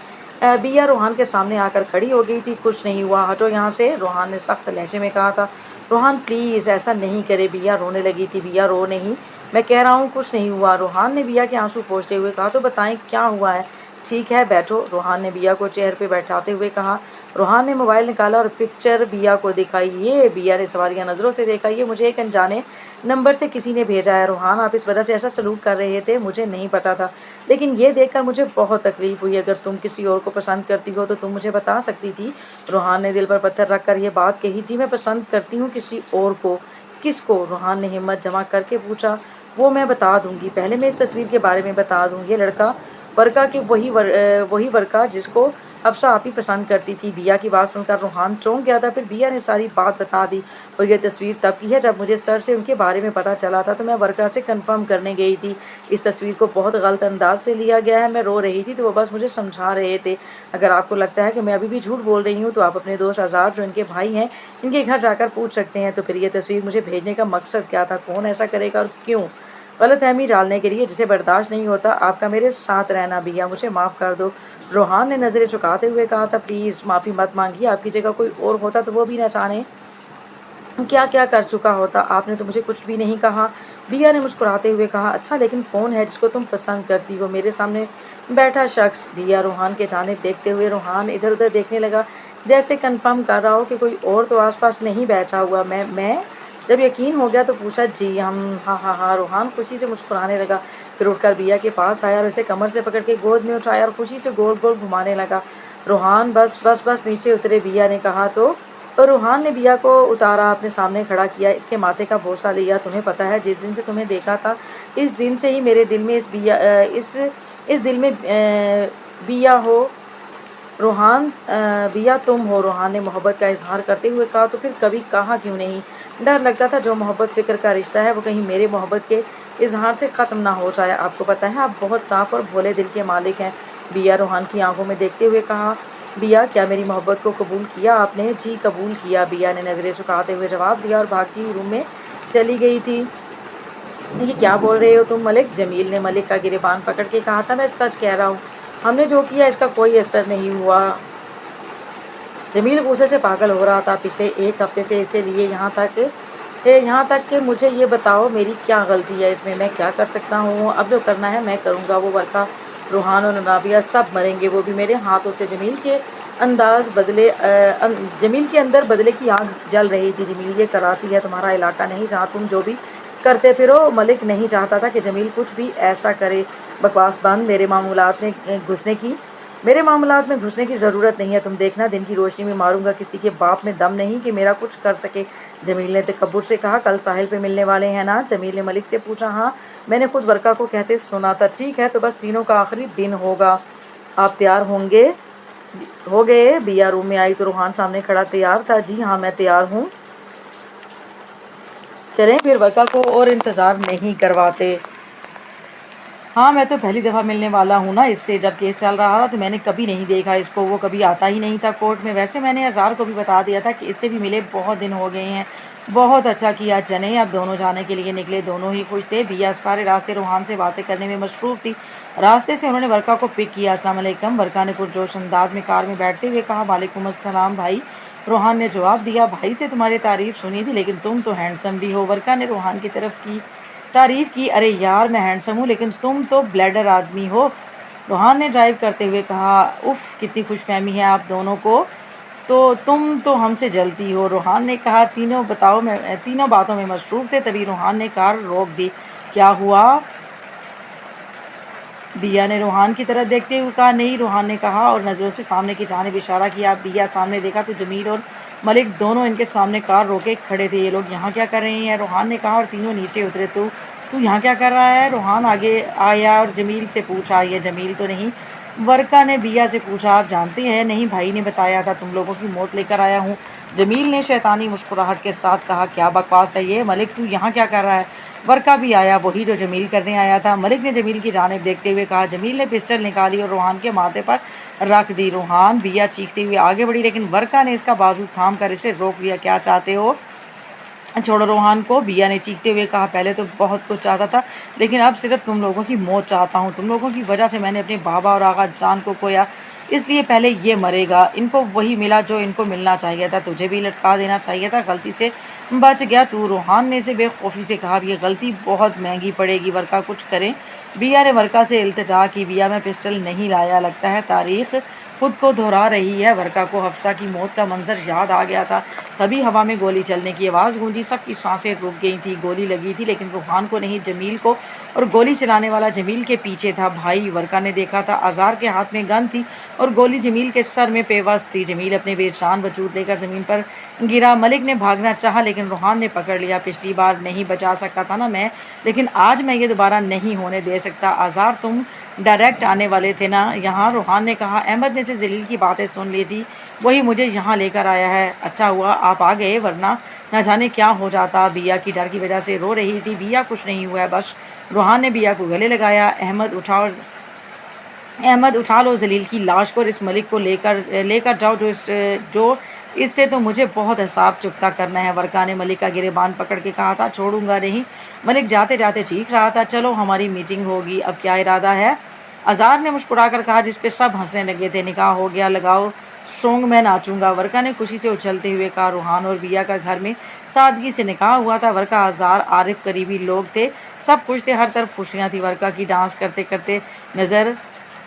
बिया रूहान के सामने आकर खड़ी हो गई थी। कुछ नहीं हुआ, हटो यहाँ से, रूहान ने सख्त लहजे में कहा था। रूहान प्लीज़ ऐसा नहीं करे। बिया रोने लगी थी। बिया रो नहीं, मैं कह रहा हूँ कुछ नहीं हुआ। रूहान ने बिया के आंसू पोंछते हुए कहा, तो बताएं क्या हुआ है। ठीक है बैठो, रूहान ने बिया को चेयर पे बैठाते हुए कहा। रूहान ने मोबाइल निकाला और पिक्चर बिया को दिखाई। ये। बिया ने सवालिया नज़रों से देखा। ये मुझे एक अनजाने नंबर से किसी ने भेजा है। रूहान, आप इस वजह से ऐसा सलूक कर रहे थे, मुझे नहीं पता था, लेकिन ये देखकर मुझे बहुत तकलीफ हुई। अगर तुम किसी और को पसंद करती हो तो तुम मुझे बता सकती थी। रूहान ने दिल पर पत्थर रख कर यह बात कही। जी मैं पसंद करती हूँ किसी और को। किसको। रूहान ने हिम्मत जमा करके पूछा। वो मैं बता दूंगी, पहले मैं इस तस्वीर के बारे में बता दूँ। ये लड़का वर्का के वही वर्का जिसको हफ्सा आप ही पसंद करती थी। बिया की बात सुनकर रूहान चौंक गया था। फिर बिया ने सारी बात बता दी। और यह तस्वीर तब की है जब मुझे सर से उनके बारे में पता चला था तो मैं वर्का से कंफर्म करने गई थी। इस तस्वीर को बहुत गलत अंदाज से लिया गया है। मैं रो रही थी तो वो बस मुझे समझा रहे थे। अगर आपको लगता है कि मैं अभी भी झूठ बोल रही हूँ तो आप अपने दोस्त आज़ाद जो इनके भाई हैं इनके घर जाकर पूछ सकते हैं। तो फिर ये तस्वीर मुझे भेजने का मकसद क्या था, कौन ऐसा करेगा और क्यों। गलतफहमी डालने के लिए, जिसे बर्दाश्त नहीं होता आपका मेरे साथ रहना। बिया, मुझे माफ़ कर दो, रूहान ने नज़रें झुकाते हुए कहा था। प्लीज़ माफ़ी मत मांगिए, आपकी जगह कोई और होता तो वो भी न जाने क्या क्या कर चुका होता। आपने तो मुझे कुछ भी नहीं कहा। बिया ने मुस्कुराते हुए कहा। अच्छा, लेकिन कौन है जिसको तुम पसंद करती हो। मेरे सामने बैठा शख्स। बिया रूहान के जानिब देखते हुए, रूहान इधर उधर देखने लगा जैसे कंफर्म कर रहा हो कि कोई और तो आसपास नहीं बैठा हुआ। मैं जब यकीन हो गया तो पूछा, जी हम। हाँ हाँ हाँ। रूहान खुशी से मुस्कुराने लगा। फिर उठकर बिया के पास आया और उसे कमर से पकड़ के गोद में उठाया और खुशी से गोल गोल घुमाने लगा। रूहान, बस बस बस नीचे उतरे, बिया ने कहा। तो रूहान ने बिया को उतारा, अपने सामने खड़ा किया, इसके माथे का बोसा लिया। तुम्हें पता है, जिस दिन से तुम्हें देखा था इस दिन से ही मेरे दिल में इस दिल में बिया हो रूहान। बिया तुम हो। रूहान ने मोहब्बत का इजहार करते हुए कहा। तो फिर कभी कहा क्यों नहीं। डर लगता था जो मोहब्बत फ़िक्र का रिश्ता है वो कहीं मेरे मोहब्बत के इजहार से ख़त्म ना हो जाए। आपको पता है आप बहुत साफ़ और भोले दिल के मालिक हैं। बिया रूहान की आंखों में देखते हुए कहा। बिया, क्या मेरी मोहब्बत को कबूल किया आपने। जी कबूल किया, बिया ने नज़रें झुकाते हुए जवाब दिया और भागती रूम में चली गई थी। ये क्या बोल रहे हो तुम मलिक। जमील ने मलिक का गिरेबान पकड़ के कहा था। मैं सच कह रहा हूँ, हमने जो किया इसका कोई असर नहीं हुआ। जमील गुस्से से पागल हो रहा था पिछले एक हफ्ते से, इसे लिए यहाँ तक कि मुझे ये बताओ मेरी क्या गलती है इसमें, मैं क्या कर सकता हूँ? अब जो करना है मैं करूँगा। वो वर्का, रूहान और नाबिया सब मरेंगे, वो भी मेरे हाथों से। जमील के अंदर बदले की आग जल रही थी। जमील, ये कराची है तुम्हारा इलाका नहीं जहाँ तुम जो भी करते फिरो। मलिक नहीं चाहता था कि जमील कुछ भी ऐसा करे। बकवास बंद, मेरे मामलात में घुसने की ज़रूरत नहीं है। तुम देखना, दिन की रोशनी में मारूंगा। किसी के बाप में दम नहीं कि मेरा कुछ कर सके। जमील ने तकब्बुर से कहा, कल साहिल पे मिलने वाले हैं ना? जमील ने मलिक से पूछा। हाँ, मैंने खुद वर्का को कहते सुना था। ठीक है, तो बस तीनों का आखिरी दिन होगा। आप तैयार हो गए? बिया रूम में आई तो रूहान सामने खड़ा तैयार था। जी हाँ, मैं तैयार हूँ। चलें फिर, वर्का को और इंतज़ार नहीं करवाते। हाँ, मैं तो पहली दफ़ा मिलने वाला हूँ ना इससे। जब केस चल रहा था तो मैंने कभी नहीं देखा इसको, वो कभी आता ही नहीं था कोर्ट में। वैसे मैंने अज़ार को भी बता दिया था कि इससे भी मिले बहुत दिन हो गए हैं। बहुत अच्छा किया। चलें, अब दोनों जाने के लिए निकले। दोनों ही खुश थे। बिया सारे रास्ते रूहान से बातें करने में मसरूफ़ थी। रास्ते से उन्होंने वर्का को पिक किया। अस्सलाम वालेकुम, वर्का ने पुरजोश अंदाज में कार में बैठते हुए कहा। वालेकुम अस्सलाम भाई, रूहान ने जवाब दिया। भाई से तुम्हारी तारीफ़ सुनी थी, लेकिन तुम तो हैंडसम भी हो। वर्का ने रूहान की तरफ की तारीफ़ की। अरे यार, मैं हैंडसम हूँ लेकिन तुम तो ब्लैडर आदमी हो, रूहान ने ड्राइव करते हुए कहा। उफ़, कितनी खुशफहमी है आप दोनों को। तो तुम तो हमसे जलती हो, रूहान ने कहा। तीनों बातों में मसरूफ़ थे, तभी रूहान ने कार रोक दी। क्या हुआ? बिया ने रूहान की तरफ देखते हुए कहा। नहीं, रूहान ने कहा और नज़रों से सामने की जानिब इशारा किया। बिया सामने देखा तो जमील और मलिक दोनों इनके सामने कार रोके खड़े थे। ये लोग यहाँ क्या कर रहे हैं? रूहान ने कहा और तीनों नीचे उतरे। तू यहाँ क्या कर रहा है? रूहान आगे आया और जमील से पूछा। ये जमील तो नहीं? वर्का ने बिया से पूछा। आप जानते हैं? नहीं, भाई ने बताया था, तुम लोगों की मौत लेकर आया हूँ। जमील ने शैतानी मुस्कुराहट के साथ कहा। क्या बकवास है ये? मलिक, तू यहाँ क्या कर रहा है? वर्का भी आया, वही जो जमील करने आया था। मलिक ने जमील की जानिब देखते हुए कहा। जमील ने पिस्टल निकाली और रूहान के माथे पर रख दी। रूहान, बिया चीखती हुई आगे बढ़ी, लेकिन वर्का ने इसका बाजू थाम कर इसे रोक लिया। क्या चाहते हो? छोड़ो रूहान को, बिया ने चीखते हुए कहा। पहले तो बहुत कुछ चाहता था, लेकिन अब सिर्फ तुम लोगों की मौत चाहता हूँ। तुम लोगों की वजह से मैंने अपने बाबा और आगा जान को खोया, इसलिए पहले ये मरेगा। इनको वही मिला जो इनको मिलना चाहिए था। तुझे भी लटका देना चाहिए था, गलती से बच गया तू। रूहान ने इसे बेखौफी से कहा। ये गलती बहुत महंगी पड़ेगी, वर्का कुछ करें। बिया ने वर्का से इल्तिजा की। बिया, मैं पिस्टल नहीं लाया, लगता है तारीख खुद को दोहरा रही है। वर्का को हफ्सा की मौत का मंजर याद आ गया था। तभी हवा में गोली चलने की आवाज़ गूंजी। सबकी सांसें रुक गई थी। गोली लगी थी, लेकिन रूहान को नहीं, जमील को, और गोली चलाने वाला जमील के पीछे था। भाई, वर्का ने देखा था, अज़ार के हाथ में गन थी और गोली जमील के सर में पेवस्त थी। जमील अपने बेजान वजूद लेकर ज़मीन पर गिरा। मलिक ने भागना चाहा, लेकिन रूहान ने पकड़ लिया। पिछली बार नहीं बचा सकता था ना मैं, लेकिन आज मैं ये दोबारा नहीं होने दे सकता। अज़ार, तुम डायरेक्ट आने वाले थे ना यहाँ? रूहान ने कहा। अहमद ने से जलील की बातें सुन ली थी, वही मुझे यहाँ लेकर आया है। अच्छा हुआ आप आ गए, वरना न जाने क्या हो जाता। बिया की डर की वजह से रो रही थी। बिया, कुछ नहीं हुआ है, बस। रूहान ने बिया को गले लगाया। अहमद, उठा लो जलील की लाश को और इस मलिक को लेकर जाओ। जो इससे तो मुझे बहुत हिसाब चुकता करना है। वर्का ने मलिक का गिरेबान पकड़ के कहा था। छोड़ूंगा नहीं। मलिक जाते जाते चीख रहा था। चलो, हमारी मीटिंग होगी, अब क्या इरादा है? अज़ार ने मुस्कुराकर कहा, जिस पे सब हंसने लगे थे। निकाह हो गया, लगाओ सॉन्ग, मैं नाचूंगा। वर्का ने खुशी से उछलते हुए कहा। रूहान और बिया का घर में सादगी से निकाह हुआ था। वर्का, अज़ार, आरिफ करीबी लोग थे, सब खुश थे, हर तरफ खुशियाँ थी। वर्का की डांस करते करते नज़र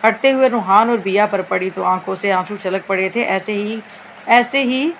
हटते हुए रूहान और बिया पर पड़ी तो आंखों से आंसू छलक पड़े थे। ऐसे ही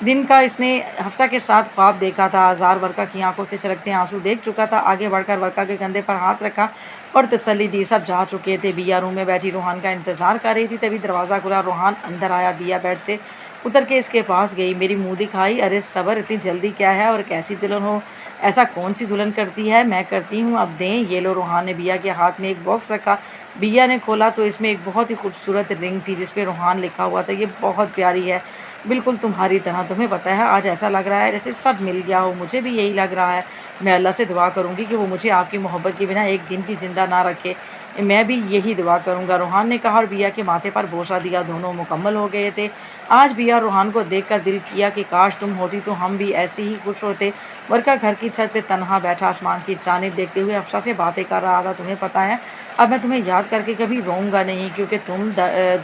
दिन का इसने हफ्सा के साथ ख्वाब देखा था। अज़ार वर्का की आंखों से छलकते आंसू देख चुका था। आगे बढ़कर वर्का के कंधे पर हाथ रखा और तसल्ली दी। सब जा चुके थे। बिया रूम में बैठी रूहान का इंतज़ार कर रही थी। तभी दरवाज़ा खुला, रूहान अंदर आया। बिया बेड से उतर के इसके पास गई। मेरी मुँह दिखाई। अरे सबर, इतनी जल्दी क्या है? और कैसी दुल्हन हो? ऐसा कौन सी दुल्हन करती है? मैं करती हूँ, अब दें। ये लो। रूहान ने बिया के हाथ में एक बॉक्स रखा। बिया ने खोला तो इसमें एक बहुत ही खूबसूरत रिंग थी, जिस पे रूहान लिखा हुआ था। ये बहुत प्यारी है, बिल्कुल तुम्हारी तरह। तुम्हें पता है, आज ऐसा लग रहा है जैसे सब मिल गया हो। मुझे भी यही लग रहा है। मैं अल्लाह से दुआ करूँगी कि वो मुझे आपकी मोहब्बत के बिना एक दिन भी ज़िंदा ना रखे। मैं भी यही दुआ करूँगा, रूहान ने कहा और बिया के माथे पर बोसा दिया। दोनों मुकम्मल हो गए थे। आज बिया और रूहान को देखकर दिल किया कि काश तुम होती तो हम भी ऐसे ही खुश होते। वर्का घर की छत पे तन्हा बैठा आसमान की जानिब देखते हुए अफसा से बातें कर रहा था। तुम्हें पता है, अब मैं तुम्हें याद करके कभी रोऊंगा नहीं, क्योंकि तुम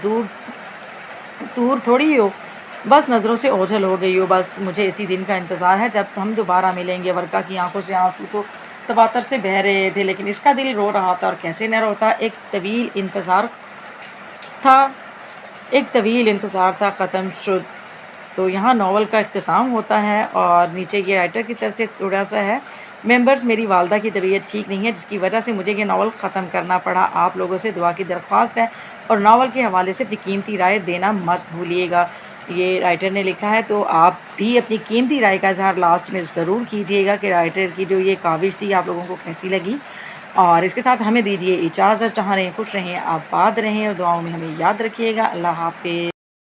दूर दूर थोड़ी हो। बस नज़रों से ओझल हो गई हो, बस मुझे इसी दिन का इंतज़ार है जब हम दोबारा मिलेंगे। वर्का की आंखों से आंसू तो तवातर से बह रहे थे, लेकिन इसका दिल रो रहा था, और कैसे न रोता। था एक तवील इंतज़ार था ख़त्म शुद। तो यहाँ नावल का इख्तिताम होता है, और नीचे ये राइटर की तरफ से थोड़ा-सा है, मेंबर्स, मेरी वालदा की तबीयत ठीक नहीं है, जिसकी वजह से मुझे ये नावल ख़त्म करना पड़ा। आप लोगों से दुआ की दरख्वास्त है, और नावल के हवाले से अपनी कीमती राय देना मत भूलिएगा। ये राइटर ने लिखा है, तो आप भी अपनी कीमती राय का इज़हार लास्ट में ज़रूर कीजिएगा कि राइटर की जो ये काविश थी आप लोगों को कैसी लगी। और इसके साथ हमें दीजिए इजाज़त। जहाँ रहें खुश रहें, आबाद रहें, और दुआओं में हमें याद रखिएगा। अल्लाह हाफ़िज़।